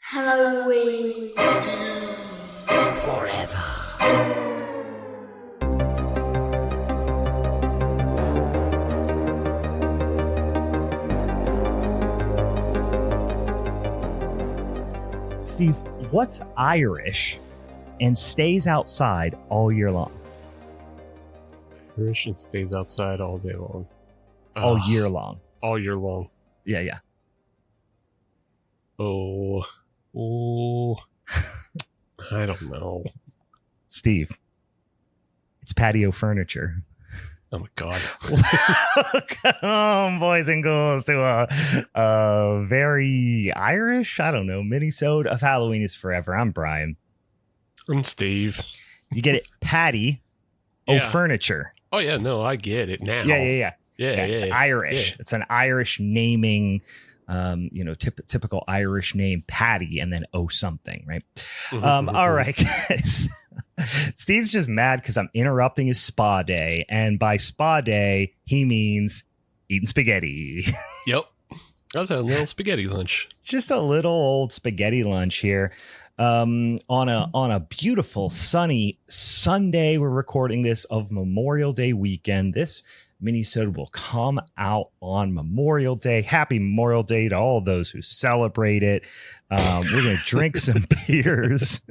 Halloween Forever. Steve, what's Irish and stays outside all year long? Irish and stays outside all day long. All year long. All year long. Yeah. Oh. I don't know. Steve, it's patio furniture. Oh my God. Welcome, boys and girls, to a very Irish, I don't know, minisode of Halloween is Forever. I'm Brian. I'm Steve. You get it? Patty. Yeah. Furniture. Oh yeah, no, I get it now. Yeah. It's Irish. Yeah. It's an Irish naming, typical Irish name, Patty, and then something, right? All right, guys. Steve's just mad because I'm interrupting his spa day, and by spa day he means eating spaghetti. Yep. That's a little spaghetti lunch. Just a little old spaghetti lunch here. On a beautiful sunny Sunday, we're recording this of Memorial Day weekend. This minisode will come out on Memorial Day. Happy Memorial Day to all those who celebrate it. We're gonna drink some beers.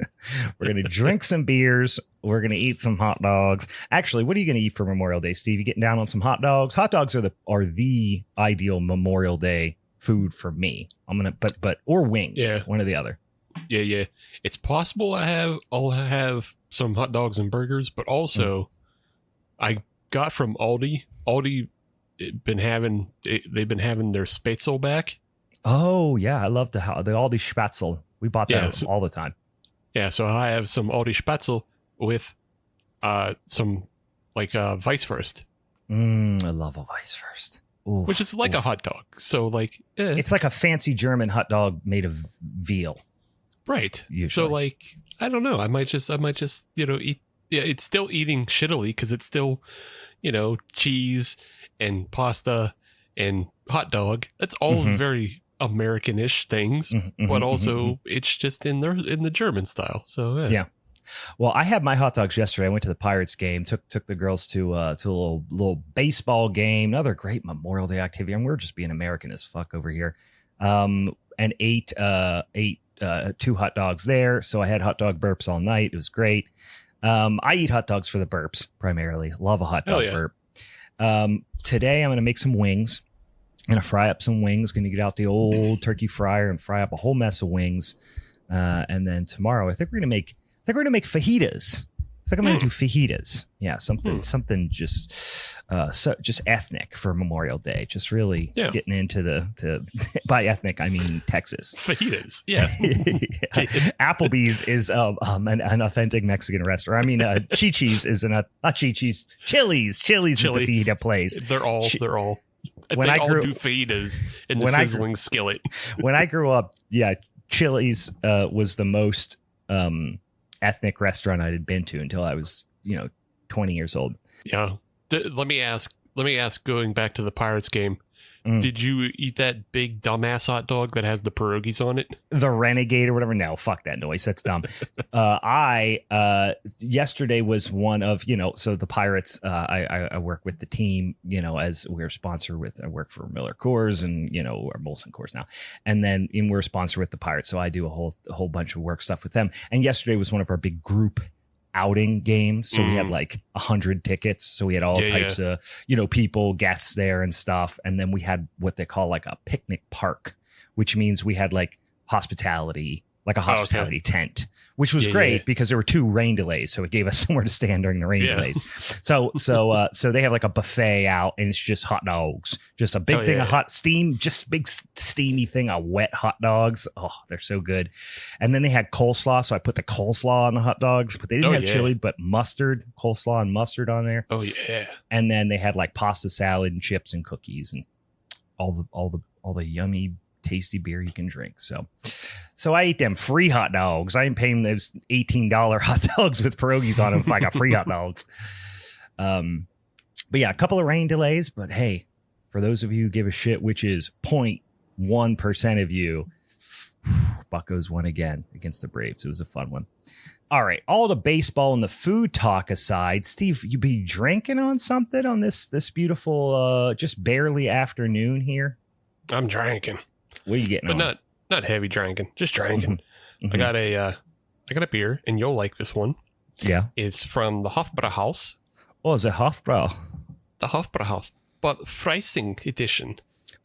We're gonna We're gonna eat some hot dogs. Actually, what are you gonna eat for Memorial Day, Steve? You getting down on some hot dogs? Hot dogs are the ideal Memorial Day food for me. Or wings. Yeah. One or the other. Yeah. It's possible I'll have some hot dogs and burgers, but also I got from Aldi. Aldi they've been having their Spätzle back. Oh yeah, I love the Aldi Spätzle. We bought that all the time. Yeah, so I have some Aldi Spätzle with some Weisswurst. I love a Weisswurst. Oof, which is like a hot dog. So it's like a fancy German hot dog made of veal. Right. Usually. So I don't know. I might just eat. Yeah, it's still eating shittily because it's still, cheese and pasta and hot dog. That's all very American-ish things, but also it's just in the German style. So yeah. Well, I had my hot dogs yesterday. I went to the Pirates game, took the girls to a little baseball game, another great Memorial Day activity. And we're just being American as fuck over here. And ate 2 hot dogs there. So I had hot dog burps all night. It was great. I eat hot dogs for the burps primarily. Love a hot dog burp. Today I'm going to make some wings. I'm going to fry up some wings. Going to get out the old turkey fryer and fry up a whole mess of wings. And then tomorrow, I think we're going to make fajitas. I think I'm going to do fajitas. Yeah, something just ethnic for Memorial Day. Just really getting into by ethnic I mean Texas. Fajitas. Yeah. Applebee's is an authentic Mexican restaurant. I mean, Chi-Chi's is not Chi-Chi's. Chili's is the fajita place. They're all. They all do fajitas in the sizzling skillet. When I grew up, Chili's was the most ethnic restaurant I had been to until I was 20 years old. Yeah. Let me ask, going back to the Pirates game, did you eat that big dumbass hot dog that has the pierogies on it? The Renegade or whatever? No, fuck that noise. That's dumb. Yesterday was one of, so the Pirates, I work with the team, as we're sponsored with, I work for Miller Coors and, or Molson Coors now. And then we're sponsored with the Pirates. So I do a whole bunch of work stuff with them. And yesterday was one of our big group outing games. So we had 100 tickets. So we had all types of, people, guests there and stuff. And then we had what they call a picnic park, which means we had hospitality, a hospitality tent, which was great because there were 2 rain delays. So it gave us somewhere to stand during the rain delays. So they have a buffet out and it's just hot dogs, just a big thing of hot steam, just big steamy thing of wet hot dogs. Oh, they're so good. And then they had coleslaw. So I put the coleslaw on the hot dogs, but they didn't have chili, but mustard, coleslaw and mustard on there. Oh yeah. And then they had pasta salad and chips and cookies and all the yummy, tasty beer you can drink. So I ate them free hot dogs. I ain't paying those $18 hot dogs with pierogies on them if I got free hot dogs. But yeah, a couple of rain delays. But hey, for those of you who give a shit, which is 0.1% of you, Buccos won again against the Braves. It was a fun one. All right, all the baseball and the food talk aside, Steve, you be drinking on something on this beautiful, just barely afternoon here? I'm drinking. What are you getting? But on? not heavy drinking, just drinking. Mm-hmm. I got a beer, and you'll like this one. Yeah, it's from the Hofbrauhaus. Oh, the Hofbrau. The Hofbrauhaus, but Freising edition.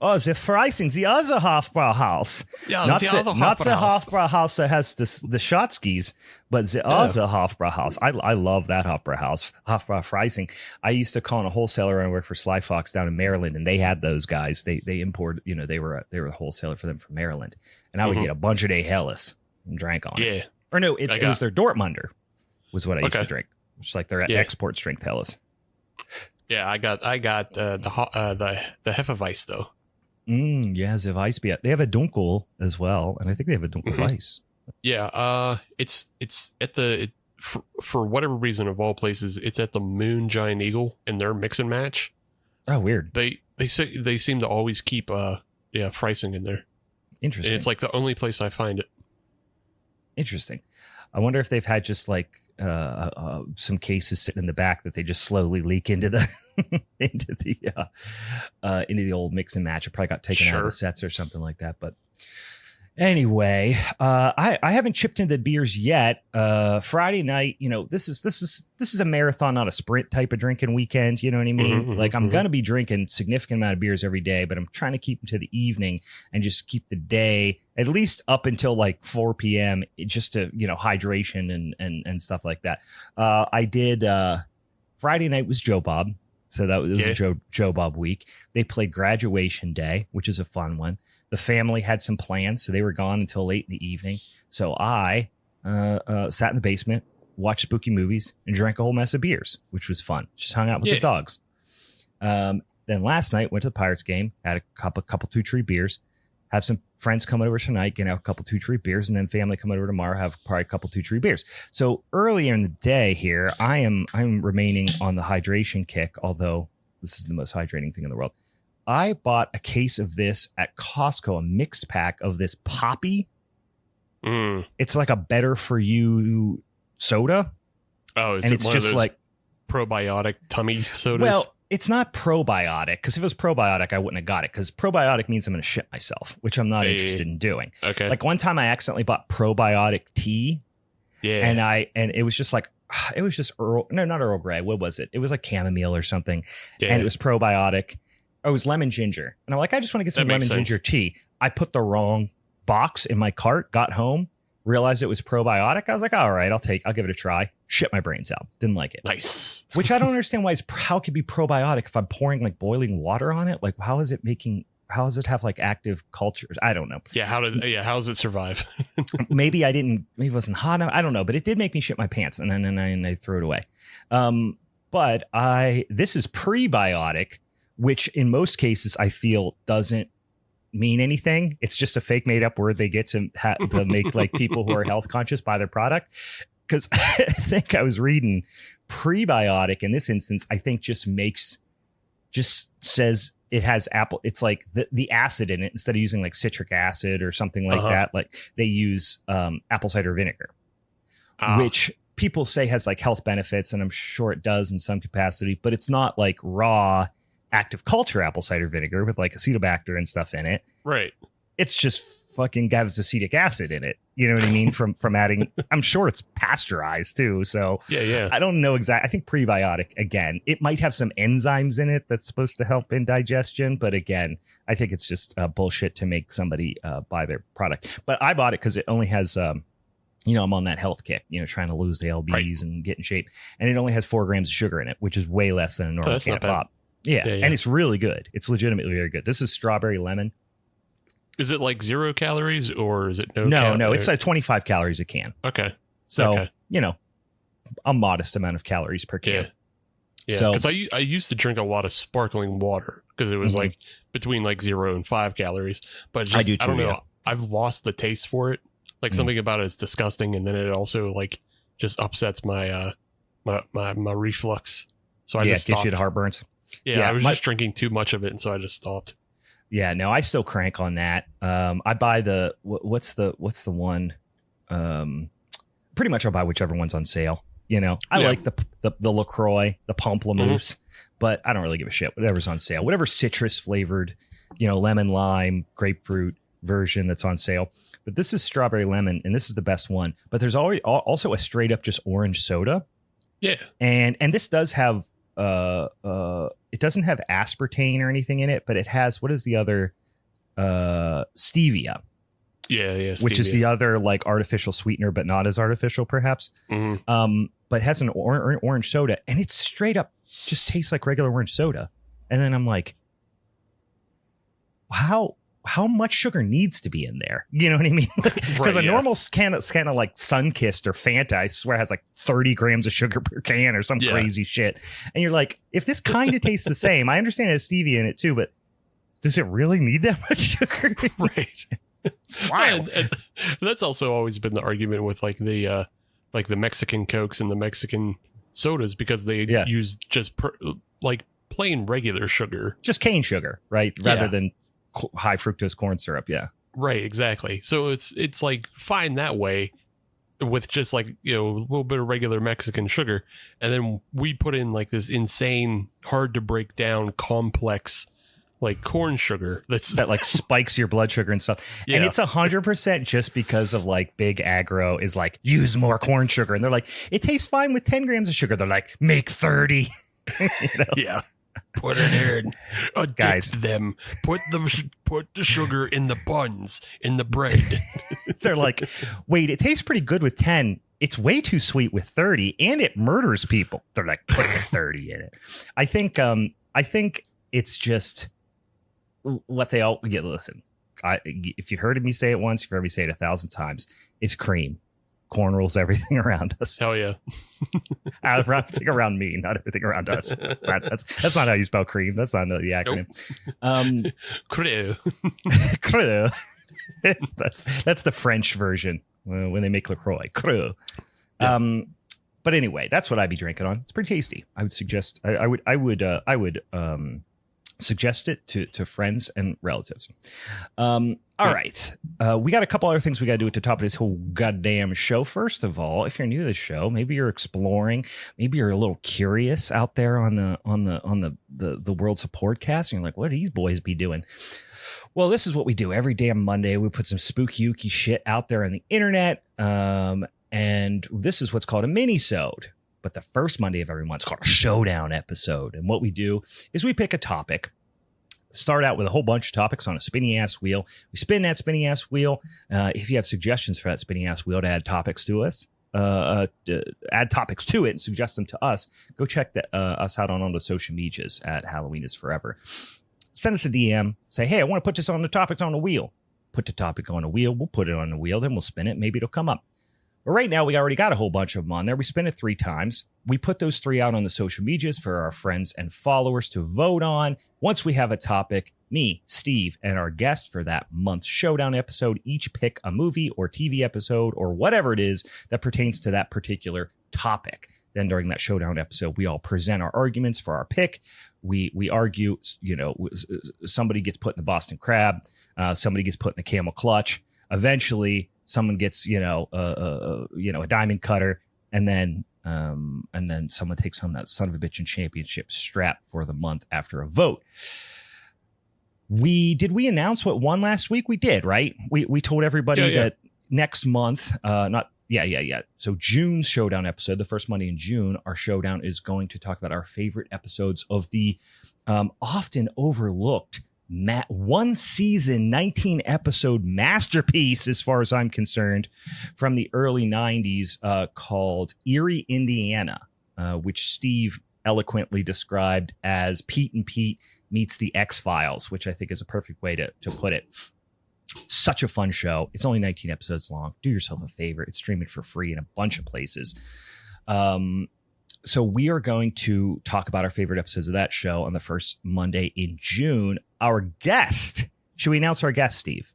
Oh, the Freising, the other Hofbrauhaus. Yeah, not the the other Hofbrauhaus. Not the Hofbrauhaus that has the Schotskis, but the other Hofbrauhaus. I love that Hofbrauhaus. Hofbrau Freising. I used to call in a wholesaler when I worked for Sly Fox down in Maryland, and they had those guys. They imported, they were a wholesaler for them from Maryland, and I would get a bunch of day Helles and drank on it. Or no, it was their Dortmunder was what I used to drink, just like their export strength Helles. Yeah, I got the Hefeweiss though. Yeah, the Weiss beer. They have a Dunkel as well, and I think they have a Dunkel Weiss. Yeah, it's at for whatever reason of all places, it's at the Moon Giant Eagle in their mix and match. Oh, weird. They seem to always keep Freising in there. Interesting. And it's like the only place I find it. Interesting. I wonder if they've had just like some cases sitting in the back that they just slowly leak into the into the old mix and match. It probably got taken out of the sets or something like that. But anyway, I haven't chipped into the beers yet. Friday night, this is a marathon, not a sprint type of drinking weekend. You know what I mean? I'm going to be drinking significant amount of beers every day, but I'm trying to keep them to the evening and just keep the day at least up until like 4 p.m. just to, hydration and stuff like that. I did, Friday night was Joe Bob. So that was a Joe Bob week. They played Graduation Day, which is a fun one. The family had some plans, so they were gone until late in the evening. So I sat in the basement, watched spooky movies, and drank a whole mess of beers, which was fun. Just hung out with the dogs. Then last night, went to the Pirates game, had a couple 2 Tree beers, have some friends come over tonight, get out a couple 2 Tree beers, and then family come over tomorrow, have probably a couple 2 Tree beers. So earlier in the day here, I'm remaining on the hydration kick, although this is the most hydrating thing in the world. I bought a case of this at Costco, a mixed pack of this Poppy. It's like a better for you soda. Oh, is it one just of those like probiotic tummy sodas? Well, it's not probiotic, because if it was probiotic, I wouldn't have got it, because probiotic means I'm going to shit myself, which I'm not interested in doing. Okay. Like one time I accidentally bought probiotic tea. Yeah. And it was just like, it was just not Earl Grey. What was it? It was like chamomile or something. Yeah. And it was probiotic. Oh, it was lemon ginger. And I'm like, I just want to get some lemon ginger tea. I put the wrong box in my cart, got home, realized it was probiotic. I was like, all right, I'll give it a try. Shit my brains out. Didn't like it. Nice. Which I don't understand how it could be probiotic if I'm pouring like boiling water on it. Like, how does it have like active cultures? I don't know. Yeah. How does it survive? maybe it wasn't hot enough. I don't know, but it did make me shit my pants, and then I threw it away. But this is prebiotic, which in most cases I feel doesn't mean anything. It's just a fake made up word they get to make like people who are health conscious buy their product. Because I think I was reading prebiotic in this instance, I think just says it has apple. It's like the acid in it, instead of using like citric acid or something like that, like they use apple cider vinegar, which people say has like health benefits. And I'm sure it does in some capacity, but it's not like raw active culture apple cider vinegar with like acetobacter and stuff in it. Right. It's just fucking gives acetic acid in it. You know what I mean? From adding, I'm sure it's pasteurized too. So yeah. I don't know exactly. I think prebiotic, again, it might have some enzymes in it that's supposed to help in digestion. But again, I think it's just bullshit to make somebody buy their product. But I bought it because it only has, I'm on that health kick, trying to lose the lbs and get in shape. And it only has 4 grams of sugar in it, which is way less than a normal can of pop. Yeah. And it's really good. It's legitimately very good. This is strawberry lemon. Is it like 0 calories or is it no? No, it's like 25 calories a can. Okay. So, a modest amount of calories per can. Yeah. So, because I used to drink a lot of sparkling water because it was like between like 0 and 5 calories. But just, I don't know. Yeah. I've lost the taste for it. Like something about it is disgusting. And then it also like just upsets my my reflux. So I just stopped. Gives you the heartburns. Yeah, I was just drinking too much of it, and so I just stopped. Yeah, no, I still crank on that. I buy what's the one? Pretty much I'll buy whichever one's on sale. I like the LaCroix, the Pamplemousse, but I don't really give a shit. Whatever's on sale, whatever citrus flavored, lemon, lime, grapefruit version that's on sale. But this is strawberry lemon, and this is the best one. But there's also a straight up just orange soda. Yeah, and this does have it doesn't have aspartame or anything in it, but it has, what is the other, stevia. Yeah, stevia. Which is the other like artificial sweetener, but not as artificial perhaps. But it has an orange soda, and it's straight up just tastes like regular orange soda. And then I'm like, how much sugar needs to be in there? You know what I mean? Because a normal can of like Sunkist or Fanta, I swear, has like 30 grams of sugar per can or some crazy shit. And you're like, if this kind of tastes the same, I understand it has stevia in it too, but does it really need that much sugar? Right. It's wild. And that's also always been the argument with like the Mexican Cokes and the Mexican sodas, because they use just like plain regular sugar, just cane sugar, right? Rather than high fructose corn syrup. Yeah, right, exactly. So it's like fine that way with just like a little bit of regular Mexican sugar, and then we put in like this insane, hard to break down, complex like corn sugar that like spikes your blood sugar and stuff. Yeah. And it's 100% just because of like big agro is like, use more corn sugar, and they're like, it tastes fine with 10 grams of sugar. They're like, make 30. Yeah. Put it in. Addict Guys, them. Put the sugar in the buns, in the bread. They're like, wait, it tastes pretty good with 10. It's way too sweet with 30, and it murders people. They're like, put 30 in it. I think it's just what they all get. Listen, if you've heard me say it once, you've heard me say it 1,000 times. It's cream. Corn rules everything around us. Hell yeah. Everything around me, not everything around us. That's not how you spell cream. That's not the acronym. Nope. Creux. Creux. That's the French version when they make LaCroix. Creux. Yeah. But anyway, that's what I'd be drinking on. It's pretty tasty. I would suggest. I would suggest it to friends and relatives. All right. We got a couple other things we got to do at the top of this whole goddamn show. First of all, if you're new to the show, maybe you're exploring, maybe you're a little curious out there on the World's of Podcast, and you're like, what do these boys be doing? Well, this is what we do every damn Monday. We put some spooky shit out there on the internet. And this is what's called a Minisode. But the first Monday of every month is called a Showdown episode. And what we do is we pick a topic, start out with a whole bunch of topics on a spinny ass wheel. We spin that spinny ass wheel. If you have suggestions for that spinny ass wheel to add topics to us, add topics to it and suggest them to us, go check us out on all the social medias at Halloween is Forever. Send us a DM. Say, hey, I want to put this on the topics on the wheel. Put the topic on the wheel. We'll put it on the wheel. Then we'll spin it. Maybe it'll come up. But right now, we already got a whole bunch of them on there. We spin it 3 times. We put those 3 out on the social medias for our friends and followers to vote on. Once we have a topic, me, Steve, and our guest for that month's Showdown episode each pick a movie or TV episode or whatever it is that pertains to that particular topic. Then during that Showdown episode, we all present our arguments for our pick. We argue, somebody gets put in the Boston Crab. Somebody gets put in the Camel Clutch. Eventually, someone gets, a diamond cutter, and then someone takes home that son of a bitch and championship strap for the month after a vote. We announce what won last week? We did, right? We told everybody that next month, So June's Showdown episode, the first Monday in June, our Showdown is going to talk about our favorite episodes of the often overlooked one season, 19 episode masterpiece, as far as I'm concerned, from the early 90s called Eerie, Indiana, which Steve eloquently described as Pete and Pete meets the X-Files, which I think is a perfect way to put it. Such a fun show. It's only 19 episodes long. Do yourself a favor. It's streaming for free in a bunch of places. So we are going to talk about our favorite episodes of that show on the first Monday in June. Our guest. Should we announce our guest, Steve?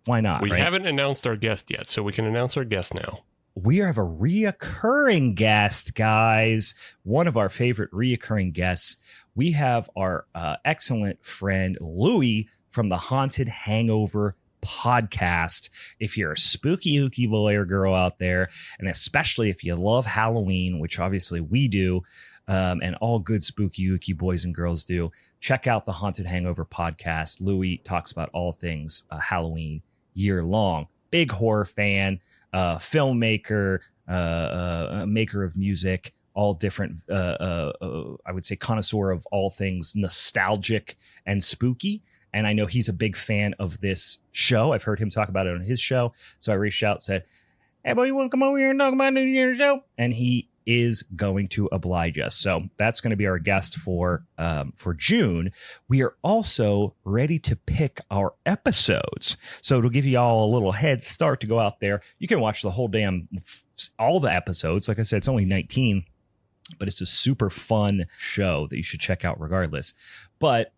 Why not? We haven't announced our guest yet, so we can announce our guest now. We have a reoccurring guest, guys. One of our favorite reoccurring guests. We have our excellent friend, Louie, from the Haunted Hangover podcast. If you're a spooky ooky boy or girl out there, and especially if you love Halloween, which obviously we do, and all good spooky ooky boys and girls do, check out the Haunted Hangover podcast. Louis talks about all things Halloween year long. Big horror fan, filmmaker, maker of music, all different, I would say connoisseur of all things nostalgic and spooky. And I know he's a big fan of this show. I've heard him talk about it on his show. So I reached out and said, hey, boy, you want to come over here and talk about your show? And he is going to oblige us. So that's going to be our guest for June. We are also ready to pick our episodes. So it'll give you all a little head start to go out there. You can watch the whole all the episodes. Like I said, it's only 19, but it's a super fun show that you should check out regardless. But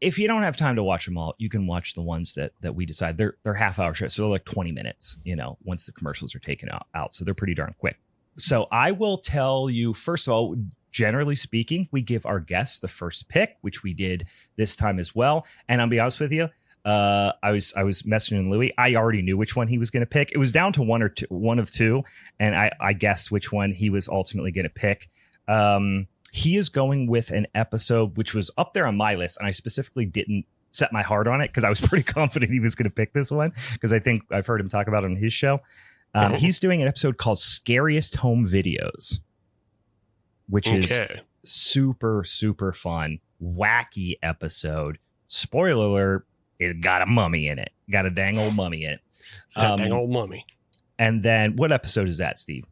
if you don't have time to watch them all, you can watch the ones that we decide. They're half-hour shows, so they're like 20 minutes, once the commercials are taken out. So they're pretty darn quick. So I will tell you, first of all, generally speaking, we give our guests the first pick, which we did this time as well. And I'll be honest with you, I was messaging Louis. I already knew which one he was going to pick. It was down to one of two, and I guessed which one he was ultimately going to pick. He is going with an episode which was up there on my list, and I specifically didn't set my heart on it because I was pretty confident he was going to pick this one because I think I've heard him talk about it on his show. He's doing an episode called Scariest Home Videos, which is super, super fun, wacky episode. Spoiler alert, it got a mummy in it. Got a dang old mummy in it. Dang old mummy. And then what episode is that, Steve?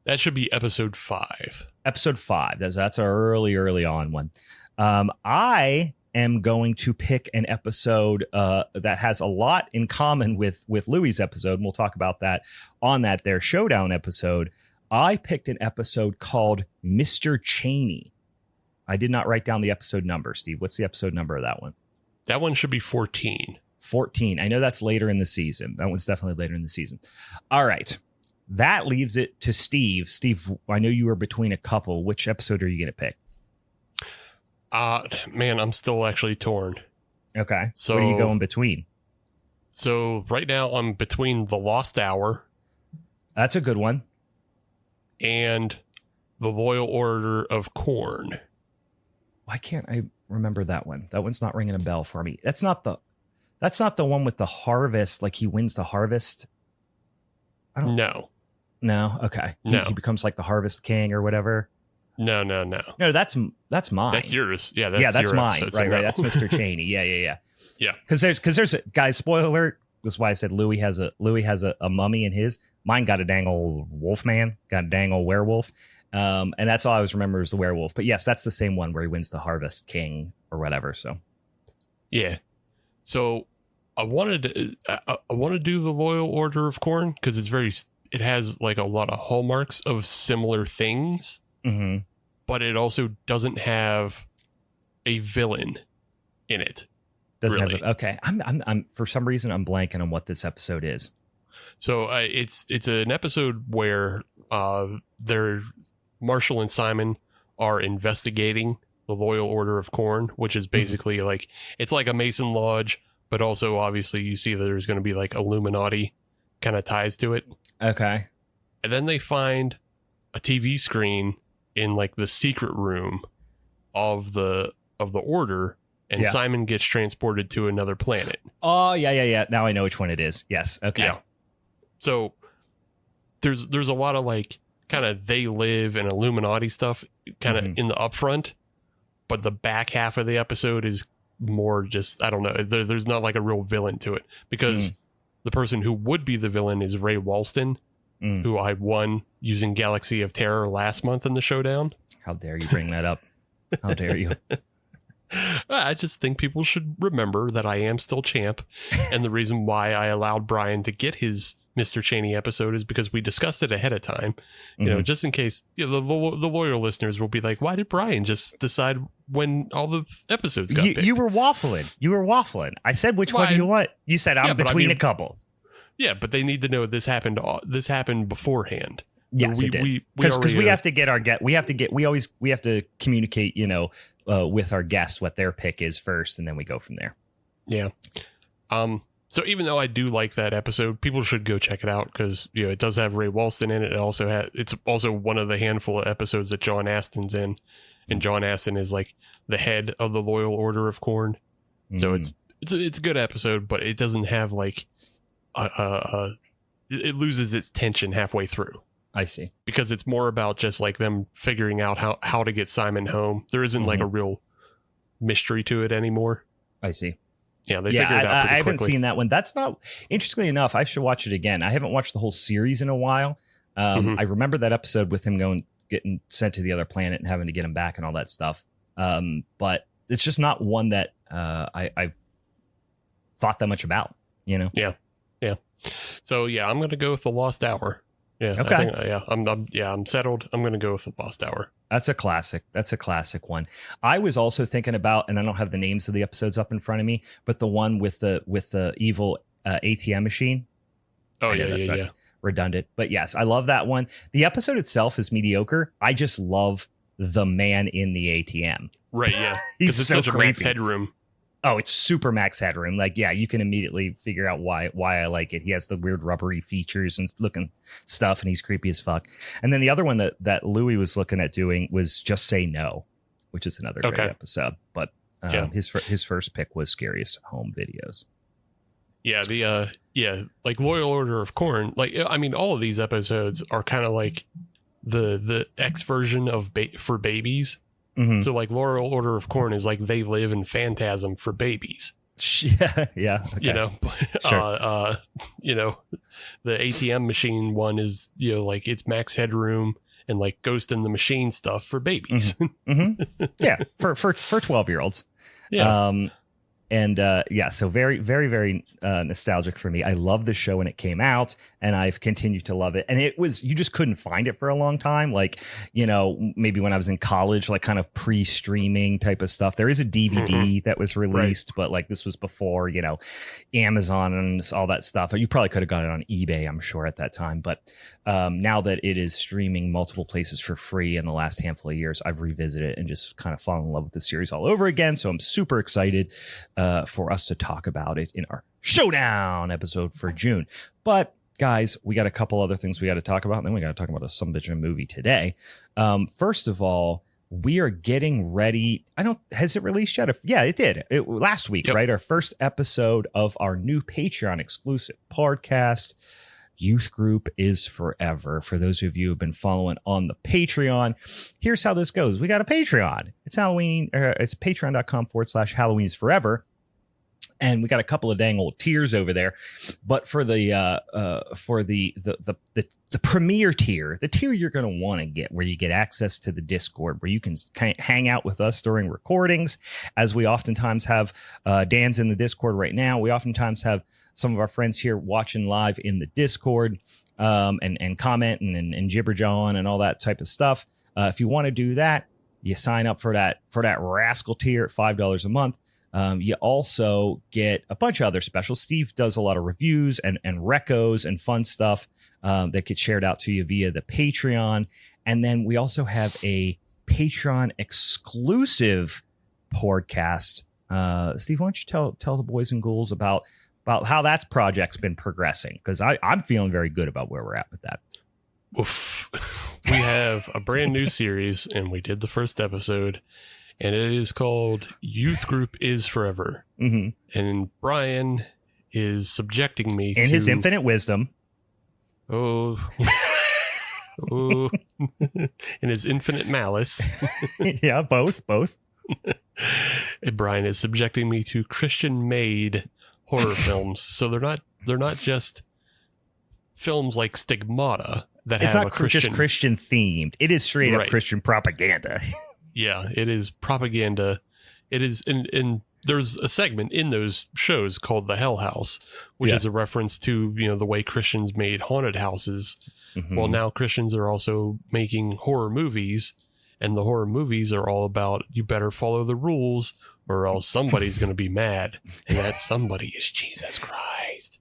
That should be episode 5. Episode 5. That's our early on one. I am going to pick an episode that has a lot in common with Louis' episode, and we'll talk about that on their Showdown episode. I picked an episode called Mr. Cheney. I did not write down the episode number. Steve, what's the episode number of that one? That one should be 14. 14. I know that's later in the season. That one's definitely later in the season. All right. That leaves it to Steve. Steve, I know you were between a couple. Which episode are you going to pick? Man, I'm still actually torn. Okay. So what are you going between? So right now I'm between The Lost Hour. That's a good one. And The Loyal Order of Corn. Why can't I remember that one? That one's not ringing a bell for me. That's not the one with the harvest. Like he wins the harvest. No. Okay. No. He becomes like the Harvest King or whatever. No. No, that's mine. That's yours. Yeah, that's your mine. episode, Right. no. That's Mr. Cheney. Yeah. Yeah. Because there's a guys. Spoiler alert. That's why I said Louis has a mummy in his. Mine got a dang old wolf man. Got a dang old werewolf. And that's all I was remember was the werewolf. But yes, that's the same one where he wins the Harvest King or whatever. So. Yeah. So I wanted to do The Loyal Order of Corn because it has like a lot of hallmarks of similar things, but it also doesn't have a villain in it. Doesn't have okay. I'm for some reason I'm blanking on what this episode is. So it's an episode where Marshall and Simon are investigating the Loyal Order of Corn, which is basically like it's like a Mason Lodge. But also, obviously, you see that there's going to be like Illuminati kind of ties to it. Okay. And then they find a TV screen in like the secret room of the order, and Simon gets transported to another planet. Oh, yeah. Now I know which one it is. Yes. Okay. Yeah. So there's a lot of like kind of They Live and Illuminati stuff kind of in the upfront, but the back half of the episode is more just, I don't know, there's not like a real villain to it because the person who would be the villain is Ray Walston, who I won using Galaxy of Terror last month in the Showdown. How dare you bring that up? How dare you? I just think people should remember that I am still champ, and the reason why I allowed Brian to get his Mr. Cheney episode is because we discussed it ahead of time, you know, just in case the loyal listeners will be like, why did Brian just decide when all the episodes got picked? You were waffling. I said, which one do you want? You said, I'm between a couple. Yeah, but they need to know this happened beforehand. Yes, it did. Because we have to get we have to communicate, with our guest what their pick is first, and then we go from there. Yeah. So even though I do like that episode, people should go check it out because it does have Ray Walston in it. It's also one of the handful of episodes that John Astin's in, and John Astin is like the head of the Loyal Order of Corn. So it's a good episode, but it doesn't have like it loses its tension halfway through. I see. Because it's more about just like them figuring out how to get Simon home. There isn't like a real mystery to it anymore. I see. Yeah, they figured it out pretty I haven't quickly. seen that one. That's not, interestingly enough, I should watch it again. I haven't watched the whole series in a while. I remember that episode with him getting sent to the other planet and having to get him back and all that stuff. But it's just not one that I've thought that much about, Yeah. So yeah, I'm gonna go with The Lost Hour. Yeah. Okay. I'm settled. I'm gonna go with The Lost Hour. That's a classic. That's a classic one. I was also thinking about, and I don't have the names of the episodes up in front of me, but the one with the evil ATM machine. Oh yeah. Redundant, but yes, I love that one. The episode itself is mediocre. I just love the man in the ATM. Right. Yeah. He's it's so such a max creepy. headroom. Oh, it's super max headroom. Like, yeah, you can immediately figure out why I like it. He has the weird rubbery features and looking stuff, and he's creepy as fuck. And then the other one that Louis was looking at doing was Just Say No, which is another great episode. But his first pick was Scariest Home Videos. Yeah, like Loyal Order of Corn. Like, I mean, all of these episodes are kind of like the X version of for babies. Mm-hmm. So like Loyal Order of Corn is like They Live in Phantasm for babies. Yeah. Okay. Sure. The ATM machine one is, like it's max headroom and like Ghost in the Machine stuff for babies. Mm-hmm. Yeah. For 12-year-olds. Yeah. So very, very, very nostalgic for me. I love the show when it came out, and I've continued to love it. And you just couldn't find it for a long time. Like, maybe when I was in college, like kind of pre-streaming type of stuff. There is a DVD that was released, but like this was before, Amazon and all that stuff. You probably could have got it on eBay, I'm sure, at that time. But now that it is streaming multiple places for free in the last handful of years, I've revisited it and just kind of fallen in love with the series all over again. So I'm super excited for us to talk about it in our Showdown episode for June. But guys, we got a couple other things we got to talk about, and then we got to talk about a sumbitch movie today. First of all, we are getting ready. Has it released yet? Yeah, it did. Last week, right? Our first episode of our new Patreon exclusive podcast, Youth Group is Forever. For those of you who have been following on the Patreon, here's how this goes. We got a Patreon. It's Halloween. It's patreon.com/Halloween is Forever. And we got a couple of dang old tiers over there. But for the premier tier, the tier you're going to want to get, where you get access to the Discord, where you can hang out with us during recordings, as we oftentimes have. Dan's in the Discord right now. We oftentimes have some of our friends here watching live in the Discord, and commenting and gibber jawing and all that type of stuff. If you want to do that, you sign up for that rascal tier at $5 a month. You also get a bunch of other specials. Steve does a lot of reviews and recos and fun stuff that get shared out to you via the Patreon. And then we also have a Patreon exclusive podcast. Steve, why don't you tell the boys and ghouls about how that project's been progressing? Because I'm feeling very good about where we're at with that. Oof. We have a brand new series, and we did the first episode, and it is called Youth Group is Forever. Mm-hmm. And Brian is subjecting me to his infinite wisdom. In his infinite malice. Yeah, both. And Brian is subjecting me to Christian-made horror films. So they're not just films like Stigmata that it's have not a Christian, just Christian themed. It is straight up Christian propaganda. Yeah, it is propaganda. It is, and there's a segment in those shows called The Hell House, which is a reference to, the way Christians made haunted houses. Mm-hmm. Well, now Christians are also making horror movies, and the horror movies are all about, you better follow the rules or else somebody's going to be mad. And that somebody is Jesus Christ.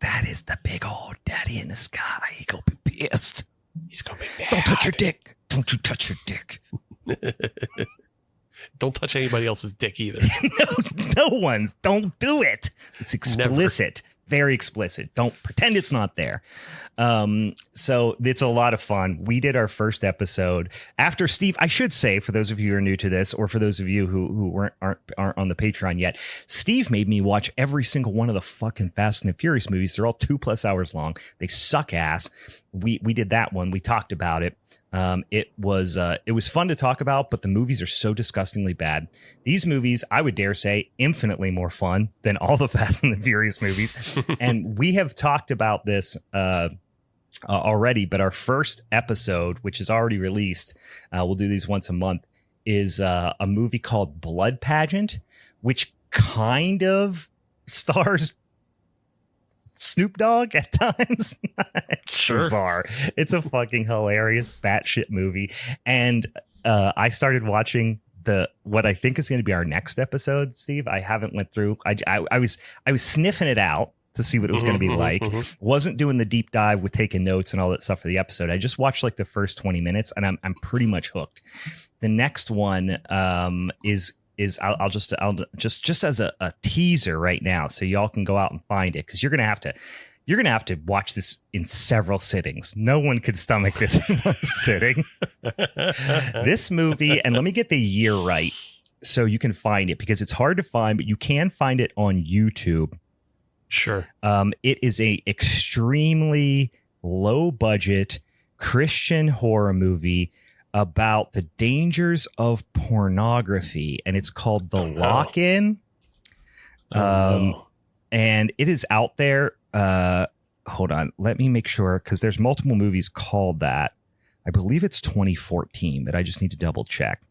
That is the big old daddy in the sky. He gonna be pissed. He's gonna be mad. Don't touch your dick. Don't you touch your dick. don't touch anybody else's dick either. No one's. Don't do it. It's explicit. Never. Very explicit. Don't pretend it's not there. So it's a lot of fun. We did our first episode after Steve. I should say, for those of you who are new to this, or for those of you who aren't on the Patreon yet, Steve made me watch every single one of the fucking Fast and the Furious movies. They're all 2+ hours long. They suck ass. We did that one. We talked about it. It was fun to talk about, but the movies are so disgustingly bad. These movies, I would dare say, infinitely more fun than all the Fast and the Furious movies. And we have talked about this already, but our first episode, which is already released, we'll do these once a month, is a movie called Blood Pageant, which kind of stars Snoop Dogg at times. It's sure. Bizarre. It's a fucking hilarious batshit movie. And I started watching what I think is going to be our next episode, Steve. I haven't went through. I was sniffing it out to see what it was going to be like. Wasn't doing the deep dive with taking notes and all that stuff for the episode. I just watched like the first 20 minutes and I'm pretty much hooked. The next one is I'll just as a teaser right now, so y'all can go out and find it, because you're gonna have to watch this in several sittings. No one could stomach this in one sitting. This movie, and let me get the year right so you can find it, because it's hard to find, but you can find it on YouTube. Sure. It is a extremely low budget Christian horror movie about the dangers of pornography, and it's called The Lock-In. And it is out there. Hold on, let me make sure, because there's multiple movies called that. I believe it's 2014, but I just need to double check.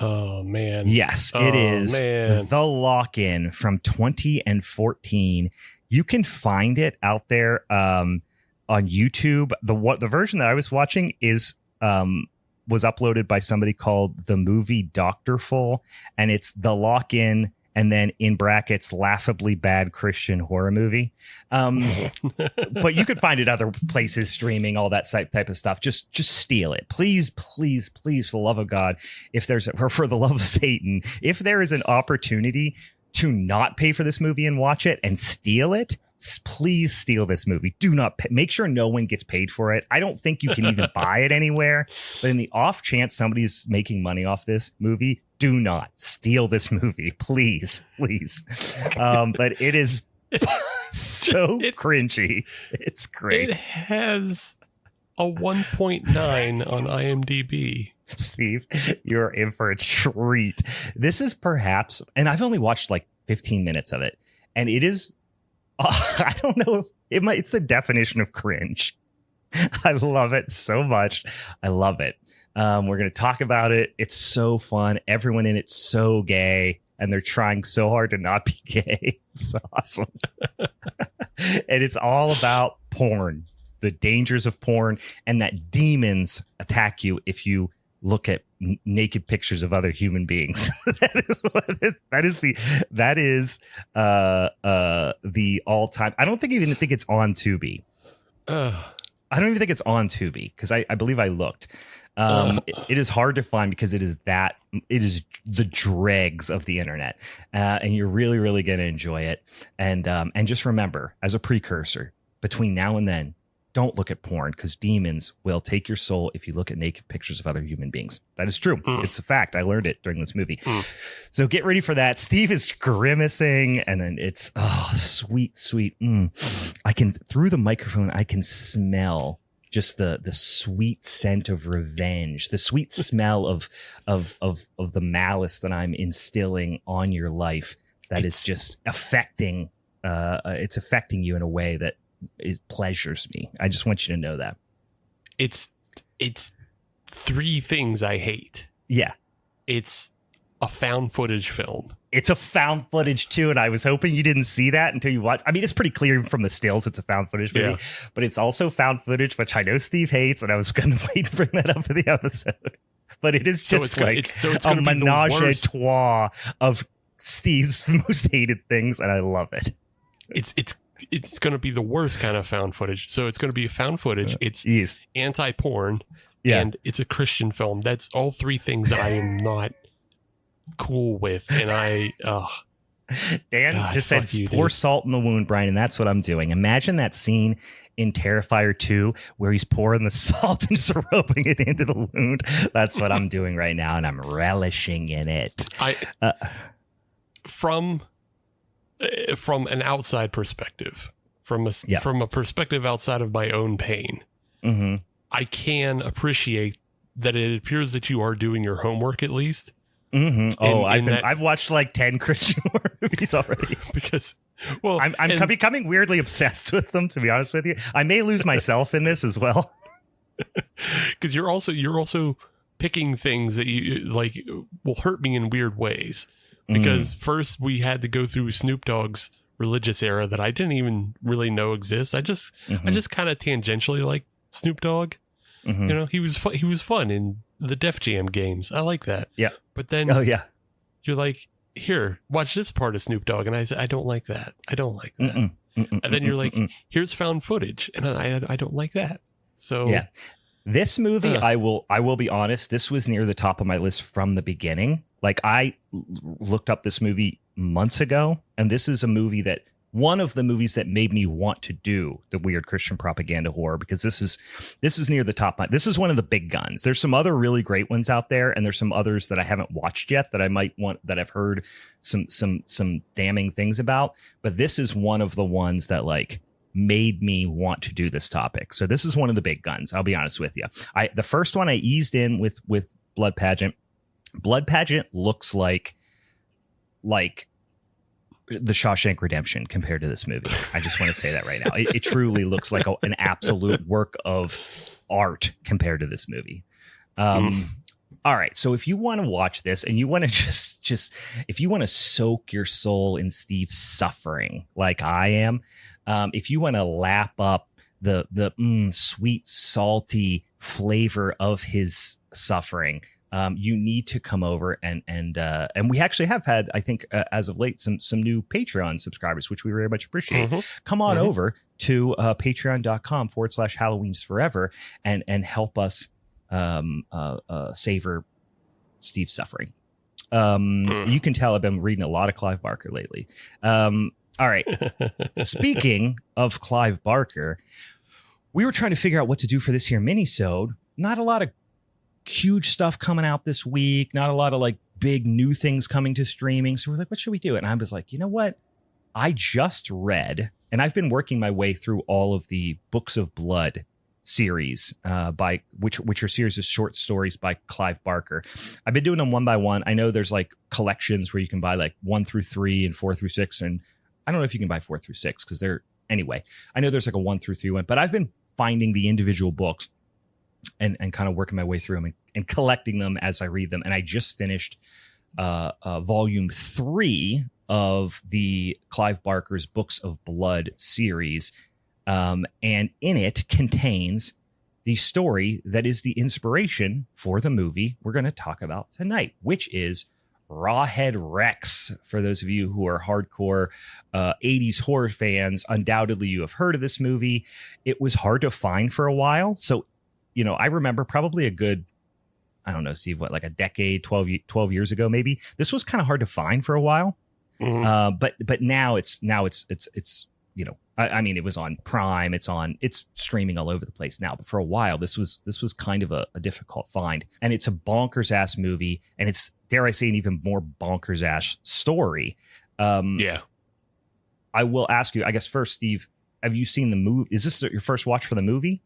Oh man. Yes, it is. Man. The Lock-In from 2014. You can find it out there on YouTube. The version that I was watching was uploaded by somebody called The Movie Doctorful, and it's The Lock-In, and then in brackets, laughably bad Christian horror movie. But you could find it other places, streaming, all that type of stuff. Just steal it, please, please, please, for the love of God. If there's or for the love of Satan, if there is an opportunity to not pay for this movie and watch it and steal it, please steal this movie. Do not make sure no one gets paid for it. I don't think you can even buy it anywhere. But in the off chance somebody's making money off this movie, do not steal this movie, please. But it is so cringy. It's great. It has a 1.9 on IMDb. Steve, you're in for a treat. This is perhaps, and I've only watched like 15 minutes of it, and it is, I don't know. It's the definition of cringe. I love it so much. I love it. We're going to talk about it. It's so fun. Everyone in it's so gay, and they're trying so hard to not be gay. It's awesome. And it's all about porn, the dangers of porn, and that demons attack you if you look at naked pictures of other human beings. That is the all-time. I don't even think it's on Tubi. I don't even think it's on Tubi, because I believe I looked. It is hard to find, because it is the dregs of the internet, and you're really, really going to enjoy it. And just remember, as a precursor, between now and then, don't look at porn, because demons will take your soul if you look at naked pictures of other human beings. That is true. It's a fact. I learned it during this movie. So get ready for that. Steve is grimacing, and then it's sweet. I can, through the microphone, I can smell just the sweet scent of revenge, the sweet smell of the malice that I'm instilling on your life. That is just affecting. It's affecting you in a way that it pleasures me. I just want you to know that. It's three things I hate. Yeah. It's a found footage film. It's a found footage too, and I was hoping you didn't see that until you watch. I mean, it's pretty clear from the stills it's a found footage movie, but it's also found footage, which I know Steve hates, and I was going to wait to bring that up for the episode. But it is just it's a menage a trois of Steve's most hated things, and I love it. It's going to be the worst kind of found footage. So it's going to be a found footage. It's anti-porn, and it's a Christian film. That's all three things that I am not cool with, and Dan God, just said, fuck you, pour dude. salt in the wound, Brian, and that's what I'm doing. Imagine that scene in Terrifier 2 where he's pouring the salt and just rubbing it into the wound. That's what I'm doing right now, and I'm relishing in it. From an outside perspective, from a perspective outside of my own pain, Mm-hmm. I can appreciate that it appears that you are doing your homework at least. Mm-hmm. Oh, in I've watched like 10 Christian horror movies already because, well, I'm becoming weirdly obsessed with them, to be honest with you. I may lose myself in this as well. Because you're also picking things that you like will hurt me in weird ways. Because first we had to go through Snoop Dogg's religious era that I didn't even really know exists. I just kind of tangentially like Snoop Dogg. Mm-hmm. You know, he was fun in the Def Jam games. I like that. Yeah. But then you're like, here, watch this part of Snoop Dogg, and I said, I don't like that. I don't like that. And then you're like, here's found footage, and I don't like that. So yeah, this movie, I will be honest, this was near the top of my list from the beginning. Like, I looked up this movie months ago, and this is a movie that one of the movies that made me want to do the weird Christian propaganda horror, because this is near the top. This is one of the big guns. There's some other really great ones out there, and there's some others that I haven't watched yet that I might want, that I've heard some damning things about. But this is one of the ones that like made me want to do this topic. So this is one of the big guns. I'll be honest with you. The first one I eased in with Blood Pageant. Blood Pageant looks like the Shawshank Redemption compared to this movie. I just want to say that right now. It truly looks like an absolute work of art compared to this movie. All right. So if you want to watch this and you want to just if you want to soak your soul in Steve's suffering like I am, if you want to lap up the sweet, salty flavor of his suffering, you need to come over and we actually have had, I think, as of late, some new Patreon subscribers, which we very much appreciate. Come on over to patreon.com/Halloween's Forever and help us savor Steve's suffering. You can tell I've been reading a lot of Clive Barker lately. All right. Speaking of Clive Barker, we were trying to figure out what to do for this here minisode. Not a lot of huge stuff coming out this week, not a lot of like big new things coming to streaming. So we're like, what should we do? And I was like, you know what? I just read, and I've been working my way through all of the Books of Blood series by which are series of short stories by Clive Barker. I've been doing them one by one. I know there's like collections where you can buy like 1 through 3 and 4 through 6. And I don't know if you can buy 4 through 6 because they're anyway. I know there's like a 1 through 3 one, but I've been finding the individual books and kind of working my way through them and collecting them as I read them. And I just finished volume 3 of the Clive Barker's Books of Blood series. And in it contains the story that is the inspiration for the movie we're going to talk about tonight, which is Rawhead Rex. For those of you who are hardcore 80s horror fans, undoubtedly you have heard of this movie. It was hard to find for a while. So, you know, I remember probably a good, I don't know, Steve, what, like a decade, 12 years ago, maybe. This was kind of hard to find for a while. But now it's you know, I mean, it was on Prime, it's streaming all over the place now. But for a while, this was kind of a difficult find. And it's a bonkers ass movie. And it's, dare I say, an even more bonkers ass story. Yeah. I will ask you, I guess first, Steve, have you seen the movie? Is this your first watch for the movie?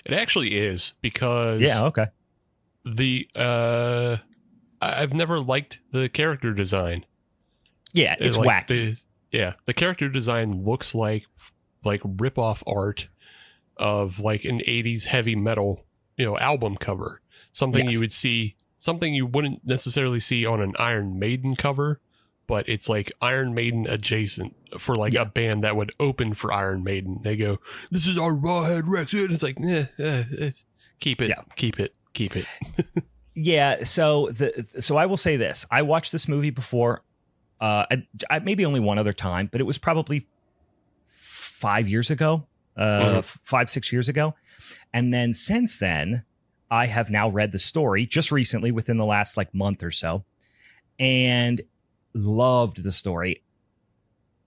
It actually is, because okay. I've never liked the character design. Yeah, it's like wacky. The character design looks like rip-off art of like an 80s heavy metal, you know, album cover. Something you would see, something you wouldn't necessarily see on an Iron Maiden cover, but it's like Iron Maiden adjacent for like a band that would open for Iron Maiden. They go, "This is our Rawhead Rex." And it's like, keep it. Yeah. So I will say this. I watched this movie before, I maybe only one other time, but it was probably 5 years ago, 5-6 years ago. And then since then, I have now read the story just recently within the last like month or so. and loved the story.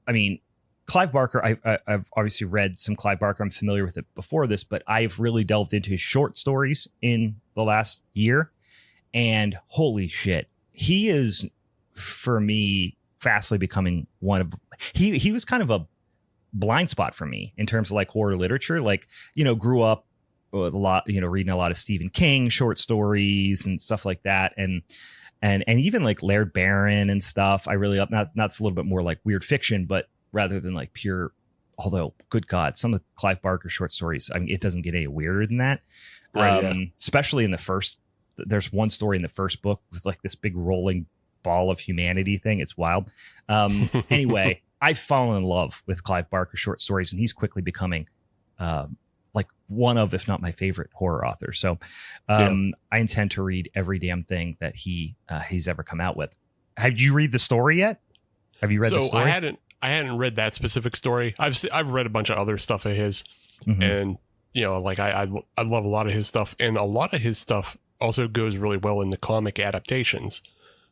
I mean, Clive Barker, I've obviously read some Clive Barker. I'm familiar with it before this, but I've really delved into his short stories in the last year. And holy shit, he is, for me, fastly becoming one of... He was kind of a blind spot for me in terms of like horror literature. Like, grew up with a lot, reading a lot of Stephen King short stories and stuff like that. And even like Laird Barron and stuff. I really that's a little bit more like weird fiction, but rather than like pure, although good God, some of Clive Barker short stories, I mean, it doesn't get any weirder than that. Right, especially in the first, there's one story in the first book with like this big rolling ball of humanity thing. It's wild. Anyway, I've fallen in love with Clive Barker short stories, and he's quickly becoming like one of, if not my favorite horror author. So I intend to read every damn thing that he's ever come out with. Have you read the story yet? Have you read the story? I hadn't read that specific story. I've read a bunch of other stuff of his, and like I love a lot of his stuff, and a lot of his stuff also goes really well in the comic adaptations.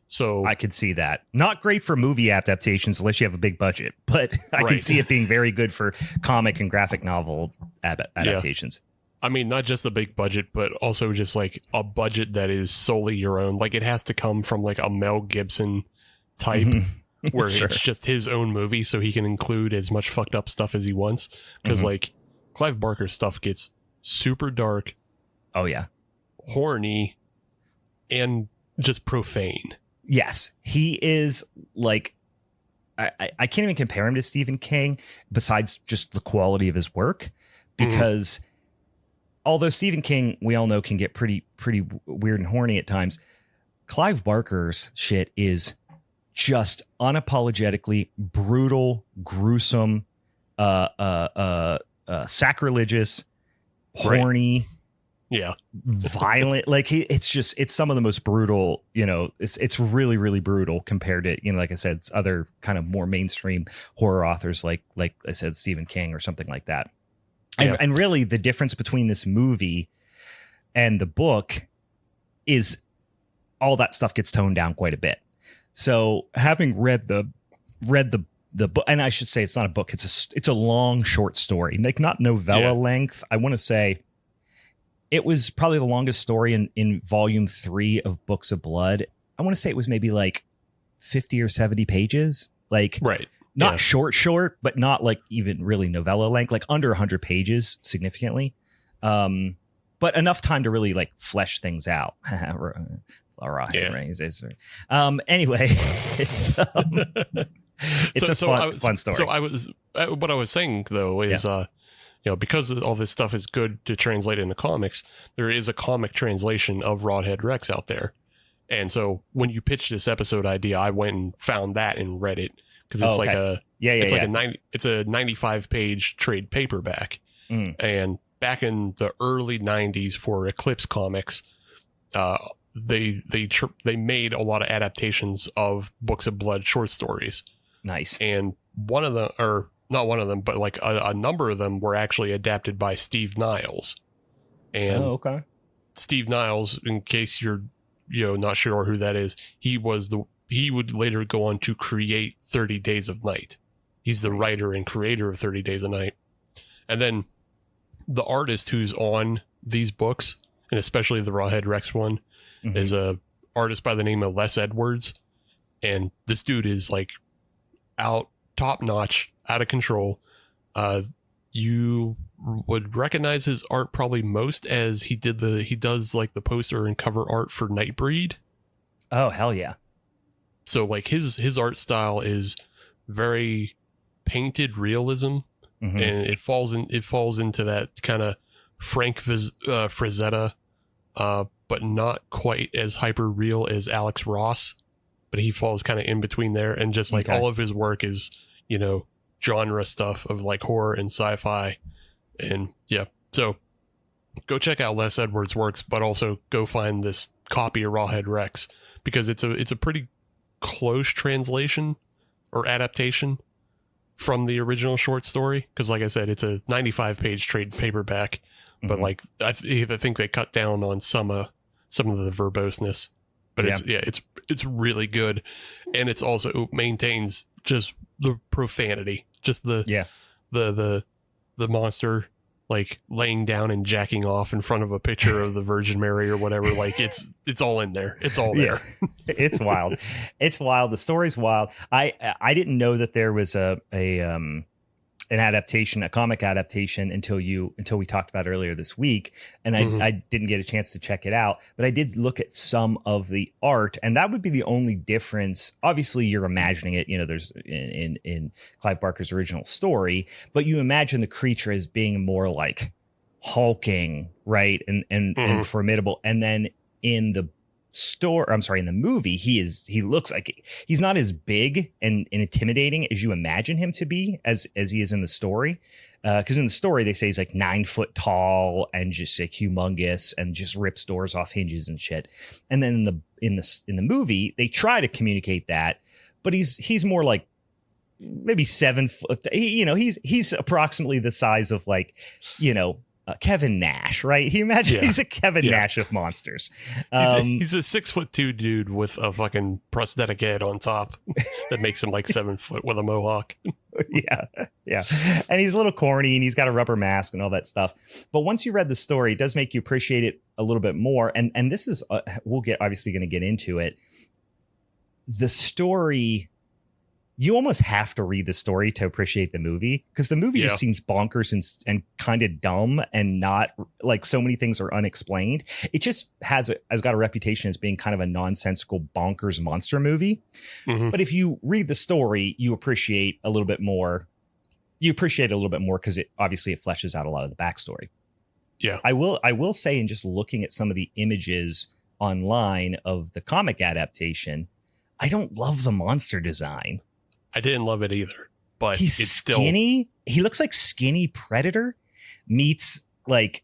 So I could see that. Not great for movie adaptations unless you have a big budget, but I can see it being very good for comic and graphic novel adaptations. I mean, not just the big budget, but also just like a budget that is solely your own. Like it has to come from like a Mel Gibson type where it's just his own movie, so he can include as much fucked up stuff as he wants. Because like Clive Barker's stuff gets super dark. Oh yeah. Horny and just profane. Yes, he is like, I can't even compare him to Stephen King besides just the quality of his work, because although Stephen King, we all know, can get pretty weird and horny at times, Clive Barker's shit is just unapologetically brutal, gruesome, sacrilegious, horny. Yeah. Violent. Like it's some of the most brutal, it's really, really brutal compared to, like I said, it's other kind of more mainstream horror authors like I said, Stephen King or something like that. And really the difference between this movie and the book is all that stuff gets toned down quite a bit. So having read the book, and I should say it's not a book, it's a long short story, like not novella length. I want to say it was probably the longest story in volume 3 of Books of Blood. I want to say it was maybe like 50 or 70 pages. Like, not short, but not like even really novella length, like under 100 pages significantly. But enough time to really like flesh things out. Anyway, it's fun story. So what I was saying though is, because all this stuff is good to translate into comics, there is a comic translation of Rawhead Rex out there. And so when you pitched this episode idea, I went and found that and read it, because it's it's a 95 page trade paperback. And back in the early 90s for Eclipse Comics, they made a lot of adaptations of Books of Blood short stories. Nice. And one of them, or not one of them, but like a number of them were actually adapted by Steve Niles. And Steve Niles, in case you're not sure who that is, he would later go on to create 30 Days of Night. He's the writer and creator of 30 Days of Night. And then the artist who's on these books, and especially the Rawhead Rex one, is a artist by the name of Les Edwards. And this dude is like top notch, out of control. You would recognize his art probably most as he does like the poster and cover art for Nightbreed. Oh, hell yeah. So like his art style is very painted realism, and it falls into that kind of Frank Frazetta, but not quite as hyper real as Alex Ross, but he falls kind of in between there. And just like all of his work is, genre stuff of like horror and sci-fi. And so go check out Les Edwards' works, but also go find this copy of Rawhead Rex, because it's a pretty close translation or adaptation from the original short story. Because like I said, it's a 95 page trade paperback, but like I think they cut down on some of the verboseness. but it's really good, and it's also maintains just the profanity, just the monster like laying down and jacking off in front of a picture of the Virgin Mary or whatever. Like it's all in there. It's all there. It's wild. It's wild. The story's wild. I didn't know that there was an adaptation, a comic adaptation until we talked about earlier this week. And I didn't get a chance to check it out, but I did look at some of the art, and that would be the only difference. Obviously you're imagining it, there's in Clive Barker's original story, but you imagine the creature as being more like hulking, right? And formidable. And then in the in the movie, he looks like he's not as big and intimidating as you imagine him to be as he is in the story. Because in the story they say he's like 9 foot tall and just like humongous and just rips doors off hinges and shit. And then in the movie they try to communicate that, but he's more like maybe 7 foot. He's approximately the size of like Kevin Nash, right? He's a Kevin Nash of monsters. He's a 6'2" dude with a fucking prosthetic head on top that makes him like 7 foot with a mohawk. Yeah. And he's a little corny and he's got a rubber mask and all that stuff. But once you read the story, it does make you appreciate it a little bit more. And this is we'll get obviously going to get into it. The story. You almost have to read the story to appreciate the movie, because the movie just seems bonkers and kind of dumb and not like so many things are unexplained. It just has got a reputation as being kind of a nonsensical bonkers monster movie. But if you read the story, you appreciate a little bit more. You appreciate it a little bit more because it fleshes out a lot of the backstory. Yeah, I will say, in just looking at some of the images online of the comic adaptation, I don't love the monster design. I didn't love it either, but he's skinny. He looks like skinny Predator meets like,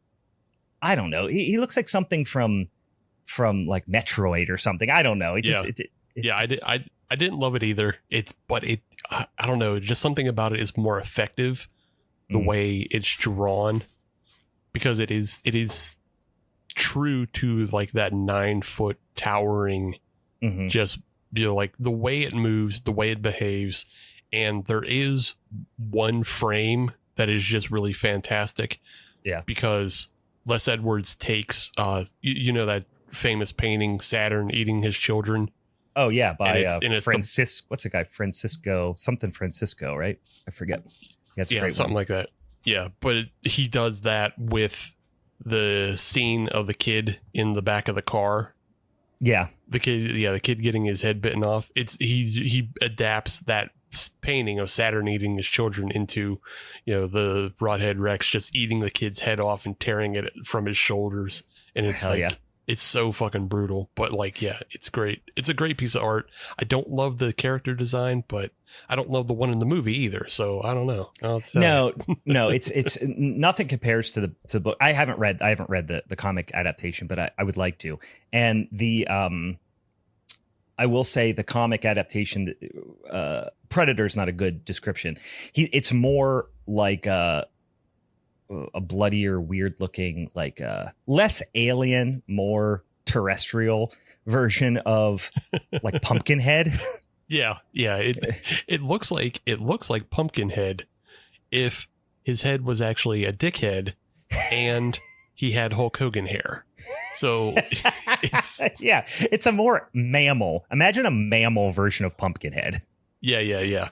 I don't know. He looks like something from like Metroid or something. I don't know. I didn't love it either. I don't know. Just something about it is more effective the way it's drawn, because it is true to like that 9 foot towering, just, like the way it moves, the way it behaves. And there is one frame that is just really fantastic. Yeah. Because Les Edwards takes, that famous painting, Saturn Eating His Children. Oh, yeah. By what's the guy? Francisco, right? I forget. That's a great something one. Like that. Yeah. But he does that with the scene of the kid in the back of the car. Yeah. The kid getting his head bitten off. He adapts that painting of Saturn eating his children into, the Rawhead Rex just eating the kid's head off and tearing it from his shoulders. And it's it's so fucking brutal. But it's great. It's a great piece of art. I don't love the character design, but I don't love the one in the movie either. So I don't know. No, it's nothing compares to the book. I haven't read the comic adaptation, but I would like to. And the I will say the comic adaptation, Predator is not a good description. It's more like a bloodier, weird looking, like less alien, more terrestrial version of like Pumpkinhead. Yeah. It looks like Pumpkinhead if his head was actually a dickhead and he had Hulk Hogan hair. So it's a more mammal. Imagine a mammal version of Pumpkinhead. Yeah.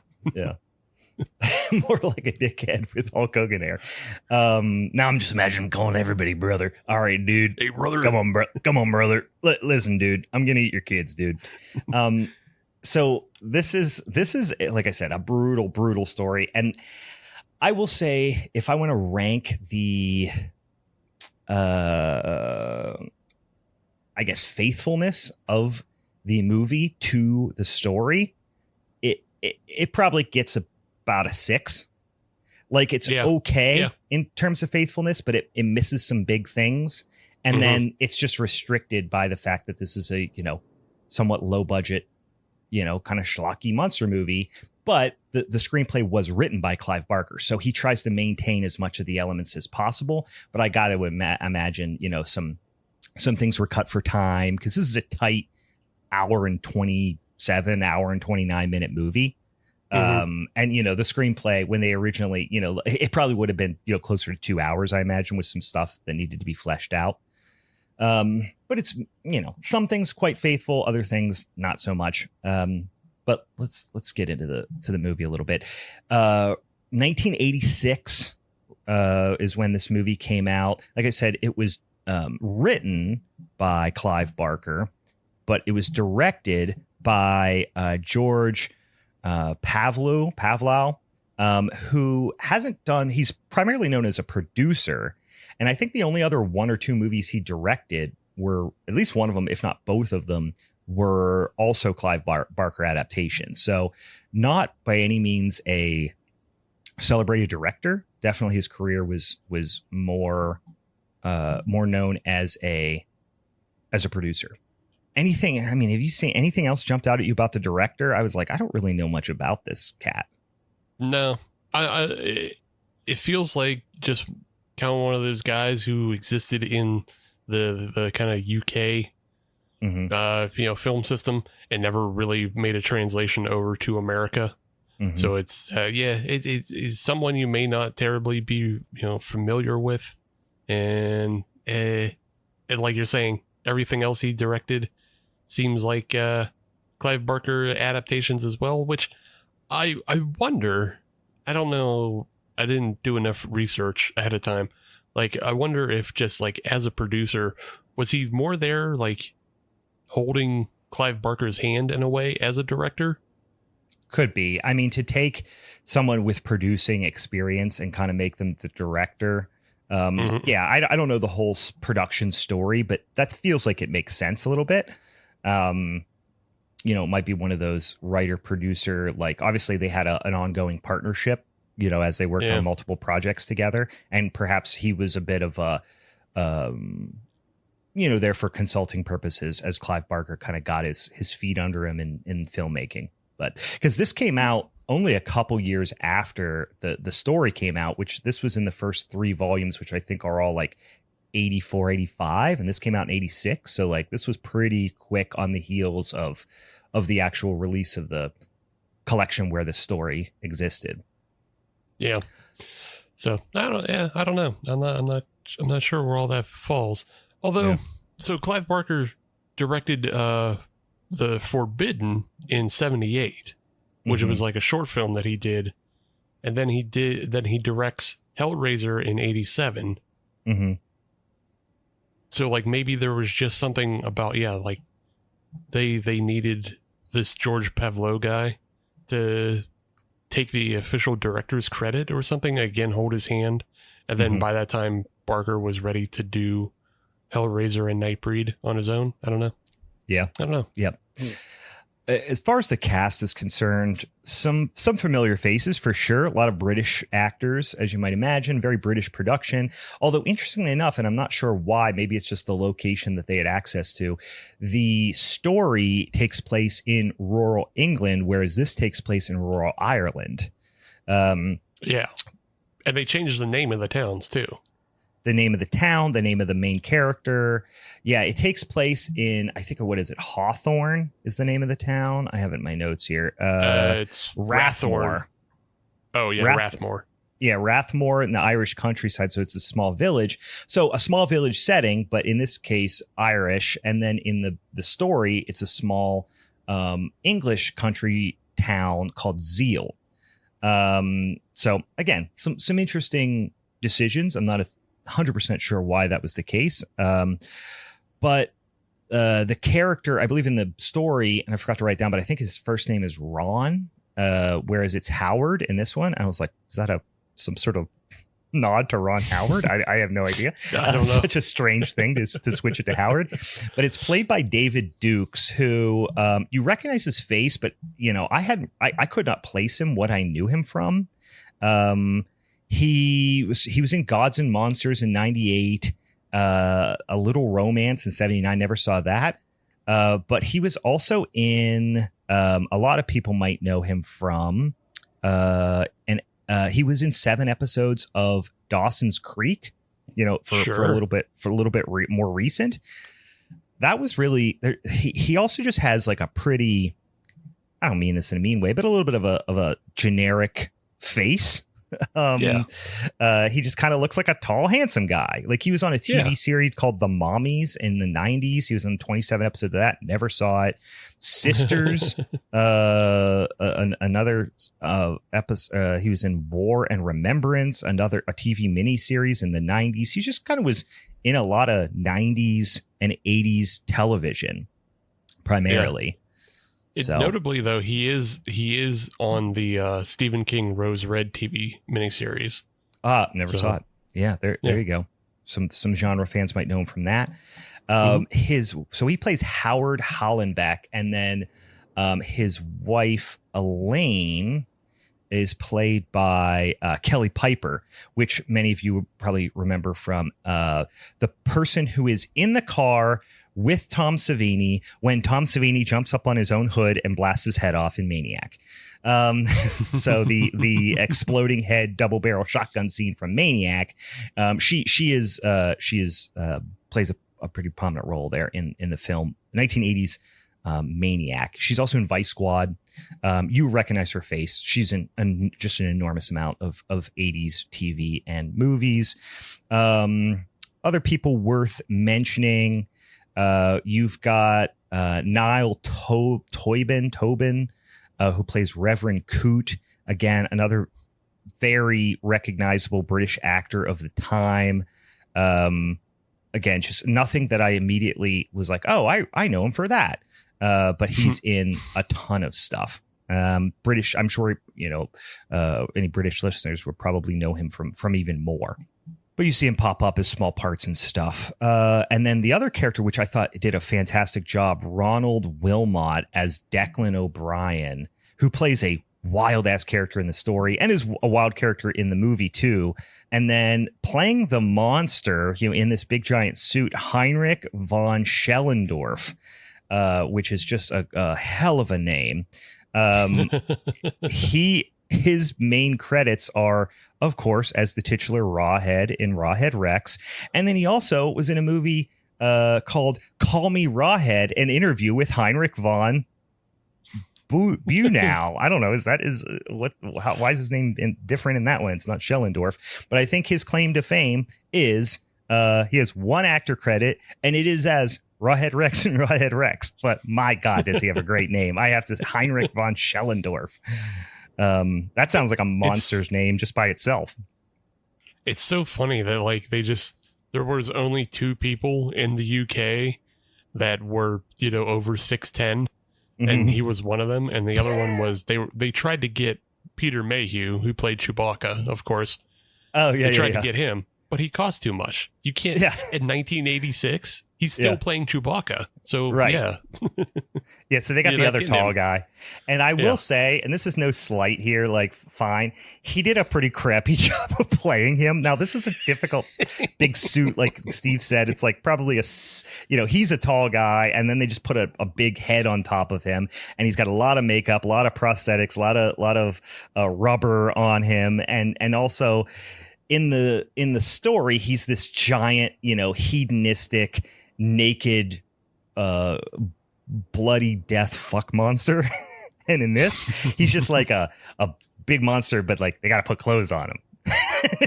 More like a dickhead with Hulk Hogan hair. Now I'm just imagining calling everybody brother. All right, dude. Hey, brother. Come on, brother. Listen, dude. I'm gonna eat your kids, dude. So this is like I said, a brutal story, and I will say, if I want to rank the I guess faithfulness of the movie to the story, it probably gets about a 6. Like it's okay in terms of faithfulness, but it misses some big things, and then it's just restricted by the fact that this is a somewhat low budget, kind of schlocky monster movie. But the screenplay was written by Clive Barker, so he tries to maintain as much of the elements as possible. But I got to imagine, some things were cut for time, because this is a tight hour and 29 minute movie. And the screenplay, when they originally, it probably would have been, closer to 2 hours, I imagine, with some stuff that needed to be fleshed out. But it's, some things quite faithful, other things not so much. But let's get into the movie a little bit. 1986 is when this movie came out. Like I said, it was written by Clive Barker, but it was directed by George Pavlou, who hasn't done. He's primarily known as a producer, and I think the only other one or two movies he directed were, at least one of them, if not both of them, were also Clive Barker adaptations. So not by any means a celebrated director. Definitely his career was more known as a producer. Anything, have you seen anything else jumped out at you about the director? I was like, I don't really know much about this cat. No, it feels like just kind of one of those guys who existed in the kind of UK film system and never really made a translation over to America. So it's it's someone you may not terribly be familiar with, and like you're saying, everything else he directed seems like Clive Barker adaptations as well, which I wonder, I don't know, I didn't do enough research ahead of time. Like, I wonder if just like as a producer, was he more there like holding Clive Barker's hand in a way as a director? Could be. I mean, to take someone with producing experience and kind of make them the director. I don't know the whole production story, but that feels like it makes sense a little bit. It might be one of those writer producer, like obviously they had an ongoing partnership, as they worked on multiple projects together. And perhaps he was a bit of a, there for consulting purposes as Clive Barker kind of got his feet under him in filmmaking. But because this came out only a couple years after the story came out, which this was in the first 3 volumes, which I think are all like 84, 85. And this came out in 86. So like this was pretty quick on the heels of the actual release of the collection where the story existed. Yeah. So I don't know. I'm not sure where all that falls. Although, so Clive Barker directed The Forbidden in 78, which was like a short film that he did. And then he directs Hellraiser in 87. So like maybe there was just something about, like they needed this George Pavlou guy to take the official director's credit or something, again, hold his hand. And then by that time, Barker was ready to do Hellraiser and Nightbreed on his own. I don't know. Yeah. I don't know. Yep. As far as the cast is concerned, some familiar faces for sure. A lot of British actors, as you might imagine, very British production. Although, interestingly enough, and I'm not sure why, maybe it's just the location that they had access to, the story takes place in rural England, whereas this takes place in rural Ireland. And they changed the name of the towns, too. The name of the town, the name of the main character. Yeah, it takes place in, I think, what is it? Hawthorne is the name of the town. I have it in my notes here. It's Rathmore. Oh, yeah, Rathmore. Yeah, Rathmore in the Irish countryside. So it's a small village. So a small village setting, but in this case, Irish. And then in the story, it's a small English country town called Zeal. So again, some interesting decisions. I'm not 100% sure why that was the case. But the character, I believe in the story, and I forgot to write down, but I think his first name is Ron, whereas it's Howard in this one. I was like, is that some sort of nod to Ron Howard? I have no idea. I don't know. Such a strange thing to switch it to Howard. But it's played by David Dukes, who you recognize his face, but I could not place him what I knew him from. He was in Gods and Monsters in 98, A Little Romance in 79. Never saw that. But he was also in, a lot of people might know him from, he was in 7 episodes of Dawson's Creek, for a little bit more recent. that was really he also just has like a pretty, I don't mean this in a mean way, but a little bit of a generic face. He just kind of looks like a tall, handsome guy. Like he was on a TV series callalled The Mommies in the 90s. He was on 27 episodes of that. Never saw it. Sisters, another episode. He was in War and Remembrance, a TV miniseries in the 90s. He just kind of was in a lot of 90s and 80s television, primarily. Notably, though, he is on the Stephen King Rose Red TV miniseries. Never saw it. Yeah, there you go. Some genre fans might know him from that. So he plays Howard Hollenbeck, and then his wife Elaine is played by Kelly Piper, which many of you would probably remember from the person who is in the car with Tom Savini when Tom Savini jumps up on his own hood and blasts his head off in Maniac. So the exploding head double barrel shotgun scene from Maniac. She plays a pretty prominent role there in the film 1980s Maniac. She's also in Vice Squad. You recognize her face. She's in just an enormous amount of 80s TV and movies. Other people worth mentioning. You've got Niall Tobin, who plays Reverend Coote. Again, another very recognizable British actor of the time. Again, just nothing that I immediately was like, oh, I know him for that. But he's in a ton of stuff. British, I'm sure, any British listeners would probably know him from even more. But you see him pop up as small parts and stuff. And then the other character, which I thought did a fantastic job, Ronald Wilmot as Declan O'Brien, who plays a wild-ass character in the story and is a wild character in the movie, too. And then playing the monster, in this big giant suit, Heinrich von Schellendorf, which is just a hell of a name. His main credits are, of course, as the titular Rawhead in Rawhead Rex. And then he also was in a movie called Call Me Rawhead, an interview with Heinrich von Bunau. I don't know. Why is his name different in that one? It's not Schellendorf. But I think his claim to fame is he has one actor credit, and it is as Rawhead Rex and Rawhead Rex. But my God, does he have a great name? I have to Heinrich von Schellendorf. That sounds like a monster's name just by itself. It's so funny that there was only 2 people in the UK that were, over 6'10", and he was one of them. And the other one was they tried to get Peter Mayhew, who played Chewbacca, of course. Oh yeah, they tried to get him, but he cost too much. You can't. Yeah. In 1986, he's still playing Chewbacca. So right. Yeah. Yeah, so they got the other tall guy. And I will say, and this is no slight here, fine, he did a pretty crappy job of playing him. Now, this is a difficult big suit, like Steve said. It's probably he's a tall guy, and then they just put a big head on top of him, and he's got a lot of makeup, a lot of prosthetics, a lot of rubber on him, and also in the story, he's this giant, hedonistic, naked, bloody death fuck monster. And in this, he's just like a big monster, but they got to put clothes on him.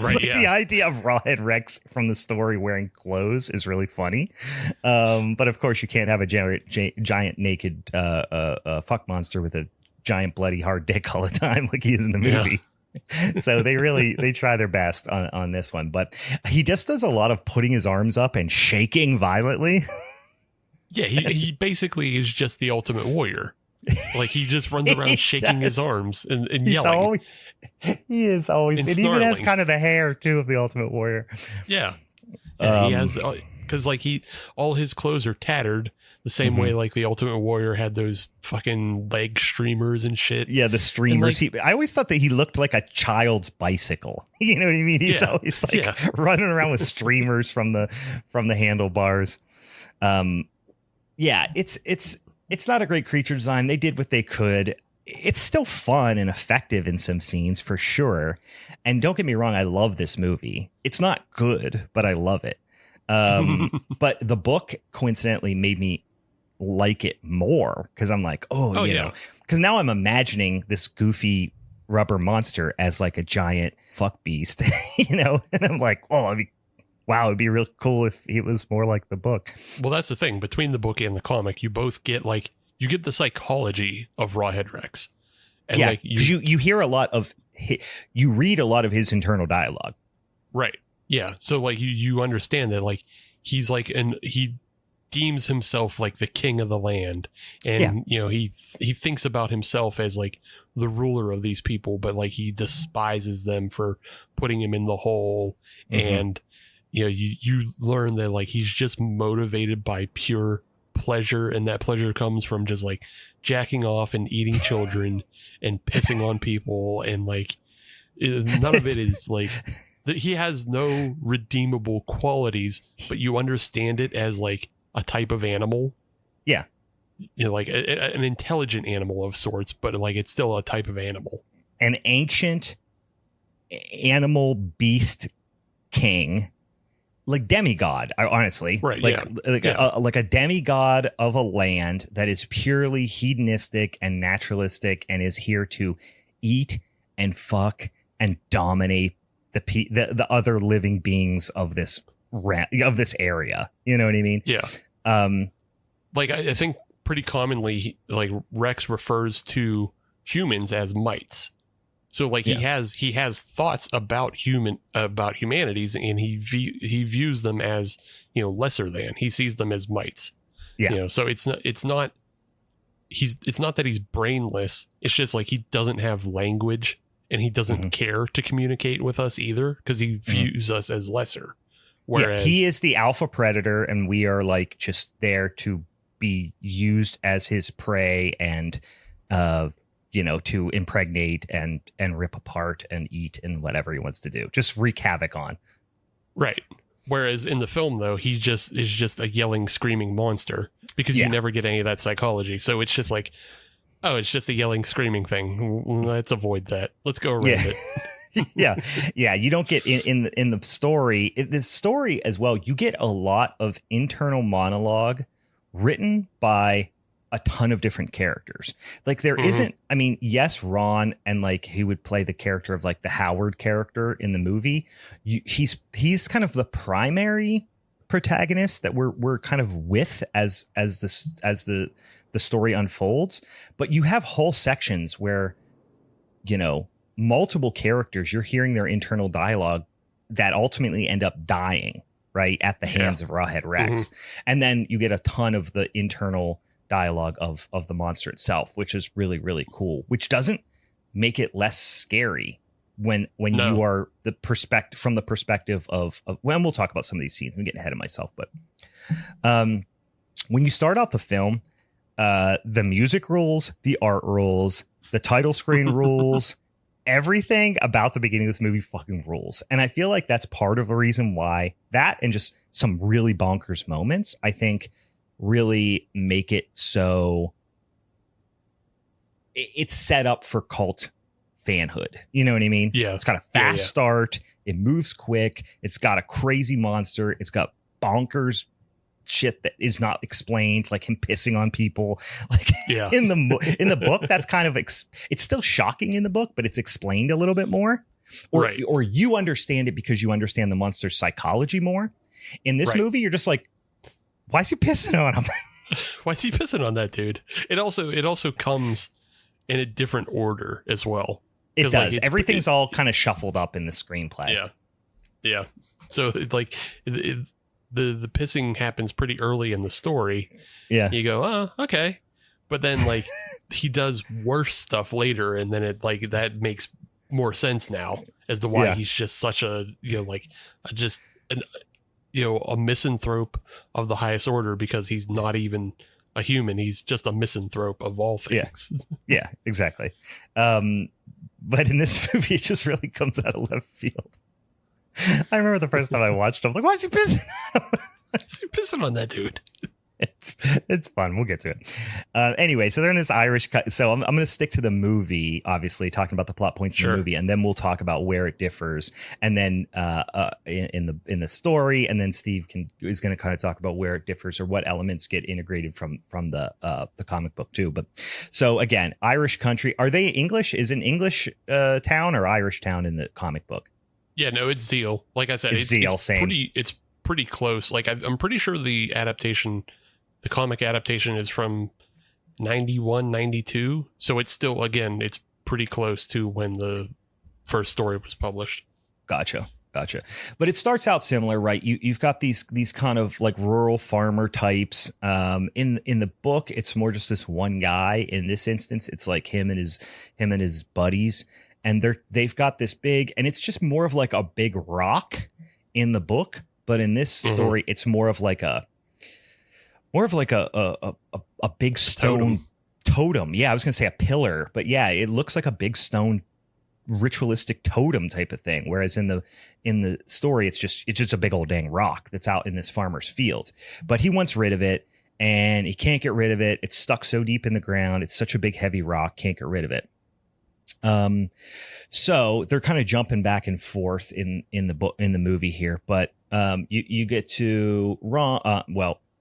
Right, the idea of Rawhead Rex from the story wearing clothes is really funny. But of course, you can't have a giant naked fuck monster with a giant bloody hard dick all the time like he is in the movie. Yeah. So they try their best on this one, but he just does a lot of putting his arms up and shaking violently. Yeah, he basically is just the ultimate warrior. He just runs around shaking his arms and yelling. He is always, and even has kind of the hair too of the ultimate warrior. Yeah, he has, because all his clothes are tattered. The same way, the Ultimate Warrior had those fucking leg streamers and shit. Yeah, the streamers. I always thought that he looked like a child's bicycle. You know what I mean? He's always running around with streamers from the handlebars. Yeah, it's not a great creature design. They did what they could. It's still fun and effective in some scenes for sure. And don't get me wrong, I love this movie. It's not good, but I love it. But the book coincidentally made me like it more because I'm like, you know, because now I'm imagining this goofy rubber monster as like a giant fuck beast, you know, and I'm like, wow, it'd be real cool if it was more like the book. Well, that's the thing. Between the book and the comic, you both get you get the psychology of Rawhead Rex. And yeah, because you hear a lot of, you read a lot of his internal dialogue. Right. Yeah. So you understand that he's he deems himself like the king of the land. And, you know, he thinks about himself as the ruler of these people, but he despises them for putting him in the hole. Mm-hmm. And, you know, you learn that he's just motivated by pure pleasure, and that pleasure comes from just jacking off and eating children and pissing on people, and none of it is he has no redeemable qualities, but you understand it as a type of animal. Yeah. You know, an intelligent animal of sorts, but it's still a type of animal. An ancient animal beast king. Demigod, honestly, right? Like a demigod of a land that is purely hedonistic and naturalistic, and is here to eat and fuck and dominate the other living beings of this area. You know what I mean? Yeah. I think pretty commonly, Rex refers to humans as mites. So he has thoughts about humanities, and he views them as, you know, lesser than. He sees them as mites. Yeah. You know, so it's not that he's brainless. It's just he doesn't have language, and he doesn't care to communicate with us either, because he views us as lesser. Whereas he is the alpha predator, and we are just there to be used as his prey, and you know, to impregnate and rip apart and eat and whatever he wants to do. Just wreak havoc on. Right. Whereas in the film, though, he is just a yelling, screaming monster, because you never get any of that psychology. So it's just it's just a yelling, screaming thing. Let's avoid that. Let's go around it. Yeah. You don't get in the story. This story as well, you get a lot of internal monologue written by a ton of different characters. There isn't, I mean, yes, Ron, and he would play the character of the Howard character in the movie. He's kind of the primary protagonist that we're kind of with as the story unfolds. But you have whole sections where, you know, multiple characters, you're hearing their internal dialogue that ultimately end up dying, right, at the hands of Rawhead Rex. And then you get a ton of the internal dialogue of the monster itself, which is really, really cool, which doesn't make it less scary when you are from the perspective of when we'll talk about some of these scenes. I'm getting ahead of myself, but when you start out the film, the music rules, the art rules, the title screen rules, everything about the beginning of this movie fucking rules. And I feel like that's part of the reason why that, and just some really bonkers moments, I think, really make it so it's set up for cult fanhood. You know what I mean? Yeah. It's got a fast start. It moves quick. It's got a crazy monster. It's got bonkers shit that is not explained, like him pissing on people. In the book, that's kind of it's still shocking in the book, but it's explained a little bit more. Or you understand it because you understand the monster's psychology more. In this movie, you're just like, why is he pissing on him? Why is he pissing on that dude? It also comes in a different order as well. It does. Everything's all kind of shuffled up in the screenplay. Yeah. Yeah. So the pissing happens pretty early in the story. Yeah. You go, oh, okay. But then he does worse stuff later, and then it that makes more sense now as to why he's just such a, you know, a misanthrope of the highest order, because he's not even a human. He's just a misanthrope of all things. Yeah, exactly. But in this movie, it just really comes out of left field. I remember the first time I watched it, I was like, why is he pissing on him? Why is he pissing on that dude? It's fun. We'll get to it. Anyway, so they're in this Irish so I'm going to stick to the movie, obviously talking about the plot points in the movie, and then we'll talk about where it differs, and then in the story, and then Steve is going to kind of talk about where it differs or what elements get integrated from the comic book too. But so again, Irish country. Are they English? Is an English town or Irish town in the comic book? Yeah, no, it's Zeal. Like I said, it's Zeal. Same. It's pretty close. Like I'm pretty sure the comic adaptation is from 91, 92. So it's still, again, it's pretty close to when the first story was published. Gotcha. But it starts out similar, right? You've got these kind of like rural farmer types. In the book, it's more just this one guy. In this instance, it's like him and his buddies, and they've got this big, and it's just more of like a big rock in the book. But in this story, it's more of like a big stone totem. Yeah, I was gonna say a pillar, but yeah, it looks like a big stone ritualistic totem type of thing. Whereas in the story, it's just a big old dang rock that's out in this farmer's field. But he wants rid of it, and he can't get rid of it. It's stuck so deep in the ground. It's such a big heavy rock, can't get rid of it. So they're kind of jumping back and forth in the movie here, but you get to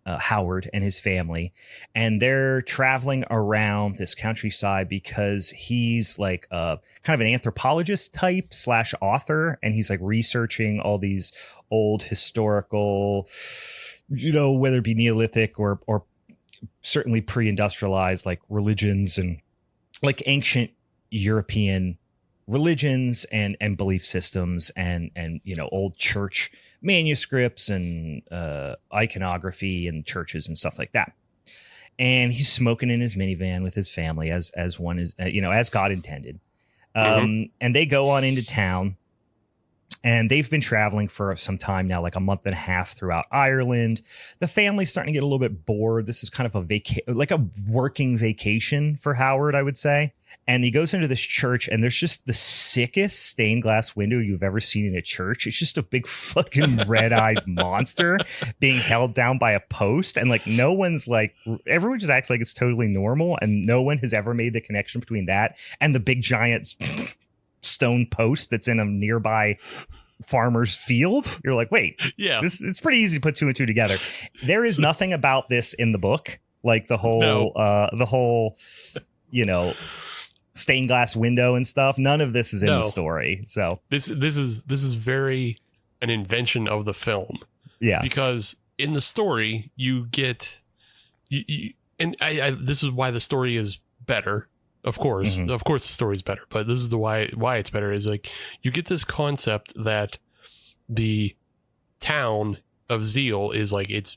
Howard and his family, and they're traveling around this countryside because he's like kind of an anthropologist type / author, and he's like researching all these old historical, whether it be Neolithic or certainly pre-industrialized like religions and like ancient European religions and belief systems and old church manuscripts and iconography and churches and stuff like that. And he's smoking in his minivan with his family as one is, as God intended. And they go on into town, and they've been traveling for some time now, like a month and a half throughout Ireland. The family's starting to get a little bit bored. This is kind of like a working vacation for Howard, I would say. And he goes into this church, and there's just the sickest stained glass window you've ever seen in a church. It's just a big fucking red-eyed monster being held down by a post. And like everyone just acts like it's totally normal. And no one has ever made the connection between that and the big giant stone post that's in a nearby farmer's field. You're like, wait, yeah, it's pretty easy to put two and two together. There is nothing about this in the book, like the whole stained glass window and stuff. None of this is in the story. So this is very an invention of the film. Yeah, because in the story you get and this is why the story is better. Of course, the story is better, but this is why it's better is like you get this concept that the town of Zeal is like it's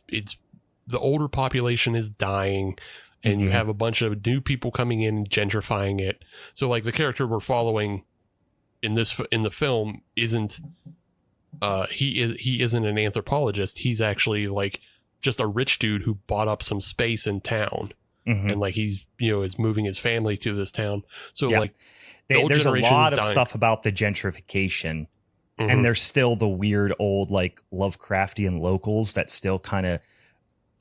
the older population is dying, and you have a bunch of new people coming in gentrifying it. So like the character we're following in the film isn't he isn't an anthropologist. He's actually like just a rich dude who bought up some space in town. And like he's is moving his family to this town. So like there's a lot of stuff about the gentrification, and there's still the weird old like Lovecraftian locals that still kind of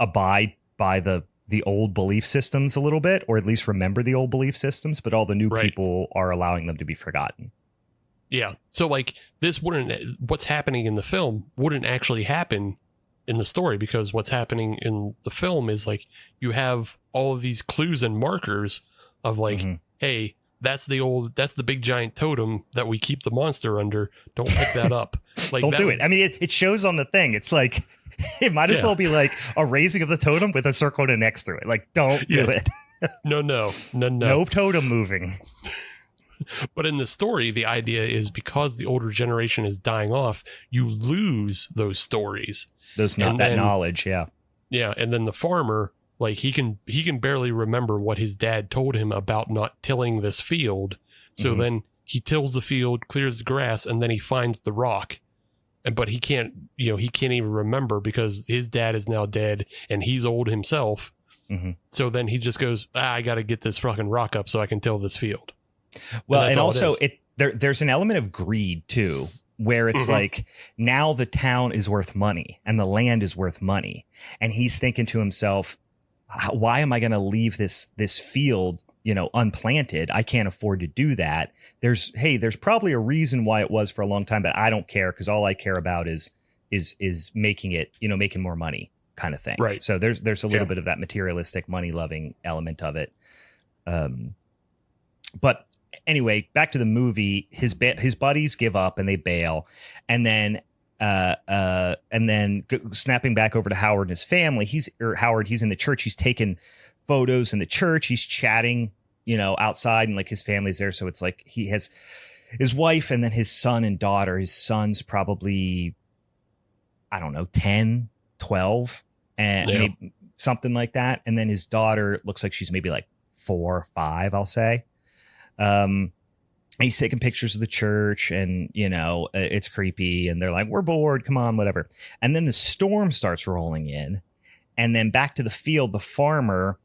abide by the old belief systems a little bit, or at least remember the old belief systems, but all the new people are allowing them to be forgotten. Yeah. So like what's happening in the film wouldn't actually happen in the story, because what's happening in the film is like you have all of these clues and markers of like, hey, that's the big giant totem that we keep the monster under. Don't pick that up. Like, don't do it. I mean, it shows on the thing. It's like, it might as well be like a raising of the totem with a circle next to it. Like, don't do it. No totem moving. But in the story, the idea is because the older generation is dying off, you lose those stories. That knowledge, yeah. Yeah, and then the farmer, like he can barely remember what his dad told him about not tilling this field. So then he tills the field, clears the grass, and then he finds the rock. But he can't even remember because his dad is now dead and he's old himself. So then he just goes, I got to get this fucking rock up so I can till this field. Well, and also there's an element of greed too, where it's like now the town is worth money and the land is worth money. And he's thinking to himself, why am I going to leave this field, unplanted? I can't afford to do that. There's probably a reason why it was for a long time, but I don't care, because all I care about is making it, making more money kind of thing. Right. So there's a little bit of that materialistic, money loving element of it. But anyway, back to the movie, his buddies give up and they bail. And then snapping back over to Howard and his family, he's in the church. He's taking photos in the church. He's chatting, outside, and like his family's there. So it's like he has his wife and then his son and daughter. His son's probably, I don't know, 10, 12, and maybe something like that. And then his daughter looks like she's maybe like 4 or 5, I'll say. He's taking pictures of the church, and it's creepy, and they're like, we're bored, come on, whatever. And then the storm starts rolling in, and then back to the field, the farmer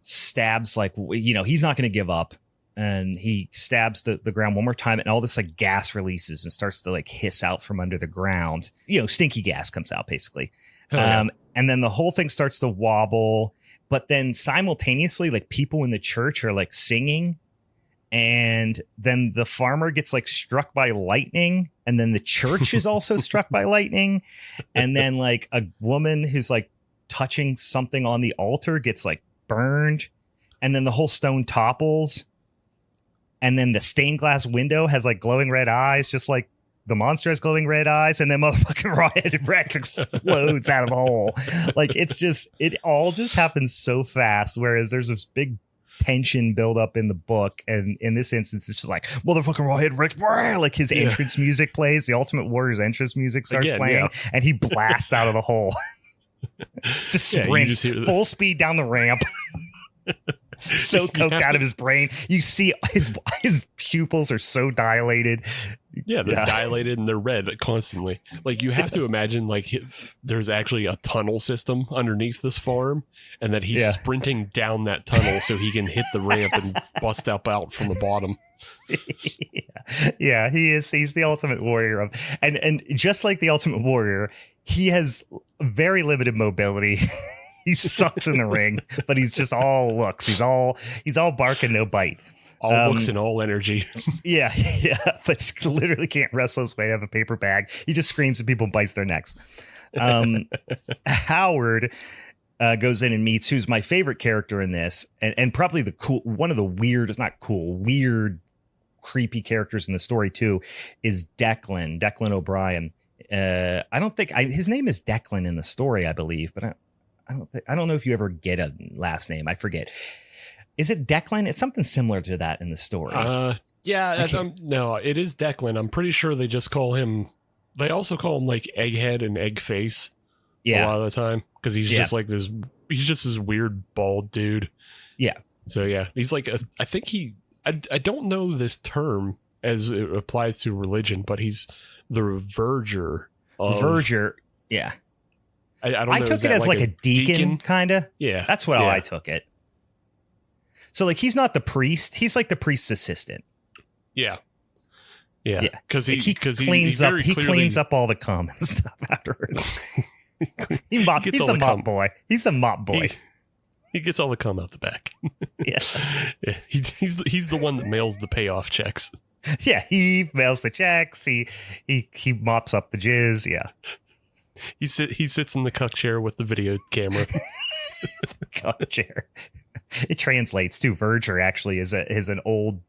stabs, like, he's not going to give up, and he stabs the ground one more time, and all this like gas releases and starts to like hiss out from under the ground. Stinky gas comes out basically. And then the whole thing starts to wobble, but then simultaneously, like, people in the church are like singing. And then the farmer gets like struck by lightning, and then the church is also struck by lightning. And then like a woman who's like touching something on the altar gets like burned, and then the whole stone topples. And then the stained glass window has like glowing red eyes, just like the monster has glowing red eyes. And then motherfucking Rawhead Rex explodes out of a hole. Like, it all just happens so fast. Whereas there's this big tension build up in the book, and in this instance it's just like motherfucking Rawhead Rex, like his entrance music plays, the Ultimate Warrior's entrance music starts playing, and he blasts out of the hole. Just sprints full speed down the ramp. So coked out of his brain. You see his pupils are so dilated. Yeah, they're dilated and they're red constantly. Like, you have to imagine like there's actually a tunnel system underneath this farm, and that he's sprinting down that tunnel so he can hit the ramp and bust up out from the bottom. Yeah, he's the Ultimate Warrior and just like the Ultimate Warrior, he has very limited mobility. He sucks in the ring, but he's just all looks. He's all bark and no bite. All looks and all energy. Yeah, but literally can't wrestle his way out of a paper bag. He just screams at people and bites their necks. Howard goes in and meets who's my favorite character in this, and probably one of the weird, creepy characters in the story too, is Declan O'Brien. I don't think his name is Declan in the story, I believe, but I don't know if you ever get a last name. I forget. Is it Declan? It's something similar to that in the story. No, it is Declan. I'm pretty sure they just call him. They also call him like Egghead and Eggface. A lot of the time, because he's just like this. He's just this weird bald dude. Yeah. So he's like I think I don't know this term as it applies to religion, but he's the verger. Yeah. I don't know. I took it as like a deacon? Kind of. Yeah. That's what I took it. So like, he's not the priest. He's like the priest's assistant. Yeah. Because he cleans up all the cum and stuff afterwards. He's the mop boy. He's the mop boy. He gets all the cum out the back. Yeah. He's the one that mails the payoff checks. Yeah. He mails the checks. He mops up the jizz. Yeah. He sits in the cuck chair with the video camera. Cuck chair. It translates to verger. Actually, is an old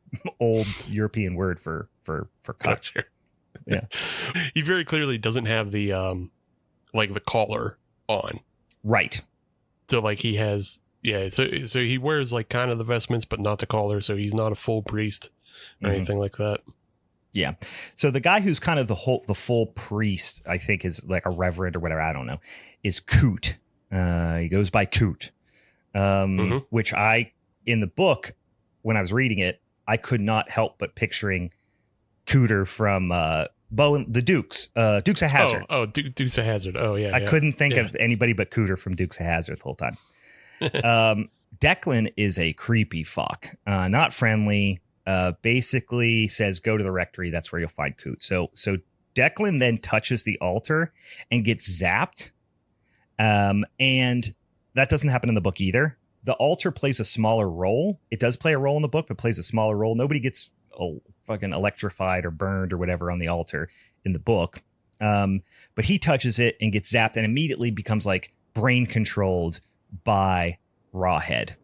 European word for cuck chair. Yeah. He very clearly doesn't have the like the collar on. Right. So like he has So he wears like kind of the vestments, but not the collar. So he's not a full priest or anything like that. Yeah. So the guy who's kind of the full priest, I think, is like a reverend or whatever, I don't know, is Coot. He goes by Coot, which in the book, when I was reading it, I could not help but picturing Cooter from the Dukes of Hazzard. Dukes of Hazzard. Oh, yeah. I couldn't think of anybody but Cooter from Dukes of Hazzard the whole time. Declan is a creepy fuck, not friendly. Basically says, go to the rectory. That's where you'll find Coot. So Declan then touches the altar and gets zapped. And that doesn't happen in the book either. The altar plays a smaller role. It does play a role in the book, but plays a smaller role. Nobody gets fucking electrified or burned or whatever on the altar in the book. But he touches it and gets zapped and immediately becomes like brain controlled by Rawhead.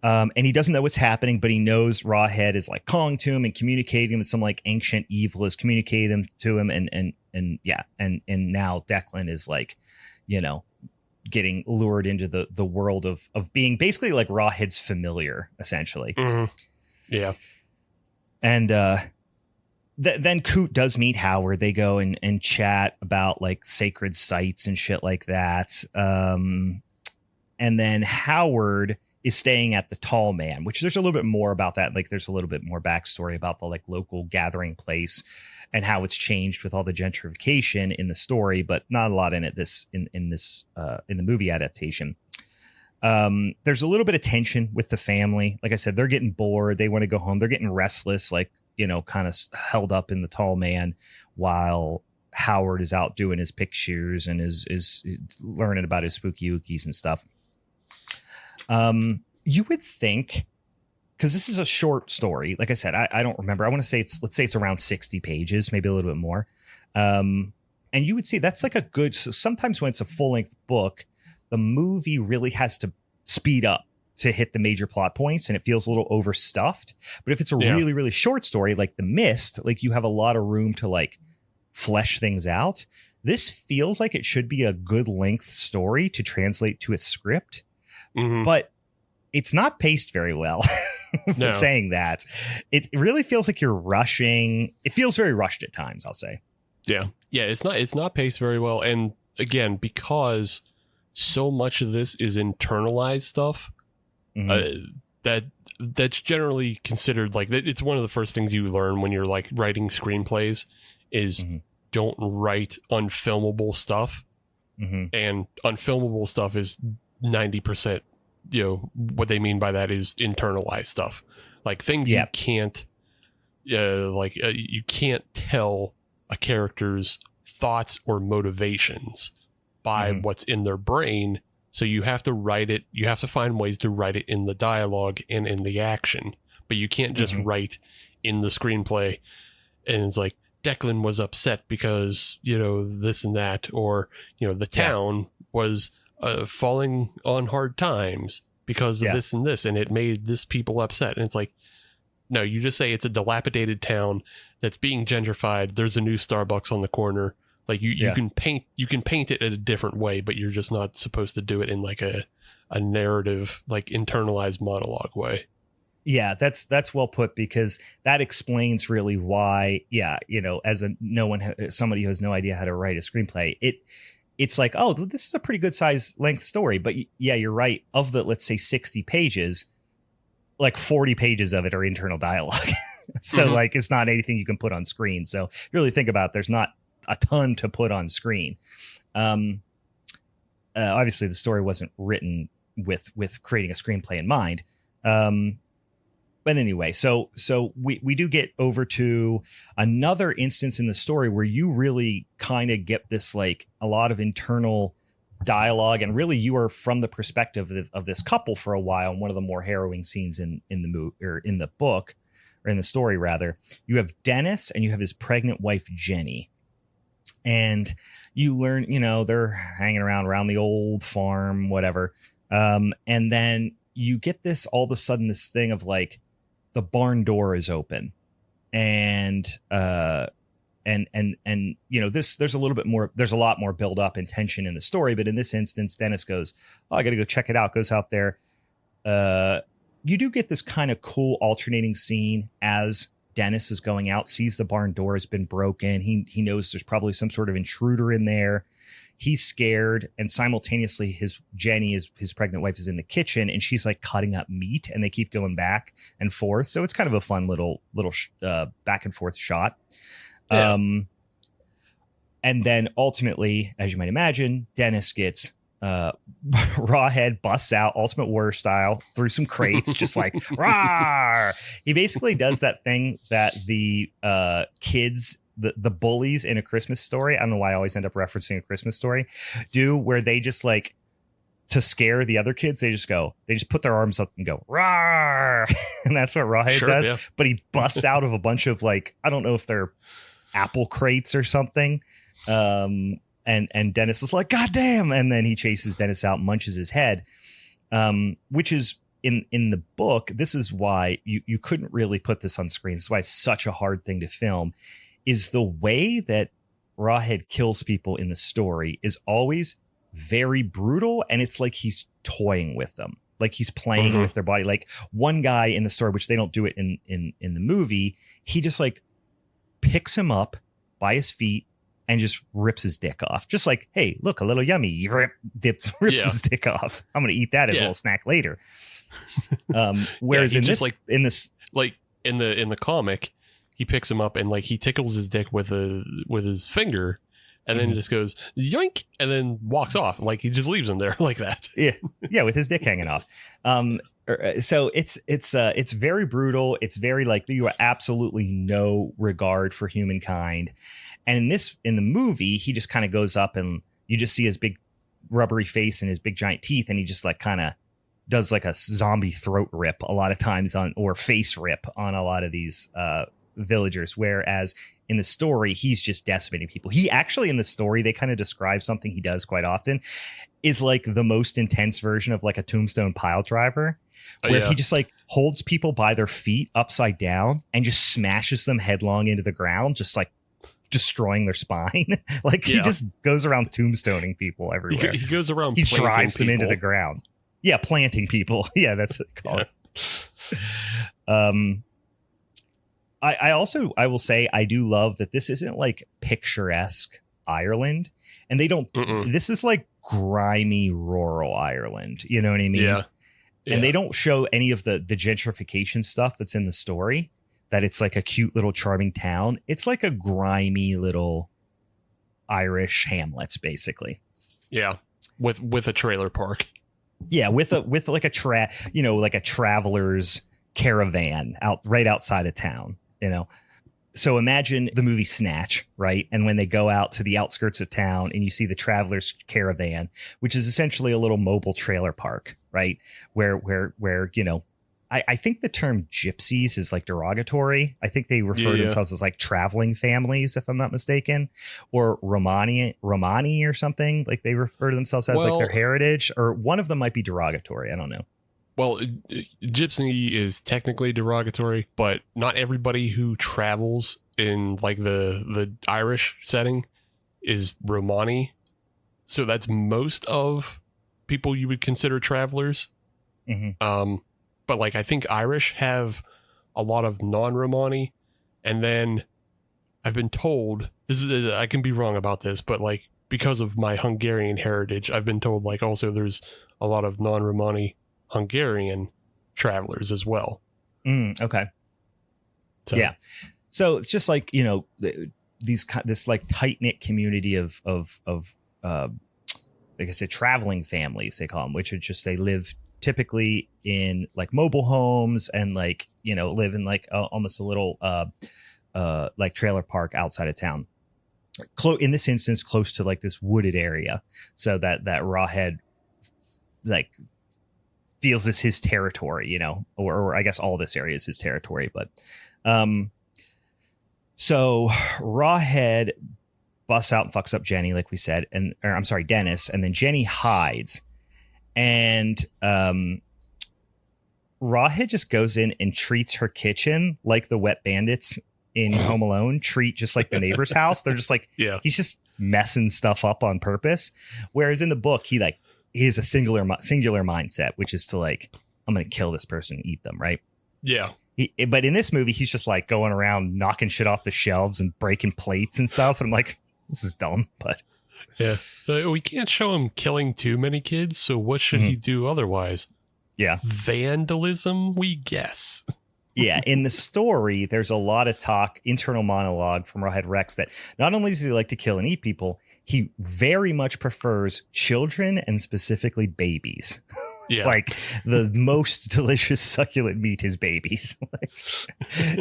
And he doesn't know what's happening, but he knows Rawhead is like calling to him and communicating with some like ancient evil is communicating to him. And now Declan is like, you know, getting lured into the world of being basically like Rawhead's familiar, essentially. Mm-hmm. Yeah. And then Coot does meet Howard. They go and chat about like sacred sites and shit like that. And then Howard is staying at the Tall Man, which there's a little bit more about that. Like there's a little bit more backstory about the like local gathering place and how it's changed with all the gentrification in the story, but not a lot in it in the movie adaptation. There's a little bit of tension with the family. Like I said, they're getting bored. They want to go home. They're getting restless, like, you know, kind of held up in the Tall Man while Howard is out doing his pictures and is learning about his spooky ookies and stuff. You would think, because this is a short story, like I said, I don't remember. I want to say let's say it's around 60 pages, maybe a little bit more. And you would see that's like a good, so sometimes when it's a full length book, the movie really has to speed up to hit the major plot points and it feels a little overstuffed. But if it's a really, really short story, like The Mist, like you have a lot of room to like flesh things out. This feels like it should be a good length story to translate to a script. Mm-hmm. But it's not paced very well. For saying that, it really feels like you're rushing. It feels very rushed at times, I'll say. Yeah. It's not paced very well. And again, because so much of this is internalized stuff, that's generally considered like, it's one of the first things you learn when you're like writing screenplays is don't write unfilmable stuff. And unfilmable stuff is 90%, you know, what they mean by that is internalized stuff, like things you can't you can't tell a character's thoughts or motivations by what's in their brain. So you have to write it. You have to find ways to write it in the dialogue and in the action, but you can't just write in the screenplay. And it's like, Declan was upset because, you know, this and that, or, you know, the town was falling on hard times because of this and this, and it made this people upset. And it's like, no, you just say it's a dilapidated town that's being gentrified. There's a new Starbucks on the corner. Like you can paint it in a different way, but you're just not supposed to do it in like a narrative, like internalized monologue way. Yeah, that's well put, because that explains really why, you know, as somebody who has no idea how to write a screenplay, it's like, oh, this is a pretty good size length story. But yeah, you're right. Of the, let's say 60 pages, like 40 pages of it are internal dialogue. So like, it's not anything you can put on screen. So if you really think about it, there's not a ton to put on screen. Obviously the story wasn't written with creating a screenplay in mind. But anyway, so we do get over to another instance in the story where you really kind of get this, like, a lot of internal dialogue, and really you are from the perspective of this couple for a while. And one of the more harrowing scenes in the movie, or in the book, or in the story rather, you have Dennis and you have his pregnant wife Jenny, and you learn, you know, they're hanging around the old farm, whatever, and then you get this all of a sudden this thing of like, the barn door is open, and you know, there's a little bit more, there's a lot more build up and tension in the story. But in this instance, Dennis goes, oh, I got to go check it out. Goes out there. You do get this kind of cool alternating scene as Dennis is going out, sees the barn door has been broken. He knows there's probably some sort of intruder in there. He's scared, and simultaneously his pregnant wife is in the kitchen, and she's like cutting up meat, and they keep going back and forth. So it's kind of a fun little back and forth shot. Yeah. And then ultimately, as you might imagine, Dennis gets Rawhead busts out Ultimate Warrior style through some crates, just like rawr. He basically does that thing that the kids, the bullies in A Christmas Story, I don't know why I always end up referencing A Christmas Story, do, where they just like to scare the other kids, they just put their arms up and go, "Rawr!" And that's what Rawhead does. Yeah. But he busts out of a bunch of, like, I don't know if they're apple crates or something. And Dennis is like, "God damn!" And then he chases Dennis out and munches his head, which is in the book. This is why you couldn't really put this on screen. This is why it's such a hard thing to film, is the way that Rawhead kills people in the story is always very brutal, and it's like he's toying with them, like he's playing with their body. Like one guy in the story, which they don't do it in the movie, he just like picks him up by his feet and just rips his dick off, just like, "Hey, look, a little yummy." Rips his dick off. I'm gonna eat that as a little snack later. Whereas in the comic, he picks him up and like he tickles his dick with his finger, and then just goes yoink, and then walks off. Like he just leaves him there like that. Yeah, with his dick hanging off. So it's very brutal. It's very like, you have absolutely no regard for humankind. And in the movie, he just kind of goes up and you just see his big rubbery face and his big giant teeth, and he just like kind of does like a zombie throat rip a lot of times or face rip on a lot of these villagers, whereas in the story he's just decimating people. He actually, in the story, they kind of describe something he does quite often is like the most intense version of like a tombstone pile driver, where he just like holds people by their feet upside down and just smashes them headlong into the ground, just like destroying their spine. Like he just goes around tombstoning people everywhere. He goes around, he drives them into the ground. Yeah, planting people. Yeah, that's what they call it. I will say I do love that this isn't like picturesque Ireland, and they don't. This is like grimy rural Ireland. You know what I mean? Yeah. And they don't show any of the gentrification stuff that's in the story. That it's like a cute little charming town. It's like a grimy little Irish hamlets, basically. Yeah, with a trailer park. Yeah, with like a traveler's caravan right outside of town, you know. So imagine the movie Snatch, right? And when they go out to the outskirts of town and you see the traveler's caravan, which is essentially a little mobile trailer park, right? Where you know, I think the term gypsies is like derogatory. I think they refer to themselves as like traveling families, if I'm not mistaken, or Romani or something. Like they refer to themselves as like their heritage, or one of them might be derogatory. I don't know. Well, gypsy is technically derogatory, but not everybody who travels in like the Irish setting is Romani. So that's most of people you would consider travelers. But like, I think Irish have a lot of non-Romani. And then I've been told, I can be wrong about this, but like, because of my Hungarian heritage, I've been told like also there's a lot of non-Romani Hungarian travelers as well. Okay. So. Yeah. So it's just like, you know, this like tight knit community of like I said, traveling families, they call them, which are just, they live typically in like mobile homes and like, you know, live in like almost a little like trailer park outside of town. In this instance, close to like this wooded area, so that Rawhead like feels this his territory, you know, or I guess all this area is his territory. But so Rawhead busts out and fucks up Jenny, like we said, Dennis, and then Jenny hides. And Rawhead just goes in and treats her kitchen like the wet bandits in Home Alone treat just like the neighbor's house. They're just like, he's just messing stuff up on purpose. Whereas in the book, he has a singular mindset, which is to like, I'm going to kill this person and eat them. Right. Yeah. But in this movie, he's just like going around knocking shit off the shelves and breaking plates and stuff. And I'm like, this is dumb, but. Yeah, we can't show him killing too many kids, so what should he do otherwise? Yeah. Vandalism, we guess. Yeah, in the story, there's a lot of talk, internal monologue from Rawhead Rex that not only does he like to kill and eat people, he very much prefers children and specifically babies. Yeah. Like the most delicious succulent meat is babies. Like,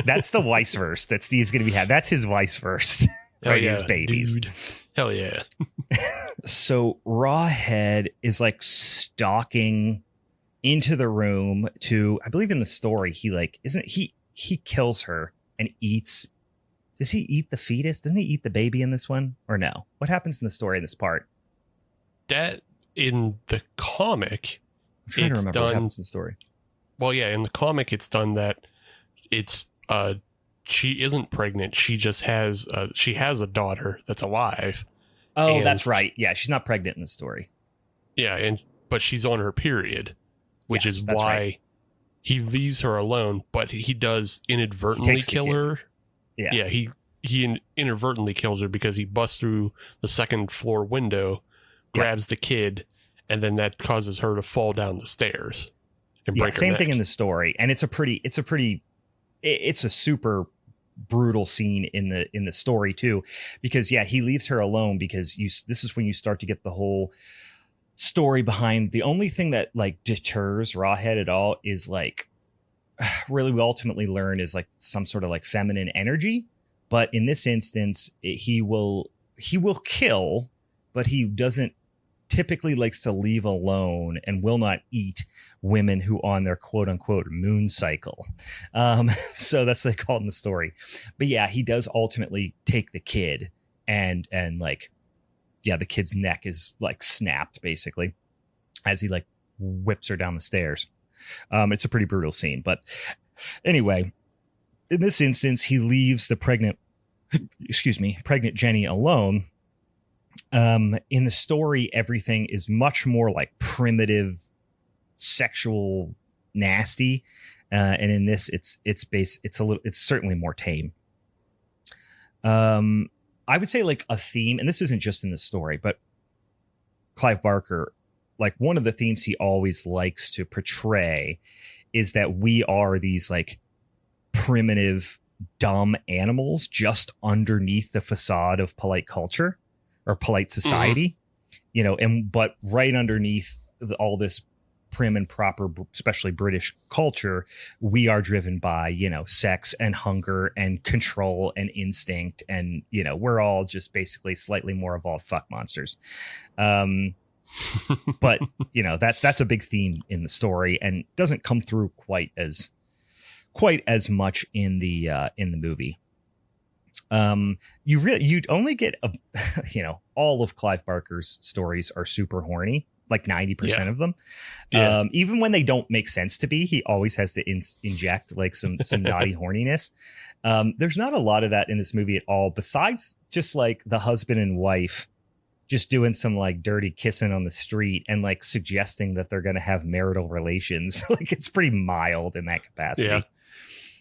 that's the Weisswurst that Steve's going to be having. That's his Weisswurst. Hell right? yeah, His babies. dude. Hell yeah. So Rawhead is like stalking into the room to, I believe in the story, he like, isn't he kills her and eats. Does he eat the fetus? Doesn't he eat the baby in this one? Or no? What happens in the story in this part? That in the comic, I'm trying to it's remember what done. happens in the story. Well, yeah, in the comic, it's done that it's she isn't pregnant. She just has she has a daughter that's alive. Oh, And that's right. Yeah, she's not pregnant in the story. Yeah, but she's on her period, which Yes, is that's why right. he leaves her alone. But he does inadvertently takes the kill kids. her. Yeah. He inadvertently kills her because he busts through the second floor window, grabs the kid, and then that causes her to fall down the stairs and break her Same neck. thing in the story, and it's a super brutal scene in the story too, because he leaves her alone because this is when you start to get the whole story behind. The only thing that like deters Rawhead at all is like, really we ultimately learn is like some sort of like feminine energy, but in this instance he will kill, but he doesn't typically likes to leave alone and will not eat women who on their quote unquote moon cycle. So that's what they call it in the story. But yeah, he does ultimately take the kid and like, yeah, the kid's neck is like snapped basically as he like whips her down the stairs. It's a pretty brutal scene, but anyway, in this instance, he leaves the pregnant Jenny alone. In the story, everything is much more like primitive, sexual, nasty, and in this, it's certainly more tame. I would say like a theme, and this isn't just in the story, but Clive Barker, like one of the themes he always likes to portray is that we are these like primitive, dumb animals just underneath the facade of polite culture or polite society, but right underneath all this prim and proper, especially British culture, we are driven by, sex and hunger and control and instinct. And, we're all just basically slightly more evolved fuck monsters. But, that's a big theme in the story and doesn't come through quite as much in the movie. You'd only get all of Clive Barker's stories are super horny, like 90% of them. Even when they don't make sense to be, he always has to inject like some naughty horniness. There's not a lot of that in this movie at all, besides just like the husband and wife just doing some like dirty kissing on the street and like suggesting that they're going to have marital relations. Like it's pretty mild in that capacity. Yeah.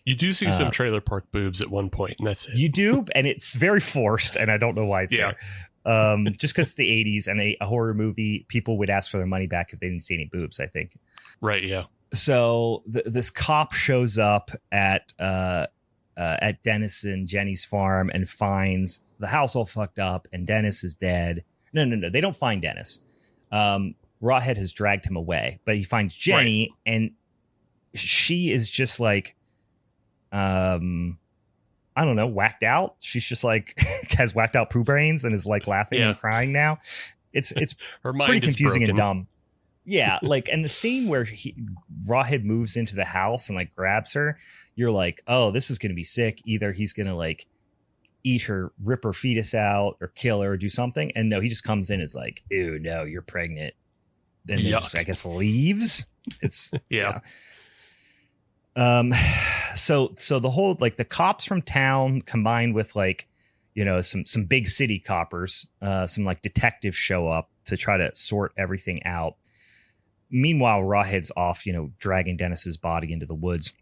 You do see some trailer park boobs at one point, and that's it. You do, and it's very forced, and I don't know why it's there. Just because it's the 80s and a horror movie, people would ask for their money back if they didn't see any boobs, I think. Right, yeah. So this cop shows up at Dennis and Jenny's farm and finds the house all fucked up, and Dennis is dead. No. They don't find Dennis. Rawhead has dragged him away, but he finds Jenny, and she is just like, I don't know, whacked out. She's just like has whacked out poo brains and is like laughing and crying now. It's her mind pretty confusing and dumb. Yeah, like, and the scene where Rawhead moves into the house and like grabs her, you're like, oh, this is gonna be sick. Either he's gonna like eat her, rip her fetus out, or kill her, or do something. And no, he just comes in and is like, ew, no, you're pregnant. And then just, I guess, leaves. It's So the whole like the cops from town combined with like, some big city coppers, some like detectives show up to try to sort everything out. Meanwhile, Rawhead's off, dragging Dennis's body into the woods.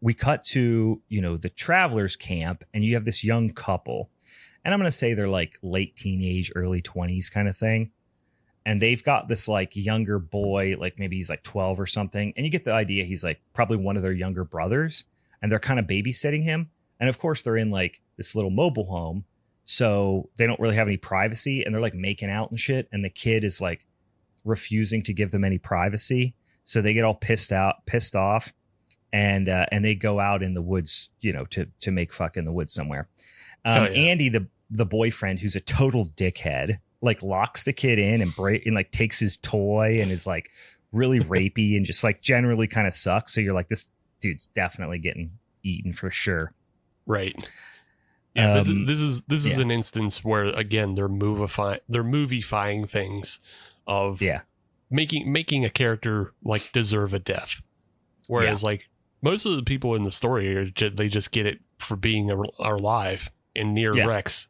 We cut to, the travelers camp, and you have this young couple, and I'm going to say they're like late teenage, early 20s kind of thing. And they've got this like younger boy, like maybe he's like 12 or something. And you get the idea he's like probably one of their younger brothers, and they're kind of babysitting him. And of course they're in like this little mobile home, so they don't really have any privacy, and they're like making out and shit. And the kid is like refusing to give them any privacy. So they get all pissed off, and they go out in the woods, to make fuck in the woods somewhere. Andy, the boyfriend, who's a total dickhead, like locks the kid in and like takes his toy and is like really rapey and just like generally kind of sucks. So you're like, this dude's definitely getting eaten for sure. Right. Yeah. This is an instance where, again, they're movifying things of making a character like deserve a death. Whereas like most of the people in the story they just get it for being alive and near Rex.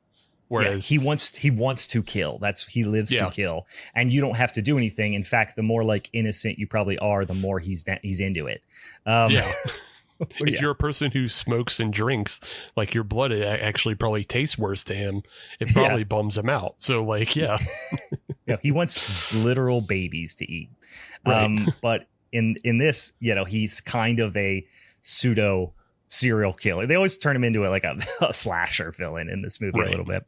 Whereas he wants to kill. He lives to kill, and you don't have to do anything. In fact, the more like innocent you probably are, the more he's into it. If you're a person who smokes and drinks, like your blood actually probably tastes worse to him. It probably bums him out. So like, he wants literal babies to eat. Right. But in this, he's kind of a pseudo serial killer. They always turn him into a slasher villain in this movie a little bit.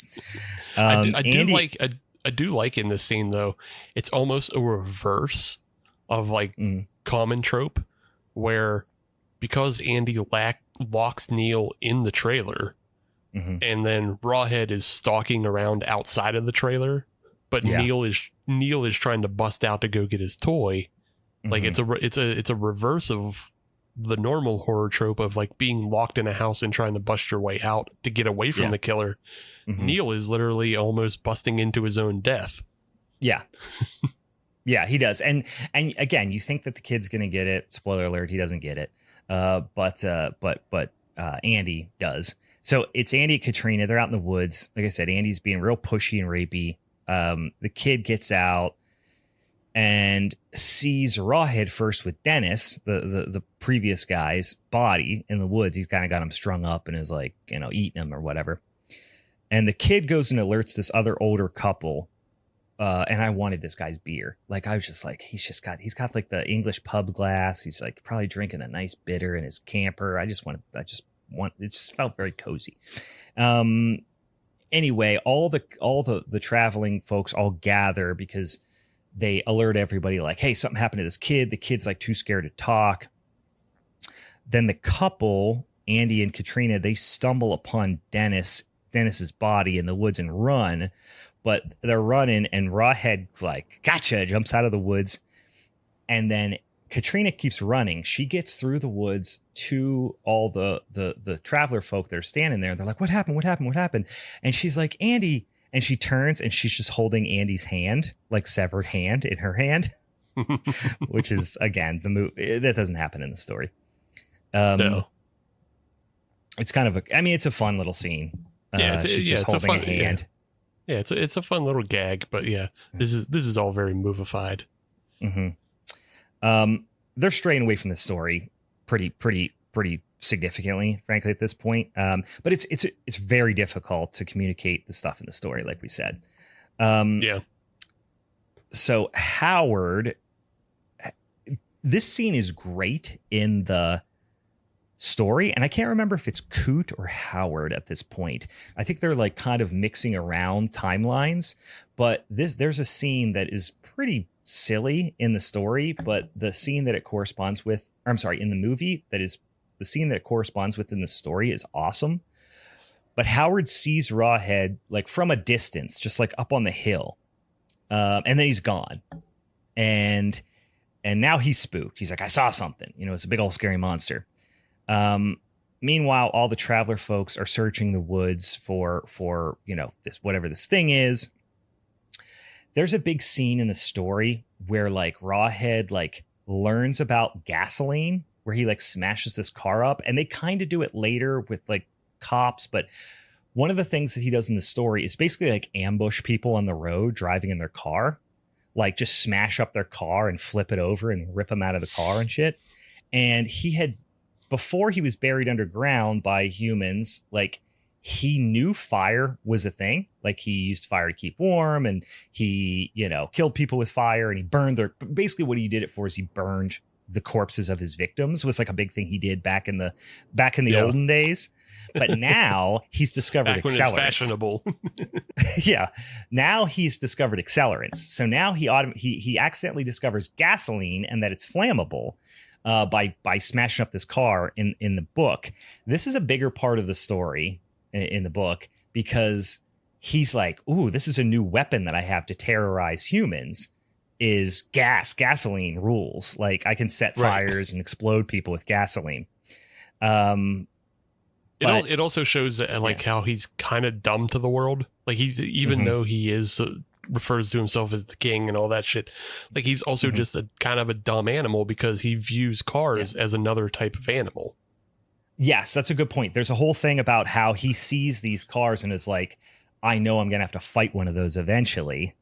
I do like in this scene though, it's almost a reverse of like common trope where, because Andy locks Neil in the trailer and then Rawhead is stalking around outside of the trailer, but Neil is trying to bust out to go get his toy. Like it's a reverse of the normal horror trope of like being locked in a house and trying to bust your way out to get away from the killer. Neil is literally almost busting into his own death. Yeah. Yeah, he does. And again, you think that the kid's going to get it. Spoiler alert, he doesn't get it. But Andy does. So it's Andy and Katrina. They're out in the woods. Like I said, Andy's being real pushy and rapey. The kid gets out and sees Rawhead first with Dennis, the previous guy's body in the woods. He's kind of got him strung up and is like, eating him or whatever. And the kid goes and alerts this other older couple. And I wanted this guy's beer. Like, I was just like, he's got like the English pub glass. He's like probably drinking a nice bitter in his camper. it just felt very cozy. Anyway, all the traveling folks all gather because they alert everybody like, hey, something happened to this kid. The kid's like too scared to talk. Then the couple, Andy and Katrina, they stumble upon Dennis's body in the woods and run. But they're running and Rawhead like, gotcha, jumps out of the woods. And then Katrina keeps running. She gets through the woods to all the traveler folk that are standing there. They're like, what happened? And she's like, Andy. And she turns and she's just holding Andy's hand, like severed hand in her hand, which is, again, that doesn't happen in the story. No. It's kind of it's a fun little scene. She's just holding a hand. Yeah, it's a fun little gag, but this is all very movified. They're straying away from the story pretty significantly, frankly, at this point. But it's very difficult to communicate the stuff in the story, like we said. So Howard, this scene is great in the story, and I can't remember if it's Coot or Howard at this point. I think they're like kind of mixing around timelines, but there's a scene that is pretty silly in the story, but the scene that it corresponds with, in the movie, that is the scene that it corresponds with in the story is awesome. But Howard sees Rawhead like from a distance, just like up on the hill, and then he's gone, and now he's spooked. He's like, I saw something, it's a big old scary monster. Meanwhile, all the traveler folks are searching the woods for this, whatever this thing is. There's a big scene in the story where like Rawhead like learns about gasoline, where he like smashes this car up, and they kind of do it later with like cops. But one of the things that he does in the story is basically like ambush people on the road driving in their car, like just smash up their car and flip it over and rip them out of the car and shit. And before he was buried underground by humans, like he knew fire was a thing. Like he used fire to keep warm, and he, killed people with fire, and he burned basically what he did it for is he burned the corpses of his victims. Was like a big thing he did back in the olden days. But now he's discovered back when accelerants. It's fashionable. Yeah. Now he's discovered accelerants. So now he accidentally discovers gasoline and that it's flammable. By smashing up this car in the book. This is a bigger part of the story in the book, because he's like, ooh, this is a new weapon that I have to terrorize humans. Is gasoline rules. Like I can set fires and explode people with gasoline. It also shows how he's kind of dumb to the world. Like he's, even though he is refers to himself as the king and all that shit, like he's also just a kind of a dumb animal because he views cars as another type of animal. Yes, that's a good point. There's a whole thing about how he sees these cars and is like, I know I'm gonna have to fight one of those eventually,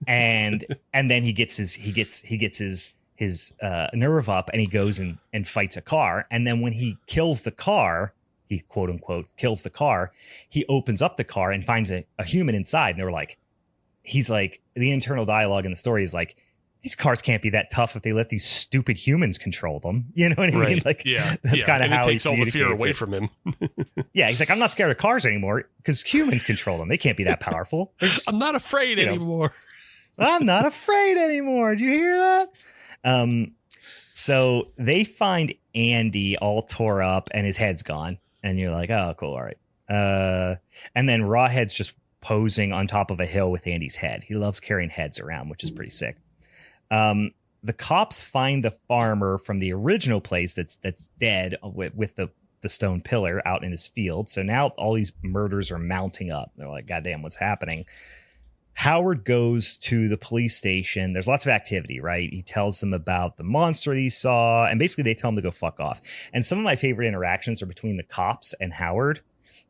and then he gets his nerve up and he goes and fights a car, and then when he kills the car, he quote unquote kills the car, he opens up the car and finds a human inside, and they're like, he's like, the internal dialogue in the story is like, these cars can't be that tough if they let these stupid humans control them. You know what I mean? Like, that's kind of how it takes all the fear away from him. Yeah, he's like, I'm not scared of cars anymore because humans control them. They can't be that powerful. I'm not afraid anymore. I'm not afraid anymore. Do you hear that? So they find Andy all tore up and his head's gone. And you're like, oh, cool. All right. And then Rawhead's just posing on top of a hill with Andy's head. He loves carrying heads around, which is pretty sick. The cops find the farmer from the original place that's dead with the stone pillar out in his field. So now all these murders are mounting up. They're like, goddamn, what's happening? Howard goes to the police station. There's lots of activity, right? He tells them about the monster he saw, and basically they tell him to go fuck off. And some of my favorite interactions are between the cops and Howard.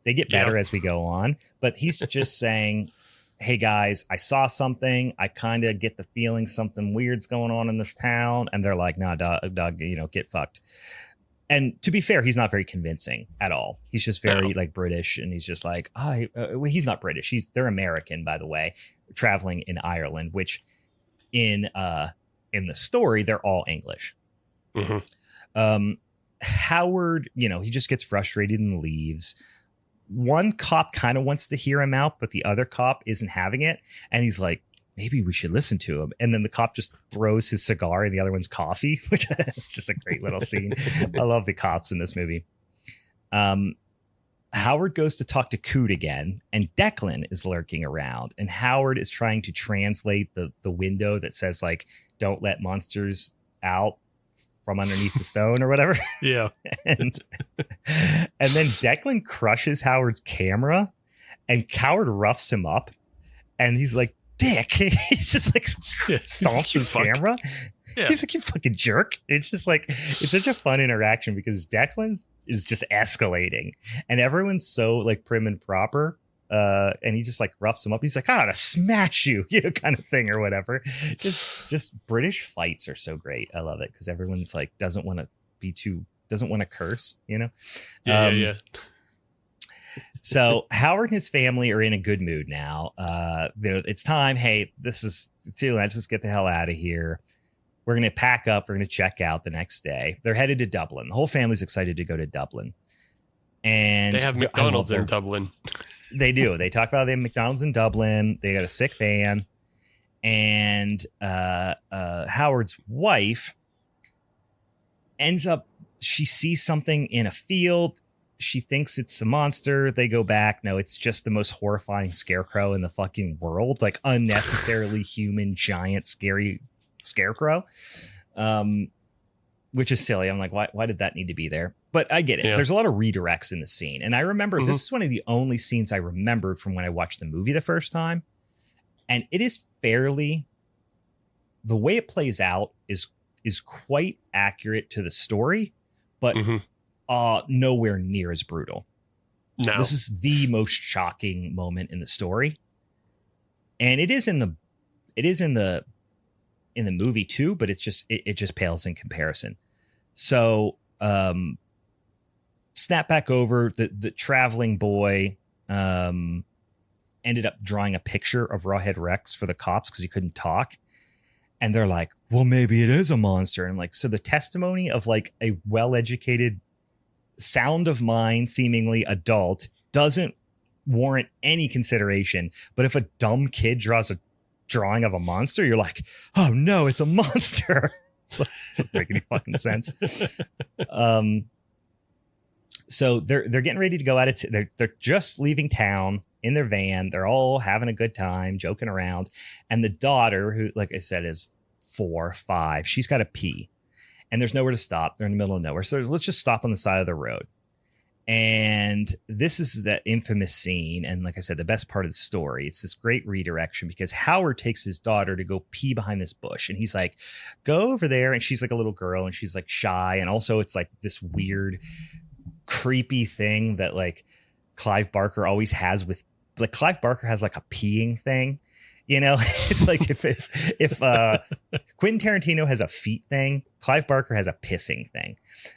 They get better as we go on, but he's just saying, hey guys, I saw something. I kind of get the feeling something weird's going on in this town. And they're like, nah, dog, get fucked. And to be fair, he's not very convincing at all. He's just very like British. And he's just like, well, he's not British. They're American, by the way, traveling in Ireland, which in the story, they're all English. Howard, he just gets frustrated and leaves. One cop kind of wants to hear him out, but the other cop isn't having it. And he's like, maybe we should listen to him. And then the cop just throws his cigar and the other one's coffee, which is just a great little scene. I love the cops in this movie. Howard goes to talk to Coot again, and Declan is lurking around. And Howard is trying to translate the window that says, like, don't let monsters out from underneath the stone or whatever. Yeah. and then Declan crushes Howard's camera, and Howard roughs him up, and he's like, dick. He's just like stomps his camera. Yeah. He's like, you fucking jerk. It's just like, it's such a fun interaction because Declan is just escalating and everyone's so like prim and proper. And he just like roughs him up. He's like, I'm gonna smash you, kind of thing or whatever. Just British fights are so great. I love it because everyone's like doesn't want to curse, Yeah. So Howard and his family are in a good mood now. It's time. Hey, this is too. Let's just get the hell out of here. We're going to pack up. We're going to check out the next day. They're headed to Dublin. The whole family's excited to go to Dublin. And they have McDonald's in Dublin. They do. They talk about they have McDonald's in Dublin. They got a sick van. And Howard's wife ends up, she sees something in a field. She thinks it's a monster. They go back. No, it's just the most horrifying scarecrow in the fucking world. Like unnecessarily human, giant, scary scarecrow, which is silly. I'm like, why did that need to be there? But I get it. Yeah. There's a lot of redirects in the scene. And I remember this is one of the only scenes I remembered from when I watched the movie the first time. And it is fairly, the way it plays out is quite accurate to the story, but nowhere near as brutal. No. This is the most shocking moment in the story. And it is in the movie too, but it just pales in comparison. So snap back over, the traveling boy ended up drawing a picture of Rawhead Rex for the cops because he couldn't talk. And they're like, well, maybe it is a monster. And I'm like, so the testimony of like a well-educated, sound of mind, seemingly adult, doesn't warrant any consideration. But if a dumb kid draws a drawing of a monster, you're like, oh no, it's a monster. It doesn't make any fucking sense. So they're getting ready to go out. They're just leaving town in their van. They're all having a good time, joking around. And the daughter, who, like I said, is 4, 5, she's got to pee. And there's nowhere to stop. They're in the middle of nowhere. So let's just stop on the side of the road. And this is that infamous scene. And like I said, the best part of the story, it's this great redirection because Howard takes his daughter to go pee behind this bush. And he's like, go over there. And she's like a little girl and she's like shy. And also it's like this weird, creepy thing that like Clive Barker always has with, like, Clive Barker has like a peeing thing. You know, it's like if Quentin Tarantino has a feet thing, Clive Barker has a pissing thing.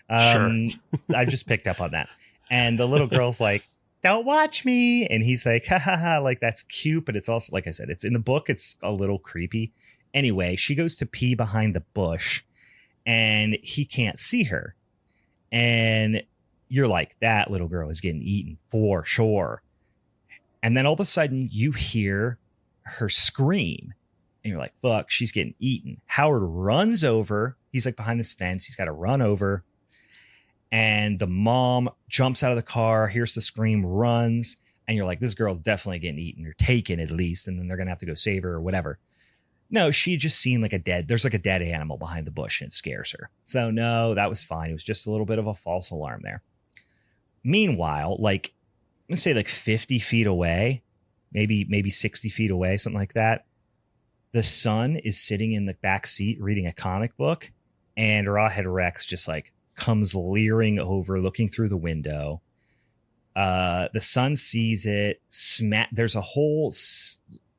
Sure. I've just picked up on that. And the little girl's like, don't watch me. And he's like, ha ha ha, like, that's cute. But it's also, like I said, it's in the book, it's a little creepy. Anyway, she goes to pee behind the bush and he can't see her. And you're like, that little girl is getting eaten for sure. And then all of a sudden you hear her scream and you're like, fuck, she's getting eaten. Howard runs over. He's like behind this fence. He's got to run over. And the mom jumps out of the car, hears the scream, runs. And you're like, this girl's definitely getting eaten or taken at least. And then they're going to have to go save her or whatever. No, she just seen like there's like a dead animal behind the bush and it scares her. So no, that was fine. It was just a little bit of a false alarm there. Meanwhile, like, let's say like 50 feet away, maybe 60 feet away, something like that. The son is sitting in the back seat reading a comic book, and Rawhead Rex just like comes leering over, looking through the window. The son sees it. There's a whole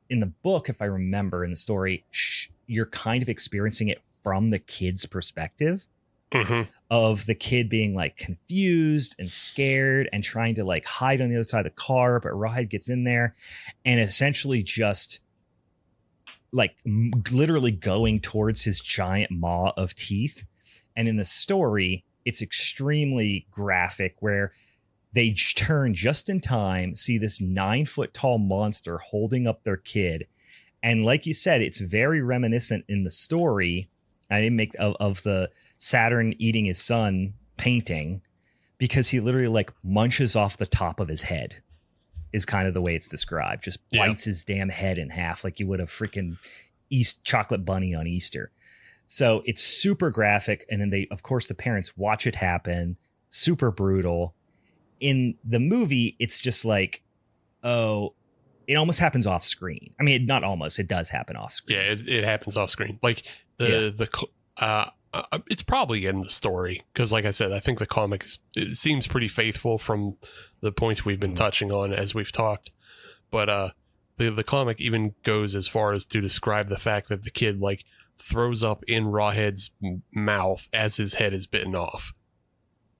in the book, if I remember in the story, you're kind of experiencing it from the kid's perspective. Mm-hmm. Of the kid being like confused and scared and trying to like hide on the other side of the car. But Rawhead gets in there and essentially just like literally going towards his giant maw of teeth. And in the story, it's extremely graphic where they turn just in time, see this 9-foot tall monster holding up their kid. And like you said, it's very reminiscent in the story. I didn't make of the Saturn eating his son painting, because he literally like munches off the top of his head is kind of the way it's described. Just bites his damn head in half like you would a freaking chocolate bunny on Easter. So it's super graphic. And then of course, the parents watch it happen. Super brutal. In the movie, it's just like, oh, it almost happens off screen. I mean, not almost, it does happen off screen. Yeah, it happens off screen. Like it's probably in the story because, like I said, I think the comic it seems pretty faithful from the points we've been touching on as we've talked. But the comic even goes as far as to describe the fact that the kid like throws up in Rawhead's mouth as his head is bitten off.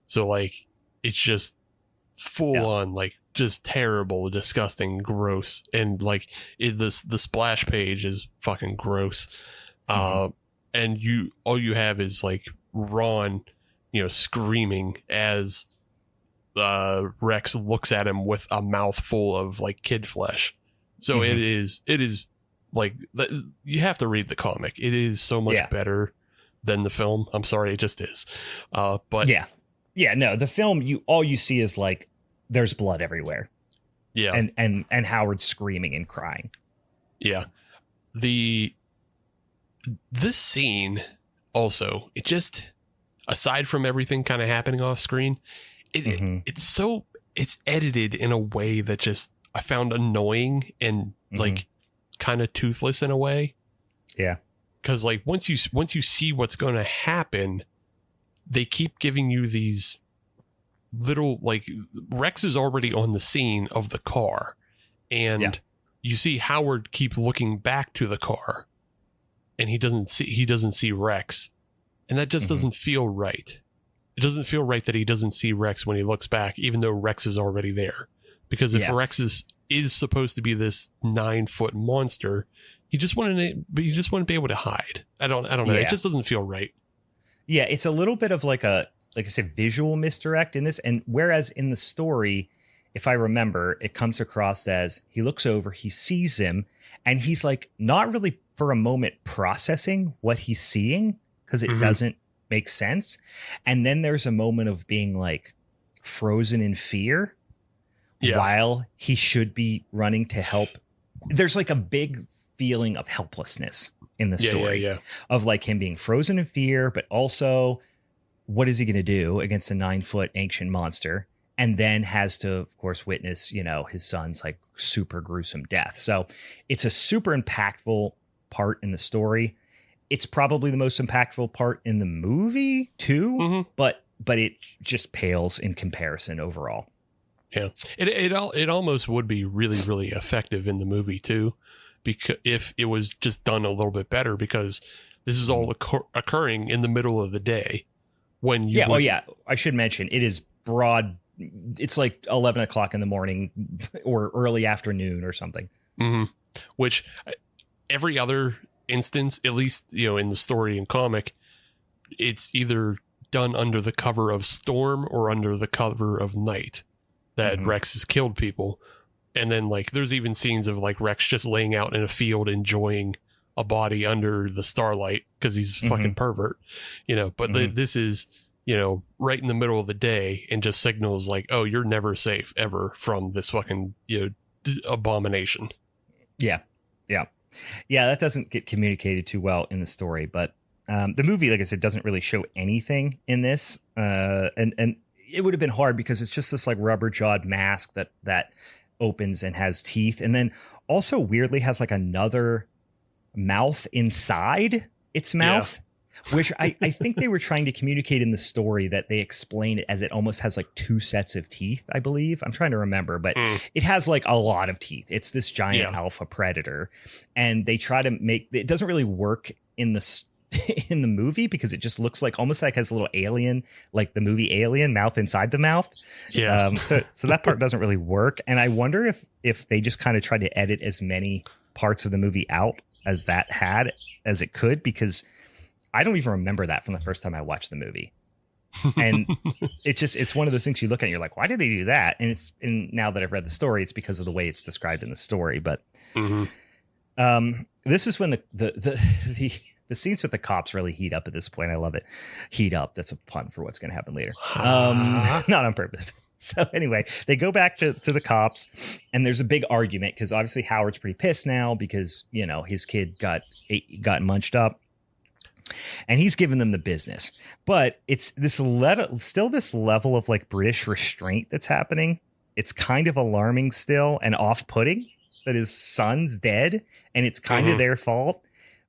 So like it's just full on like just terrible, disgusting, gross, and like the splash page is fucking gross. And all you have is like Ron, screaming as Rex looks at him with a mouthful of like kid flesh. So it is like you have to read the comic. It is so much better than the film. I'm sorry, it just is. But no, the film all you see is like there's blood everywhere. Yeah, and Howard screaming and crying. Yeah, this scene also, it just, aside from everything kind of happening off screen, it's edited in a way that just I found annoying and like kind of toothless in a way. Yeah. Cause like once you see what's going to happen, they keep giving you these little, like, Rex is already on the scene of the car and you see Howard keep looking back to the car. And he doesn't see Rex. And that just doesn't feel right. It doesn't feel right that he doesn't see Rex when he looks back, even though Rex is already there. Because if Rex is supposed to be this 9-foot monster, you just want to be able to hide. I don't know. Yeah. It just doesn't feel right. Yeah, it's a little bit of like I said, visual misdirect in this. And whereas in the story, if I remember, it comes across as he looks over, he sees him, and he's like not really for a moment processing what he's seeing because it doesn't make sense. And then there's a moment of being like, frozen in fear Yeah. while he should be running to help. There's like a big feeling of helplessness in the story of like him being frozen in fear, but also what is he going to do against a 9-foot ancient monster? And then has to, of course, witness, you know, his son's like super gruesome death. So it's a super impactful part in the story. It's probably the most impactful part in the movie too, but it just pales in comparison overall. Yeah, it almost would be really, really effective in the movie too, because if it was just done a little bit better, because this is all occurring in the middle of the day when you I should mention it is broad. It's like 11 o'clock in the morning or early afternoon or something. Which every other instance, at least, you know, in the story and comic, it's either done under the cover of storm or under the cover of night that Rex has killed people. And then like there's even scenes of like Rex just laying out in a field enjoying a body under the starlight because he's a fucking pervert, you know. But this is, you know, right in the middle of the day and just signals like, oh, you're never safe ever from this fucking, you know, abomination. Yeah, that doesn't get communicated too well in the story, but the movie, like I said, doesn't really show anything in this, and it would have been hard because it's just this like rubber jawed mask that opens and has teeth, and then also weirdly has like another mouth inside its mouth, which I think they were trying to communicate in the story, that they explain it as it almost has like 2 sets of teeth, I believe. I'm trying to remember, but it has like a lot of teeth. It's this giant alpha predator, and they try to make it doesn't really work in the movie because it just looks like almost like has a little alien, like the movie Alien, mouth inside the mouth. So that part doesn't really work, and I wonder if they just kind of tried to edit as many parts of the movie out as that had as it could, because I don't even remember that from the first time I watched the movie. And it's one of those things you look at and you're like, why did they do that? And now that I've read the story, it's because of the way it's described in the story. But this is when the scenes with the cops really heat up at this point. I love it. Heat up. That's a pun for what's going to happen later. Not on purpose. So anyway, they go back to the cops, and there's a big argument because obviously Howard's pretty pissed now because, you know, his kid got munched up. And he's giving them the business, but it's still this level of like British restraint that's happening. It's kind of alarming still and off-putting that his son's dead and it's kind of their fault,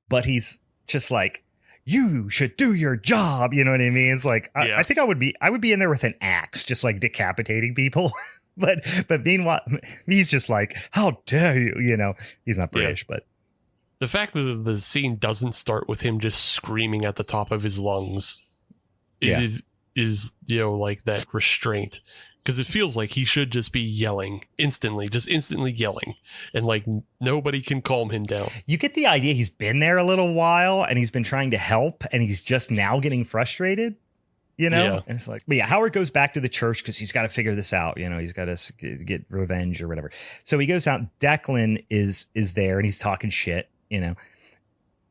but he's just like, you should do your job. You know what I mean? It's like, I think I would be in there with an axe, just like decapitating people. but meanwhile, he's just like, how dare you? You know, he's not British, but. The fact that the scene doesn't start with him just screaming at the top of his lungs is, you know, like that restraint. Because it feels like he should just be yelling instantly yelling. And like nobody can calm him down. You get the idea he's been there a little while and he's been trying to help and he's just now getting frustrated, you know? Yeah. And it's like, but yeah, Howard goes back to the church because he's got to figure this out. You know, he's got to get revenge or whatever. So he goes out. Declan is there and he's talking shit. You know,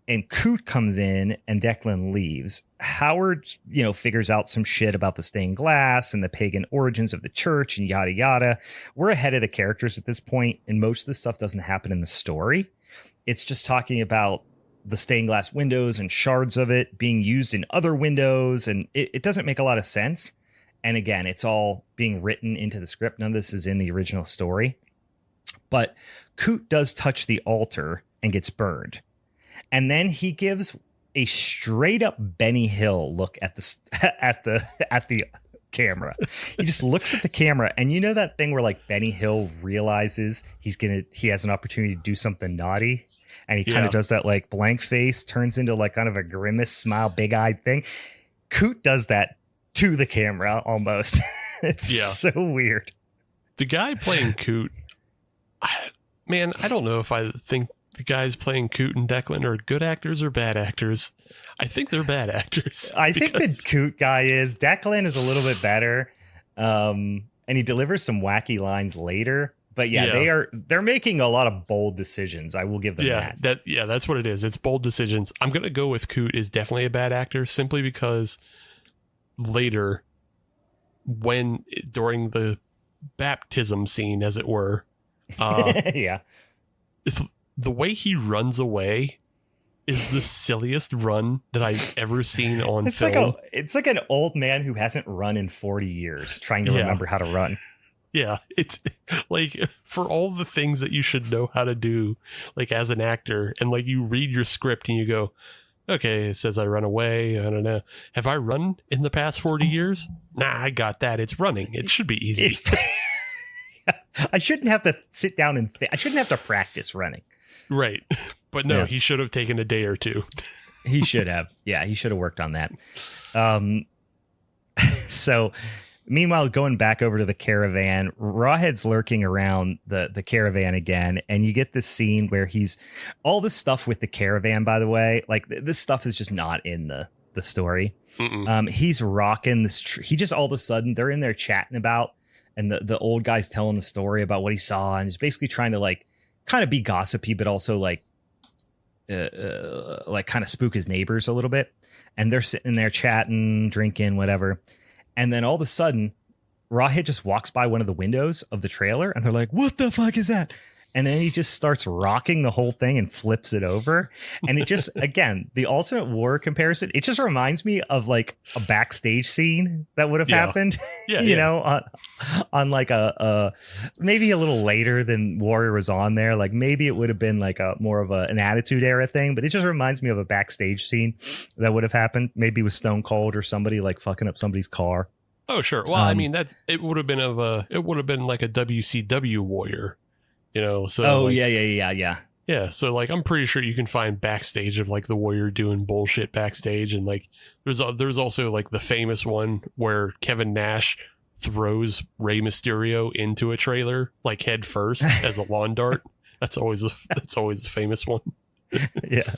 and Coot comes in and Declan leaves. Howard, you know, figures out some shit about the stained glass and the pagan origins of the church and yada, yada. We're ahead of the characters at this point, and most of the stuff doesn't happen in the story. It's just talking about the stained glass windows and shards of it being used in other windows, and it doesn't make a lot of sense. And again, it's all being written into the script. None of this is in the original story. But Coot does touch the altar and gets burned, and then he gives a straight up Benny Hill look at the camera. He just looks at the camera, and you know that thing where like Benny Hill realizes he has an opportunity to do something naughty, and he kind of does that like blank face, turns into like kind of a grimace, smile, big eyed thing. Coot does that to the camera almost. It's so weird. The guy playing Coot, man, I don't know if I think the guys playing Coot and Declan are good actors or bad actors. I think they're bad actors. I think the Coot guy is. Declan is a little bit better. And he delivers some wacky lines later. But they're making a lot of bold decisions. I will give them that. That's what it is. It's bold decisions. I'm going to go with Coot is definitely a bad actor simply because later during the baptism scene, as it were, yeah, the way he runs away is the silliest run that I've ever seen on film. It's like an old man who hasn't run in 40 years trying to remember how to run. Yeah, it's like, for all the things that you should know how to do, like as an actor, and like you read your script and you go, okay, it says I run away. I don't know. Have I run in the past 40 years? Nah, I got that. It's running. It should be easy. I shouldn't have to sit down and I shouldn't have to practice running. Right. But no, he should have taken a day or two. He should have. Yeah, he should have worked on that. So meanwhile, going back over to the caravan, Rawhead's lurking around the caravan again. And you get this scene where he's all this stuff with the caravan, by the way, like this stuff is just not in the story. He's rocking this. He just all of a sudden they're in there chatting about, and the old guy's telling the story about what he saw. And he's basically trying to like kind of be gossipy, but also like kind of spook his neighbors a little bit. And they're sitting there chatting, drinking, whatever. And then all of a sudden, Rawhead just walks by one of the windows of the trailer and they're like, what the fuck is that? And then he just starts rocking the whole thing and flips it over. And it just, again, the Ultimate Warrior comparison, it just reminds me of like a backstage scene that would have happened, you know, on like a maybe a little later than Warrior was on there. Like maybe it would have been like a more of an Attitude Era thing, but it just reminds me of a backstage scene that would have happened. Maybe with Stone Cold or somebody like fucking up somebody's car. Oh, sure. Well, I mean, it would have been like a WCW Warrior. You know, so yeah. So like, I'm pretty sure you can find backstage of like the Warrior doing bullshit backstage, and like there's also like the famous one where Kevin Nash throws Rey Mysterio into a trailer like head first as a lawn dart. That's always the famous one. Yeah.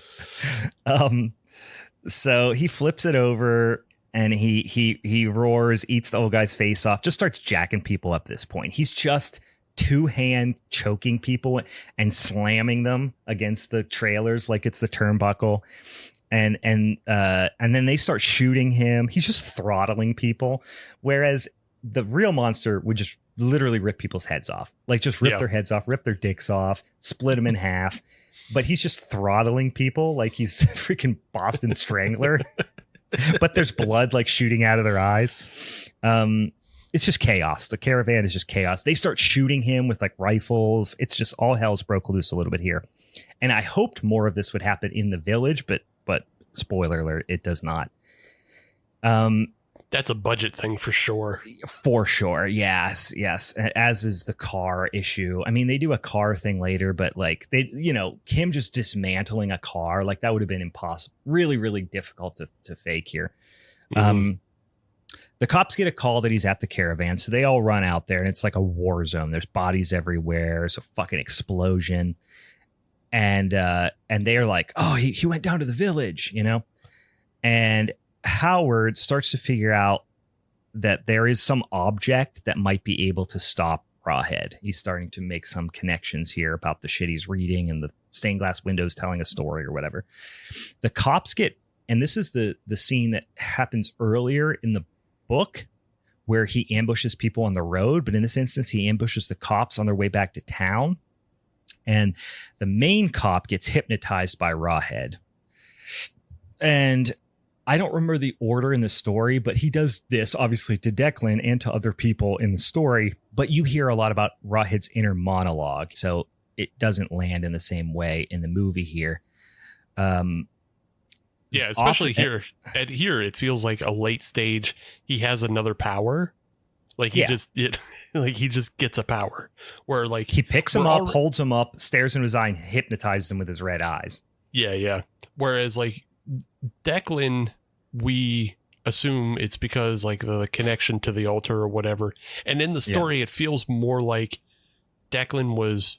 So he flips it over. And he roars, eats the old guy's face off, just starts jacking people up at this point. He's just two-hand choking people and slamming them against the trailers like it's the turnbuckle. And then they start shooting him. He's just throttling people. Whereas the real monster would just literally rip people's heads off. Like just rip their heads off, rip their dicks off, split them in half. But he's just throttling people like he's freaking Boston Strangler. But there's blood like shooting out of their eyes. It's just chaos. The caravan is just chaos. They start shooting him with like rifles. It's just all hell's broke loose a little bit here. And I hoped more of this would happen in the village, but spoiler alert, it does not. That's a budget thing for sure. For sure. Yes. As is the car issue. I mean, they do a car thing later, but like him just dismantling a car, like that would have been impossible. Really, really difficult to fake here. Mm-hmm. The cops get a call that he's at the caravan. So they all run out there and it's like a war zone. There's bodies everywhere. There's a fucking explosion. And they're like, oh, he went down to the village, and Howard starts to figure out that there is some object that might be able to stop Rawhead. He's starting to make some connections here about the shit he's reading and the stained glass windows telling a story or whatever. The cops and this is the scene that happens earlier in the book where he ambushes people on the road. But in this instance, he ambushes the cops on their way back to town. And the main cop gets hypnotized by Rawhead. And I don't remember the order in the story, but he does this obviously to Declan and to other people in the story. But you hear a lot about Rawhead's inner monologue, so it doesn't land in the same way in the movie here. Yeah, especially here. It feels like a late stage. He has another power. Like he just gets a power where like he picks him up, holds him up, stares in his eye, and hypnotizes him with his red eyes. Yeah. Whereas like Declan, we assume it's because like the connection to the altar or whatever. And in the story, it feels more like Declan was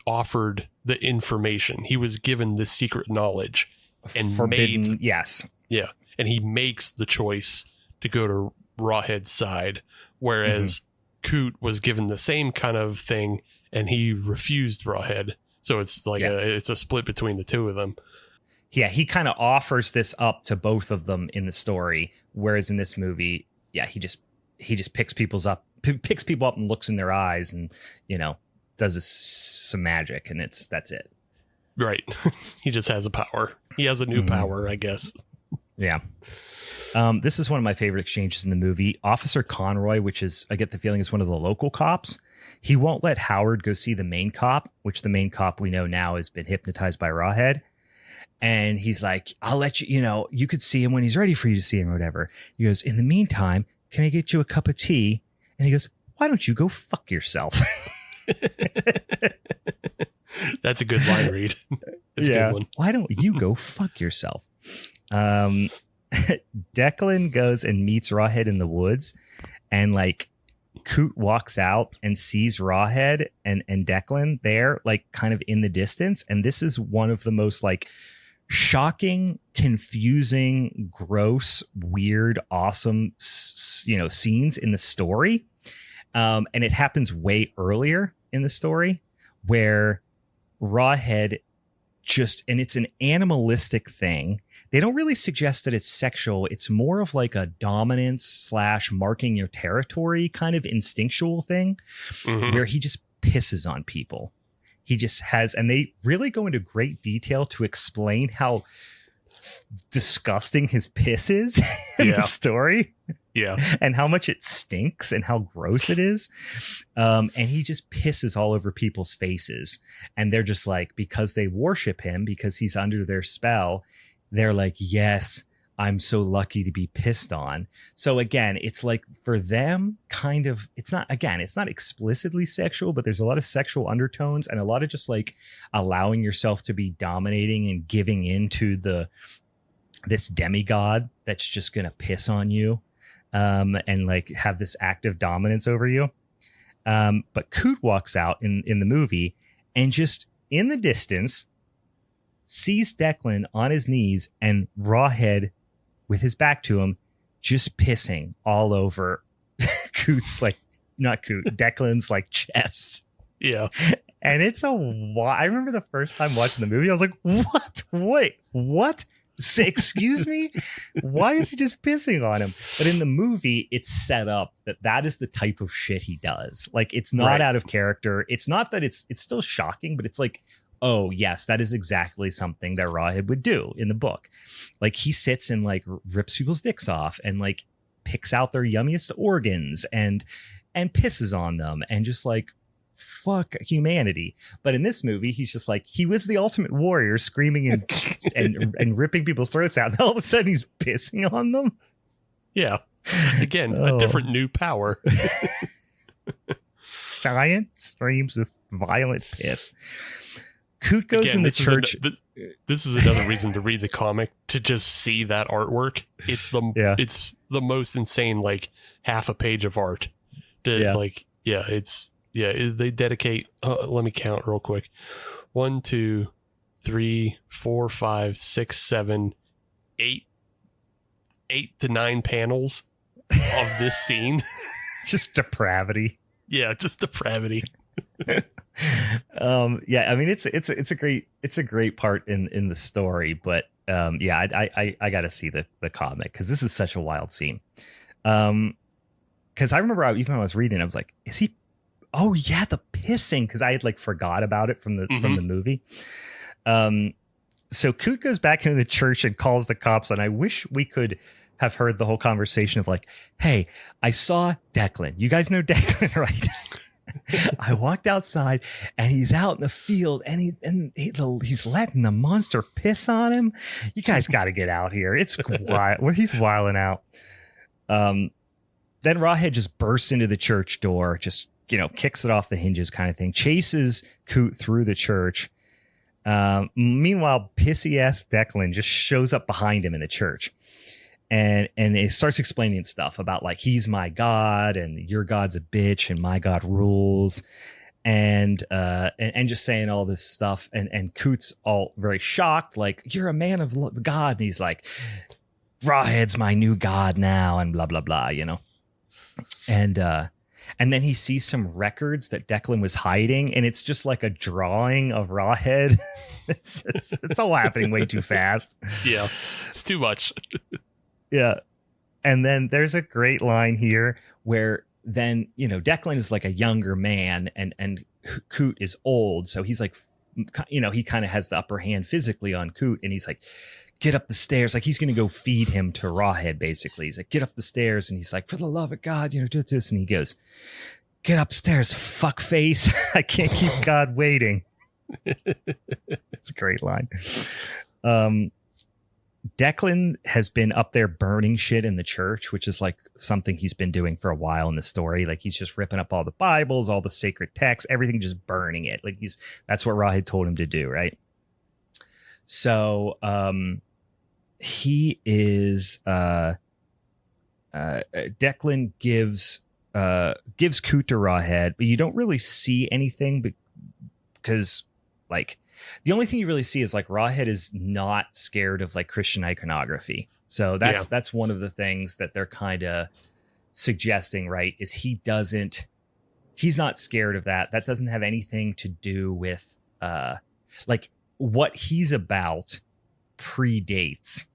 offered the information. He was given the secret knowledge and forbidden. Yes. Yeah. And he makes the choice to go to Rawhead's side. Whereas Coot was given the same kind of thing and he refused Rawhead. So it's like it's a split between the two of them. Yeah, he kind of offers this up to both of them in the story, whereas in this movie, yeah, he just picks people up and looks in their eyes and, you know, does some magic, and that's it. Right. He just has a power. He has a new power, I guess. Yeah. This is one of my favorite exchanges in the movie. Officer Conroy, which is, I get the feeling, is one of the local cops. He won't let Howard go see the main cop, which the main cop we know now has been hypnotized by Rawhead. And he's like, I'll let you, you know, you could see him when he's ready for you to see him or whatever. He goes, in the meantime, can I get you a cup of tea? And he goes, why don't you go fuck yourself? That's a good line read. That's a good one. Why don't you go fuck yourself? Declan goes and meets Rawhead in the woods, and like Coot walks out and sees Rawhead and Declan there, like kind of in the distance. And this is one of the most like shocking, confusing, gross, weird, awesome, you know, scenes in the story. And it happens way earlier in the story where Rawhead and it's an animalistic thing. They don't really suggest that it's sexual. It's more of like a dominance / marking your territory kind of instinctual thing where he just pisses on people. He just has, and they really go into great detail to explain how disgusting his piss is in the story. Yeah. And how much it stinks and how gross it is. And he just pisses all over people's faces. And they're just like, because they worship him, because he's under their spell, they're like, yes, I'm so lucky to be pissed on. So again, it's like for them kind of, it's not explicitly sexual, but there's a lot of sexual undertones and a lot of just like allowing yourself to be dominating and giving into this demigod that's just going to piss on you. And like have this active dominance over you. But Coot walks out in the movie and just in the distance sees Declan on his knees and Rawhead with his back to him, just pissing all over Coot's Declan's like chest. Yeah. And it's I remember the first time watching the movie, I was like, what? Wait, what? Excuse me? Why is he just pissing on him? But in the movie, it's set up that is the type of shit he does. Like, it's not out of character. It's not that it's still shocking, but it's like, oh, yes, that is exactly something that Rawhead would do in the book. Like, he sits and like rips people's dicks off and like picks out their yummiest organs and pisses on them and just like, fuck humanity. But in this movie, he's just like, he was the ultimate warrior screaming and ripping people's throats out, and all of a sudden he's pissing on them. Yeah. Again, a different new power. Giant streams of violent piss. Coot goes in the church. This is another reason to read the comic, to just see that artwork. It's the most insane, like half a page of art. They dedicate, let me count real quick. 1, 2, 3, 4, 5, 6, 7, 8 to 9 panels of this scene. Just depravity. Yeah, just depravity. I mean, it's a great part in the story, but I gotta see the comic because this is such a wild scene. Because I remember even when I was reading, I was like, is he? Oh yeah, the pissing, because I had like forgot about it from the movie. So Coot goes back into the church and calls the cops, and I wish we could have heard the whole conversation of like, hey, I saw Declan. You guys know Declan, right? I walked outside and he's out in the field and he's letting the monster piss on him. You guys got to get out here. It's wild. He's wilding out. Then Rawhead just bursts into the church door, just, kicks it off the hinges kind of thing, chases Coot through the church. Meanwhile, pissy ass Declan just shows up behind him in the church. And it starts explaining stuff about like, he's my God and your God's a bitch and my God rules. And just saying all this stuff. And Coot's all very shocked. Like, you're a man of God. And he's like, Rawhead's my new God now. And blah, blah, blah, And And then he sees some records that Declan was hiding, and it's just like a drawing of Rawhead. It's all happening way too fast. Yeah, it's too much. Yeah. And then there's a great line here where then, Declan is like a younger man and Coot is old. So he's like, he kind of has the upper hand physically on Coot, and he's like, get up the stairs. Like he's going to go feed him to Rawhead, basically. He's like, get up the stairs. And he's like, for the love of God, do this. And he goes, get upstairs, fuck face. I can't keep God waiting. It's a great line. Declan has been up there burning shit in the church, which is like something he's been doing for a while in the story. Like he's just ripping up all the Bibles, all the sacred texts, everything, just burning it. Like that's what Rawhead told him to do. Right. So, he is, Declan gives Coot to Rawhead, but you don't really see anything because like the only thing you really see is like Rawhead is not scared of like Christian iconography. So that's one of the things that they're kind of suggesting, right? Is he's not scared of that. That doesn't have anything to do with like what he's about predates,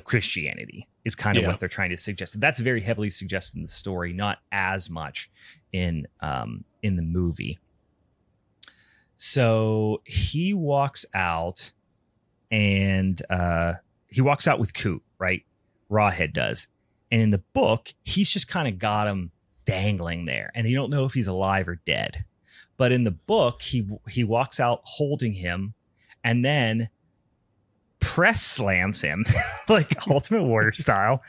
Christianity is kind of what they're trying to suggest. That's very heavily suggested in the story, not as much in the movie. So he walks out and he walks out with Coot, right? Rawhead does. And in the book, he's just kind of got him dangling there, and you don't know if he's alive or dead. But in the book, he walks out holding him and then press slams him like Ultimate Warrior style.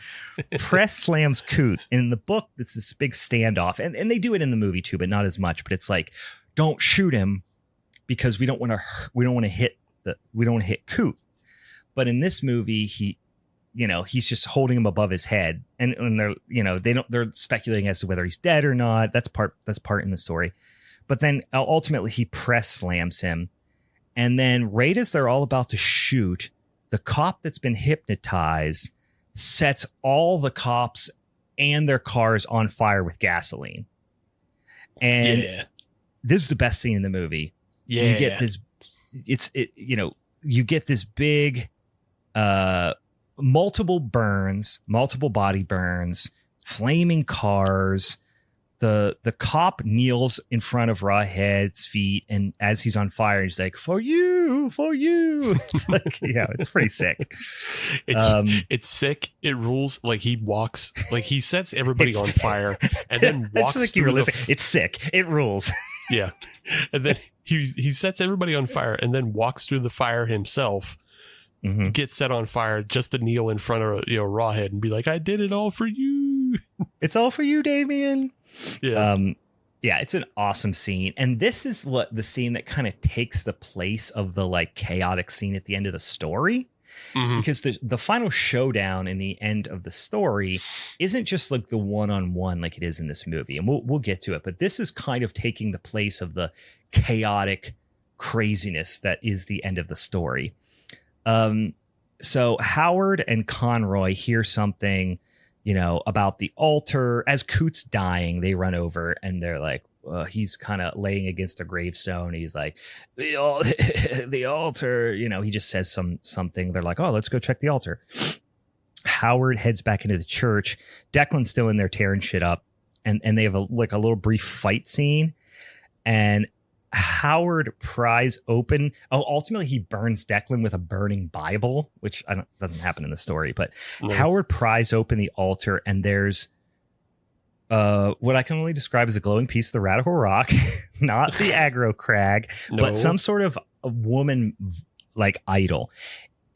Press slams Coot. And in the book, it's this big standoff. And they do it in the movie too, but not as much. But it's like, don't shoot him because we don't want to hit Coot. But in this movie, he's just holding him above his head. And they're speculating as to whether he's dead or not. That's part in the story. But then ultimately he press slams him. And then right as they're all about to shoot, the cop that's been hypnotized sets all the cops and their cars on fire with gasoline. And this is the best scene in the movie. Yeah. You get this, you get this big, multiple body burns, flaming cars. The cop kneels in front of Rawhead's feet, and as he's on fire, he's like, for you. It's like, it's pretty sick. It's sick. It rules. Like he walks, like he sets everybody on fire and then walks like through it's sick. It rules. Yeah. And then he sets everybody on fire and then walks through the fire himself, gets set on fire just to kneel in front of Rawhead and be like, I did it all for you. It's all for you, Damien. Yeah. It's an awesome scene. And this is what the scene that kind of takes the place of the like chaotic scene at the end of the story. Because the final showdown in the end of the story isn't just like the one-on-one like it is in this movie. And we'll get to it. But this is kind of taking the place of the chaotic craziness that is the end of the story. So Howard and Conroy hear something, about the altar. As Coot's dying, they run over and they're like, he's kind of laying against a gravestone. He's like, the altar, he just says something. They're like, oh, let's go check the altar. Howard heads back into the church. Declan's still in there tearing shit up. And they have a little brief fight scene. And Howard pries open. Ultimately, he burns Declan with a burning Bible, which doesn't happen in the story. But Howard pries open the altar, and there's what I can only describe as a glowing piece of the radical rock, not the aggro crag, but some sort of a woman like idol.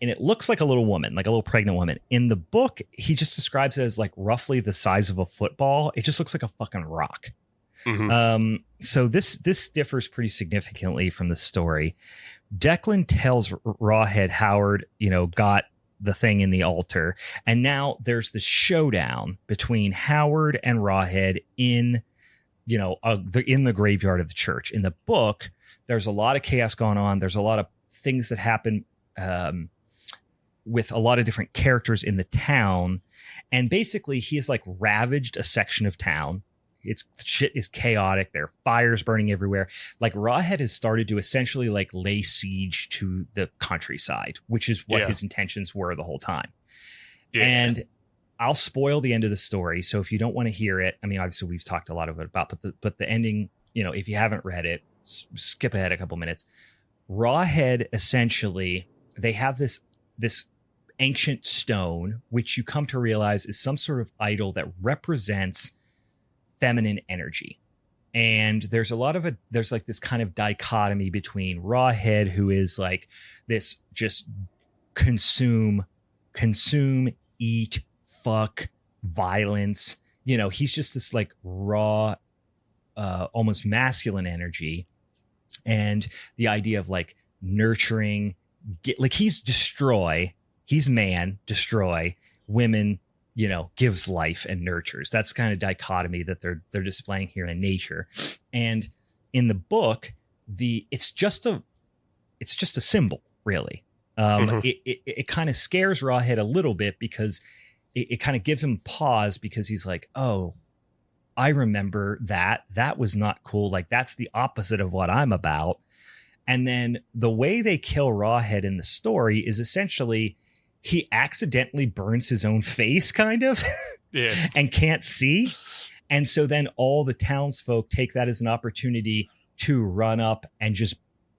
And it looks like a little woman, like a little pregnant woman. In the book, he just describes it as like roughly the size of a football. It just looks like a fucking rock. So this differs pretty significantly from the story. Declan tells Rawhead Howard, got the thing in the altar, and now there's this showdown between Howard and Rawhead in the graveyard of the church. In the book, there's a lot of chaos going on. There's a lot of things that happen with a lot of different characters in the town, and basically he has like ravaged a section of town. It's shit is chaotic. There are fires burning everywhere. Like Rawhead has started to essentially like lay siege to the countryside, which is what his intentions were the whole time. Yeah. And I'll spoil the end of the story. So if you don't want to hear it, I mean, obviously we've talked a lot of it about, but the ending, you know, if you haven't read it, skip ahead a couple minutes. Rawhead, essentially, they have this ancient stone, which you come to realize is some sort of idol that represents feminine energy. And there's there's like this kind of dichotomy between Rawhead, who is like this just consume, eat, fuck, violence. You know, he's just this like raw, almost masculine energy. And the idea of like nurturing, like he's destroy, he's man, destroy, women, you know, gives life and nurtures. That's kind of dichotomy that they're displaying here in nature. And in the book, it's just a symbol, really. It kind of scares Rawhead a little bit because it kind of gives him pause, because he's like, oh, I remember that was not cool. Like that's the opposite of what I'm about. And then the way they kill Rawhead in the story is essentially he accidentally burns his own face, kind of, and can't see. And so then all the townsfolk take that as an opportunity to run up and just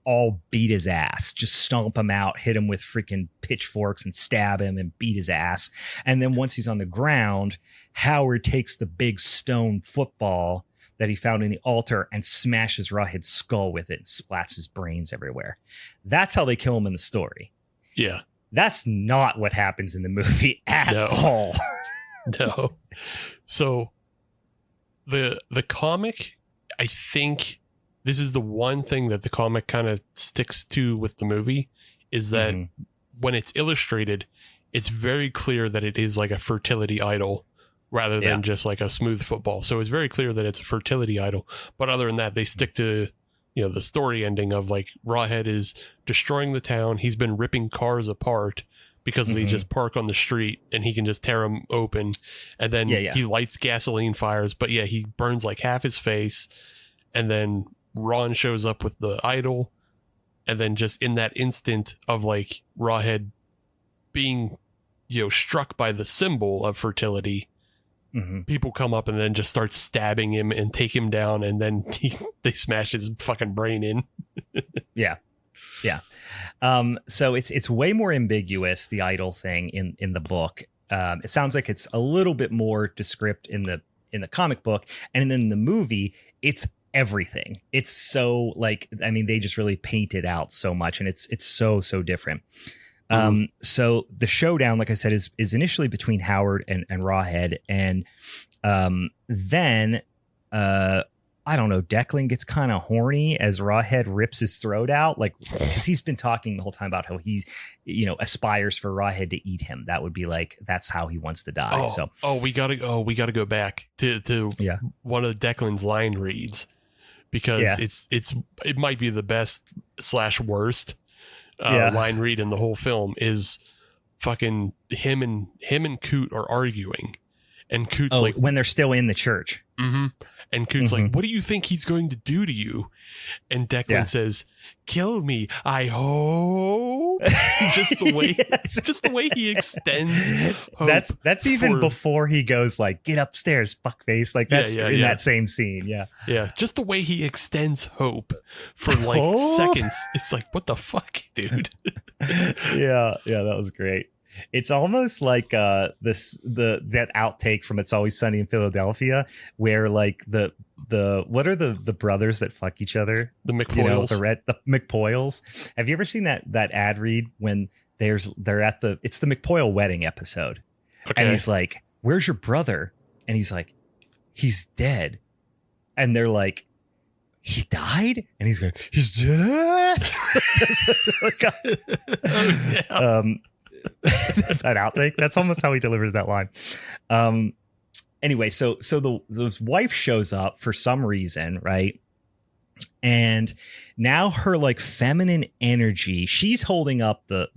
all beat his ass, just stomp him out, hit him with freaking pitchforks and stab him and beat his ass. And then once he's on the ground, Howard takes the big stone football that he found in the altar and smashes Rawhead's skull with it and splats his brains everywhere. That's how they kill him in the story. Yeah. That's not what happens in the movie at all. No. So the comic, I think this is the one thing that the comic kind of sticks to with the movie, is that when it's illustrated, it's very clear that it is like a fertility idol rather than just like a smooth football. So it's very clear that it's a fertility idol. But other than that, they stick to, you know, the story ending of like Rawhead is destroying the town. He's been ripping cars apart because they just park on the street and he can just tear them open. And then he lights gasoline fires, but he burns like half his face. And then Ron shows up with the idol, and then just in that instant of like Rawhead being, you know, struck by the symbol of fertility, people come up and then just start stabbing him and take him down, and then they smash his fucking brain in. Yeah. So it's way more ambiguous, the idol thing in the book. It sounds like it's a little bit more descript in the comic book, and then in the movie, it's everything. It's so like, I mean, they just really paint it out so much, and it's so different. So the showdown, like I said, is initially between Howard and Rawhead, and then I don't know, Declan gets kind of horny as Rawhead rips his throat out, like, because he's been talking the whole time about how he's, you know, aspires for Rawhead to eat him. That would be like, that's how he wants to die. We gotta go back to one of Declan's line reads, because it might be the best / worst line read in the whole film. Is fucking him and Coot are arguing, and Coot's like, when they're still in the church. And Coot's like, what do you think he's going to do to you? And Declan says, kill me, I hope. just the way he extends hope. That's even before he goes like, get upstairs, fuckface. Like that's in that same scene. Yeah. Just the way he extends hope for like seconds. It's like, what the fuck, dude? Yeah, that was great. It's almost like that outtake from It's Always Sunny in Philadelphia, where like the what are the brothers that fuck each other? The McPoyles. You know, the McPoyles. Have you ever seen that ad read when they're at it's the McPoyle wedding episode, and he's like, "Where's your brother?" And he's like, "He's dead," and they're like, "He died?" And he's like, "He's dead." That outtake, that's almost how he delivers that line. Anyway, so the wife shows up for some reason, right? And now her like feminine energy, she's holding up the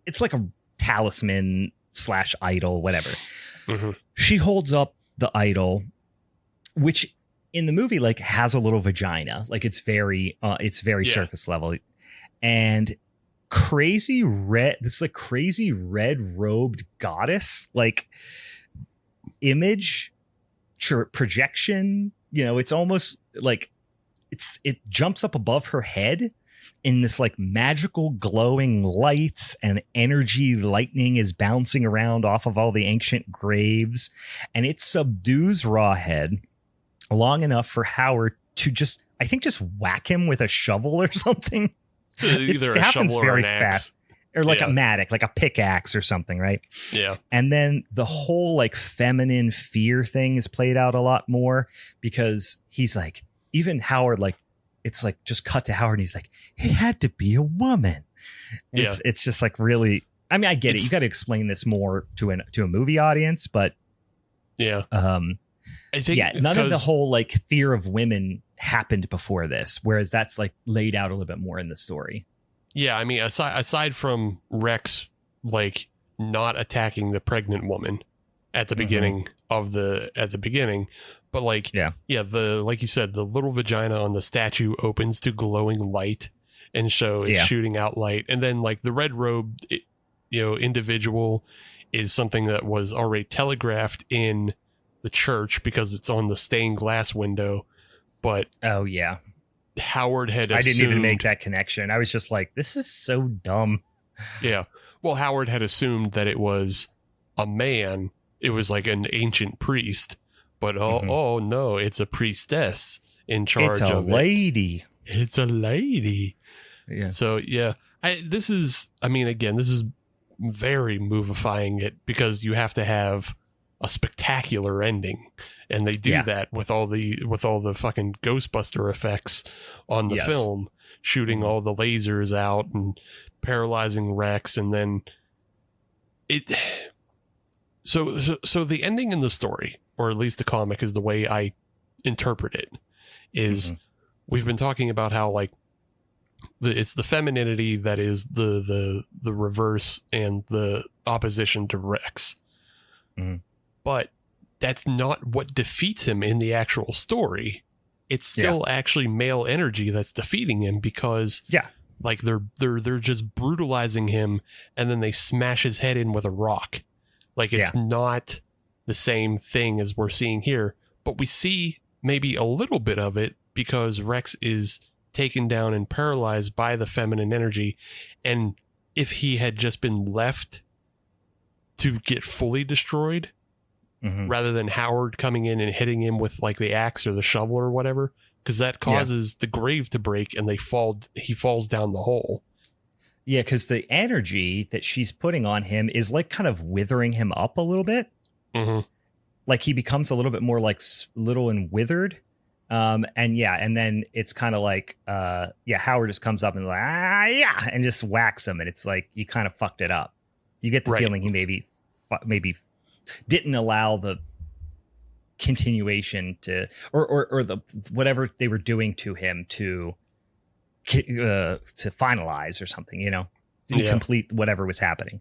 it's like a talisman / idol, whatever. She holds up the idol, which in the movie like has a little vagina, like it's very surface level, and crazy red robed goddess like image projection, it's almost like it jumps up above her head in this like magical glowing lights, and energy lightning is bouncing around off of all the ancient graves, and it subdues Rawhead long enough for Howard to just whack him with a shovel or something. Either it happens shovel or very an axe. fast, or like a mattock, like a pickaxe or something, right? Yeah. And then the whole like feminine fear thing is played out a lot more, because he's like, even Howard, like, it's like just cut to Howard and he's like, it had to be a woman. It's just like really, I mean, I get it. You got to explain this more to a movie audience, but yeah. I think none of the whole like fear of women happened before this, whereas that's like laid out a little bit more in the story. Yeah, I mean, aside from Rex like not attacking the pregnant woman at the beginning but like the like you said, the little vagina on the statue opens to glowing light, and so it's shooting out light, and then like the red robe individual is something that was already telegraphed in the church because it's on the stained glass window. But Howard had assumed, I didn't even make that connection. I was just like, this is so dumb. Yeah. Well, Howard had assumed that it was a man. It was like an ancient priest, but oh no, it's a priestess in charge of it. It's a lady. Yeah. So yeah, this is very movifying it, because you have to have a spectacular ending, and they do that with all the fucking Ghostbuster effects on the film, shooting all the lasers out and paralyzing Rex, and then so the ending in the story, or at least the comic, is the way I interpret it, is we've been talking about how like it's the femininity that is the reverse and the opposition to Rex. But that's not what defeats him in the actual story. It's still actually male energy that's defeating him, because like they're just brutalizing him, and then they smash his head in with a rock. Like it's not the same thing as we're seeing here, but we see maybe a little bit of it, because Rex is taken down and paralyzed by the feminine energy. And if he had just been left to get fully destroyed, rather than Howard coming in and hitting him with like the axe or the shovel or whatever, because that causes the grave to break and he falls down the hole. Yeah, because the energy that she's putting on him is like kind of withering him up a little bit. Like he becomes a little bit more like little and withered. And then it's kind of like, Howard just comes up and like, and just whacks him. And it's like, you kind of fucked it up. You get the feeling he maybe didn't allow the continuation to, or the whatever they were doing to him to finalize or something, to complete whatever was happening.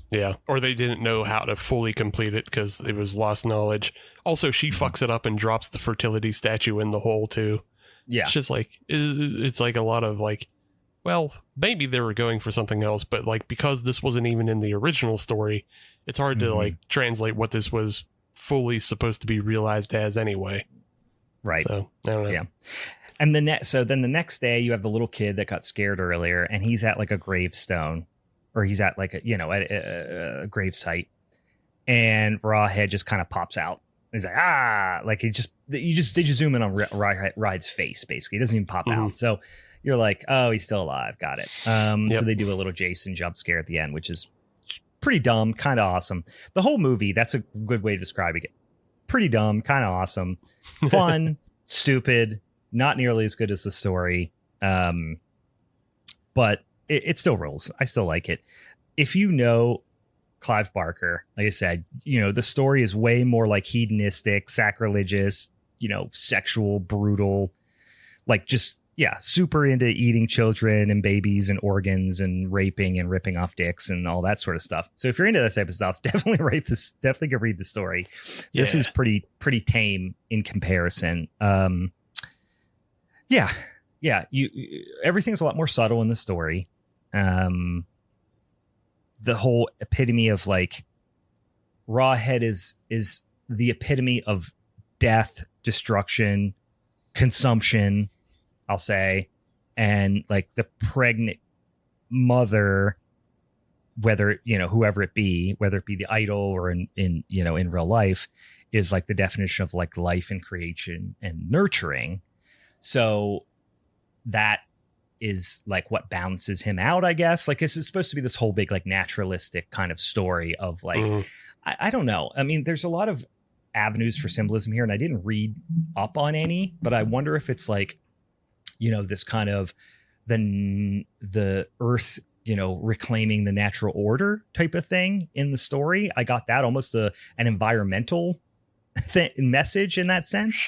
Yeah, or they didn't know how to fully complete it because it was lost knowledge. Also, she fucks it up and drops the fertility statue in the hole too. Yeah, it's just like it's like a lot of like, well, maybe they were going for something else, but like because this wasn't even in the original story, it's hard to like translate what this was fully supposed to be realized as anyway. Right. So I don't know. Yeah. And then the next day you have the little kid that got scared earlier, and he's at like a gravestone, or he's at like a grave site, and Rawhead just kind of pops out. He's like, like they just zoom in on Rawhead's face. Basically, he doesn't even pop out. So you're like, oh, he's still alive. Got it. So they do a little Jason jump scare at the end, which is pretty dumb, kind of awesome. The whole movie, that's a good way to describe it. Pretty dumb, kind of awesome, fun, stupid, not nearly as good as the story. But it still rolls. I still like it. If you know Clive Barker, like I said, the story is way more like hedonistic, sacrilegious, sexual, brutal, like just, yeah, super into eating children and babies and organs and raping and ripping off dicks and all that sort of stuff. So if you're into that type of stuff, definitely go read the story. This is pretty tame in comparison. Yeah. Everything's a lot more subtle in the story. The whole epitome of like Rawhead is the epitome of death, destruction, consumption, I'll say, and like the pregnant mother, whether, whoever it be, whether it be the idol or in real life, is like the definition of like life and creation and nurturing. So that is like what balances him out, I guess. Like it's supposed to be this whole big like naturalistic kind of story of like, I don't know. I mean, there's a lot of avenues for symbolism here, and I didn't read up on any, but I wonder if it's like, this kind of the earth, reclaiming the natural order type of thing in the story. I got that almost an environmental message in that sense.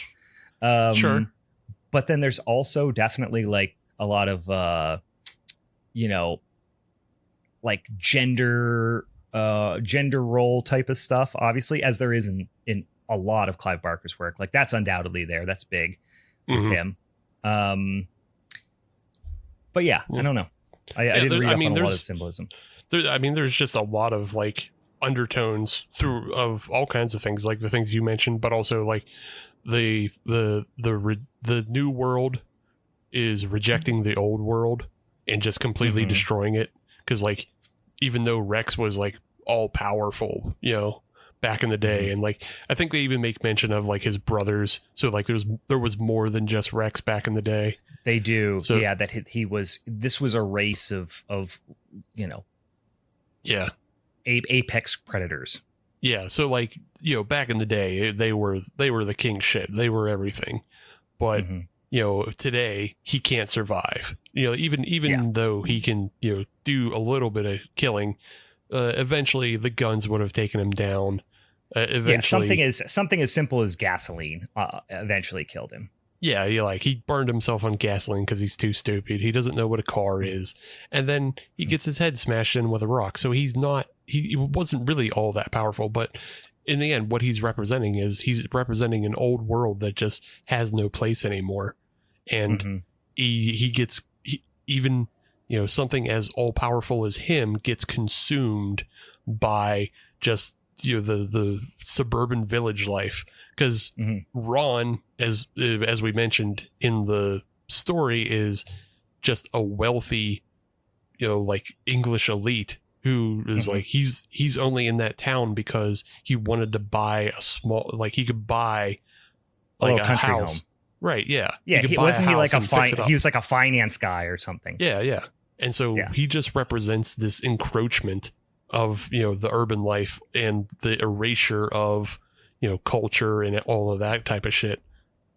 Sure. But then there's also definitely like a lot of, like gender role type of stuff, obviously, as there is in a lot of Clive Barker's work. Like that's undoubtedly there. That's big with him. But yeah, I don't know. I didn't read up on a lot of symbolism. There's just a lot of like undertones through of all kinds of things, like the things you mentioned, but also like the new world is rejecting the old world and just completely destroying it. Because like, even though Rex was like all powerful, back in the day, and like I think they even make mention of like his brothers. So like there was more than just Rex back in the day. They do, so, yeah. That this was a race of apex predators. Yeah, so like back in the day they were the king shit. They were everything, but today he can't survive. Even though he can do a little bit of killing, eventually the guns would have taken him down. Eventually, something as simple as gasoline eventually killed him. Yeah, he burned himself on gasoline because he's too stupid. He doesn't know what a car is, and then he gets his head smashed in with a rock. So he wasn't really all that powerful. But in the end, what he's representing is he's representing an old world that just has no place anymore, and even something as all powerful as him gets consumed by just the suburban village life. Because Ron, as we mentioned in the story, is just a wealthy, like English elite who is like he's only in that town because he wanted to buy a small, like he could buy like a country house. Home. Right? Yeah. Yeah. He was like a finance guy or something. Yeah. Yeah. And so he just represents this encroachment of the urban life and the erasure of culture and all of that type of shit.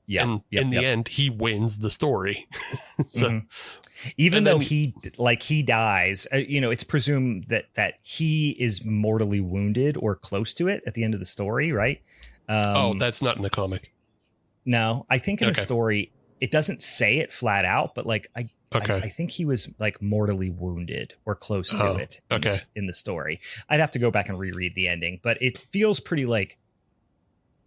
Yeah. And in the end, he wins the story. So even though he dies, it's presumed that he is mortally wounded or close to it at the end of the story, right? That's not in the comic. No, I think in the story, it doesn't say it flat out, but like I think he was like mortally wounded or close to it in the story. I'd have to go back and reread the ending, but it feels pretty like,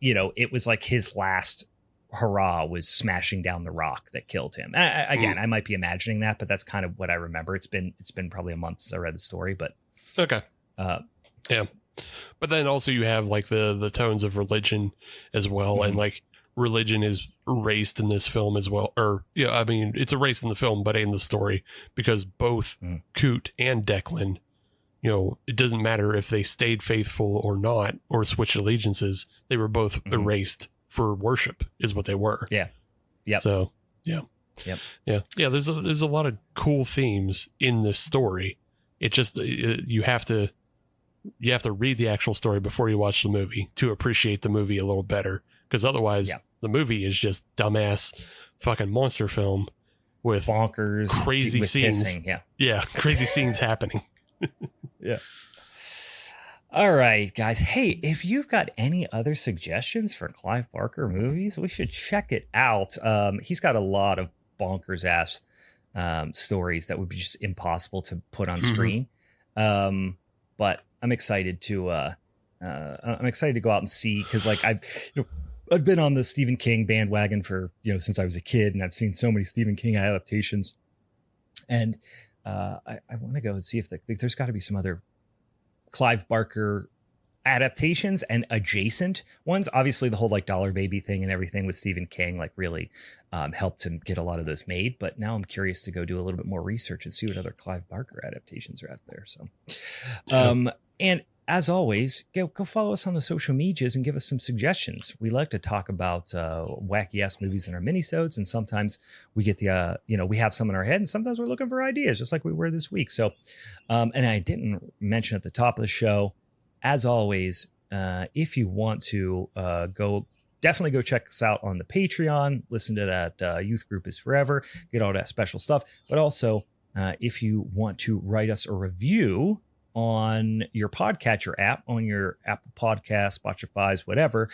it was like his last hurrah was smashing down the rock that killed him. Again, I might be imagining that, but that's kind of what I remember. It's been probably a month since I read the story, but yeah. But then also you have like the tones of religion as well, and like religion is erased in this film as well. Or it's erased in the film, but in the story, because both Coot and Declan, it doesn't matter if they stayed faithful or not, or switched allegiances. They were both erased for worship, is what they were. Yeah. Yeah. So yeah. Yep. Yeah. Yeah. There's a lot of cool themes in this story. It just you have to read the actual story before you watch the movie to appreciate the movie a little better. Because otherwise, the movie is just dumbass fucking monster film with bonkers, crazy scenes. Pissing, yeah, crazy scenes happening. Yeah. All right, guys. Hey, if you've got any other suggestions for Clive Barker movies, we should check it out. He's got a lot of bonkers ass stories that would be just impossible to put on screen. But I'm excited to go out and see, because like I've been on the Stephen King bandwagon for since I was a kid, and I've seen so many Stephen King adaptations, and I want to go and see if there's got to be some other Clive Barker adaptations and adjacent ones. Obviously the whole like Dollar Baby thing and everything with Stephen King like really helped to get a lot of those made, but now I'm curious to go do a little bit more research and see what other Clive Barker adaptations are out there. So and as always, go follow us on the social medias and give us some suggestions. We like to talk about wacky ass movies in our minisodes, and sometimes we get the we have some in our head, and sometimes we're looking for ideas, just like we were this week. So and I didn't mention at the top of the show, as always, if you want to definitely go check us out on the Patreon, listen to that Youth Group is Forever, get all that special stuff. But also, if you want to write us a review on your podcatcher app, on your Apple Podcasts, Spotify's, whatever,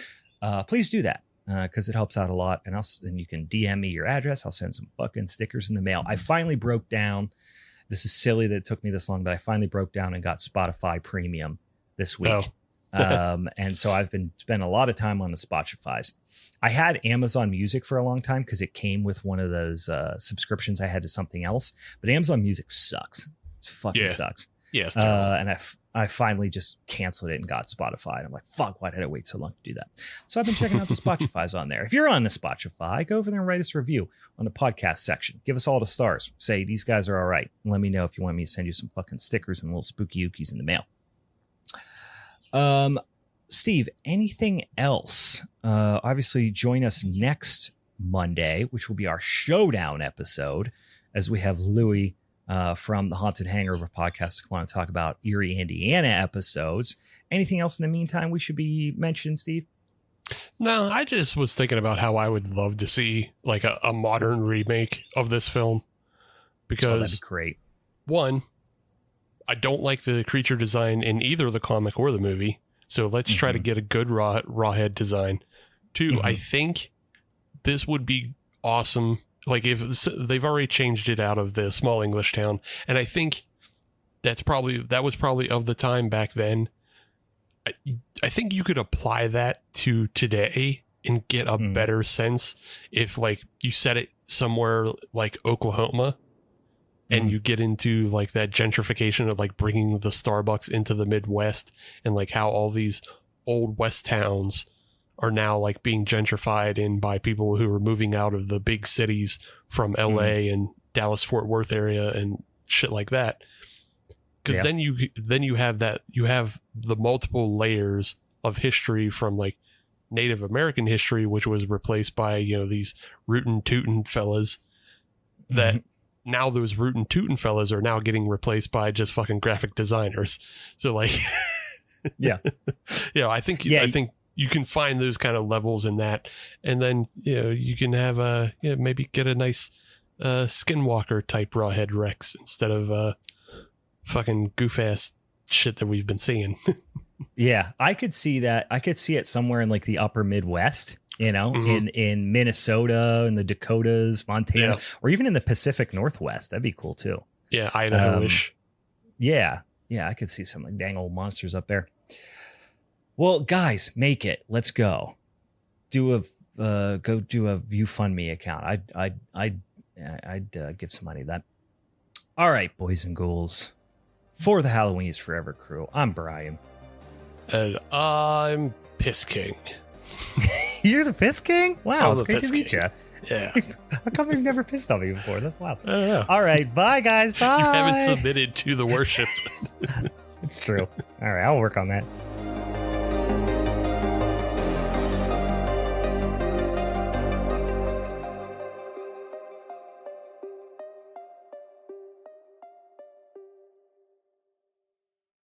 please do that, because it helps out a lot. And you can DM me your address. I'll send some fucking stickers in the mail. I finally broke down. This is silly that it took me this long, but I finally broke down and got Spotify Premium this week. And so I've been spending a lot of time on the Spotify's. I had Amazon Music for a long time because it came with one of those subscriptions I had to something else, but Amazon Music sucks. It fucking sucks. Yes. And I finally just canceled it and got Spotify. And I'm like, fuck, why did I wait so long to do that? So I've been checking out the Spotify's on there. If you're on the Spotify, go over there and write us a review on the podcast section. Give us all the stars. Say, these guys are all right. And let me know if you want me to send you some fucking stickers and little spooky ookies in the mail. Steve, anything else? Obviously, join us next Monday, which will be our Showdown episode, as we have Louie from the Haunted Hangover podcast to want to talk about Eerie, Indiana episodes. Anything else in the meantime we should be mentioning, Steve? No, I just was thinking about how I would love to see like a modern remake of this film, because that'd be great. One, I don't like the creature design in either the comic or the movie, so let's try to get a good Rawhead design. Two, I think this would be awesome. Like, if they've already changed it out of the small English town, and I think that was probably of the time back then. I think you could apply that to today and get a better sense if like you set it somewhere like Oklahoma. And you get into like that gentrification of like bringing the Starbucks into the Midwest, and like how all these old West towns are now like being gentrified in by people who are moving out of the big cities from LA and Dallas Fort Worth area and shit like that. Because then you have the multiple layers of history from like Native American history, which was replaced by these rootin' tootin' fellas that. Now those rootin' tootin' fellas are now getting replaced by just fucking graphic designers. So like, I think you can find those kind of levels in that, and then you can have maybe get a nice Skinwalker type Rawhead Rex instead of fucking goof ass shit that we've been seeing. Yeah, I could see that. I could see it somewhere in like the upper Midwest. In Minnesota and the Dakotas, Montana, or even in the Pacific Northwest. That'd be cool too. Yeah, Idaho-ish. Yeah, I could see some like dang old monsters up there. Well, guys, make it. Let's go. Do a ViewFundMe account. I'd give some money to that. All right, boys and ghouls. For the Halloween is Forever crew, I'm Brian. And I'm Piss King. You're the Piss King? Wow, it's great to meet you. Yeah. How come you've never pissed on me before? That's wild. I don't know. All right, bye, guys. Bye. You haven't submitted to the worship. It's true. All right, I'll work on that.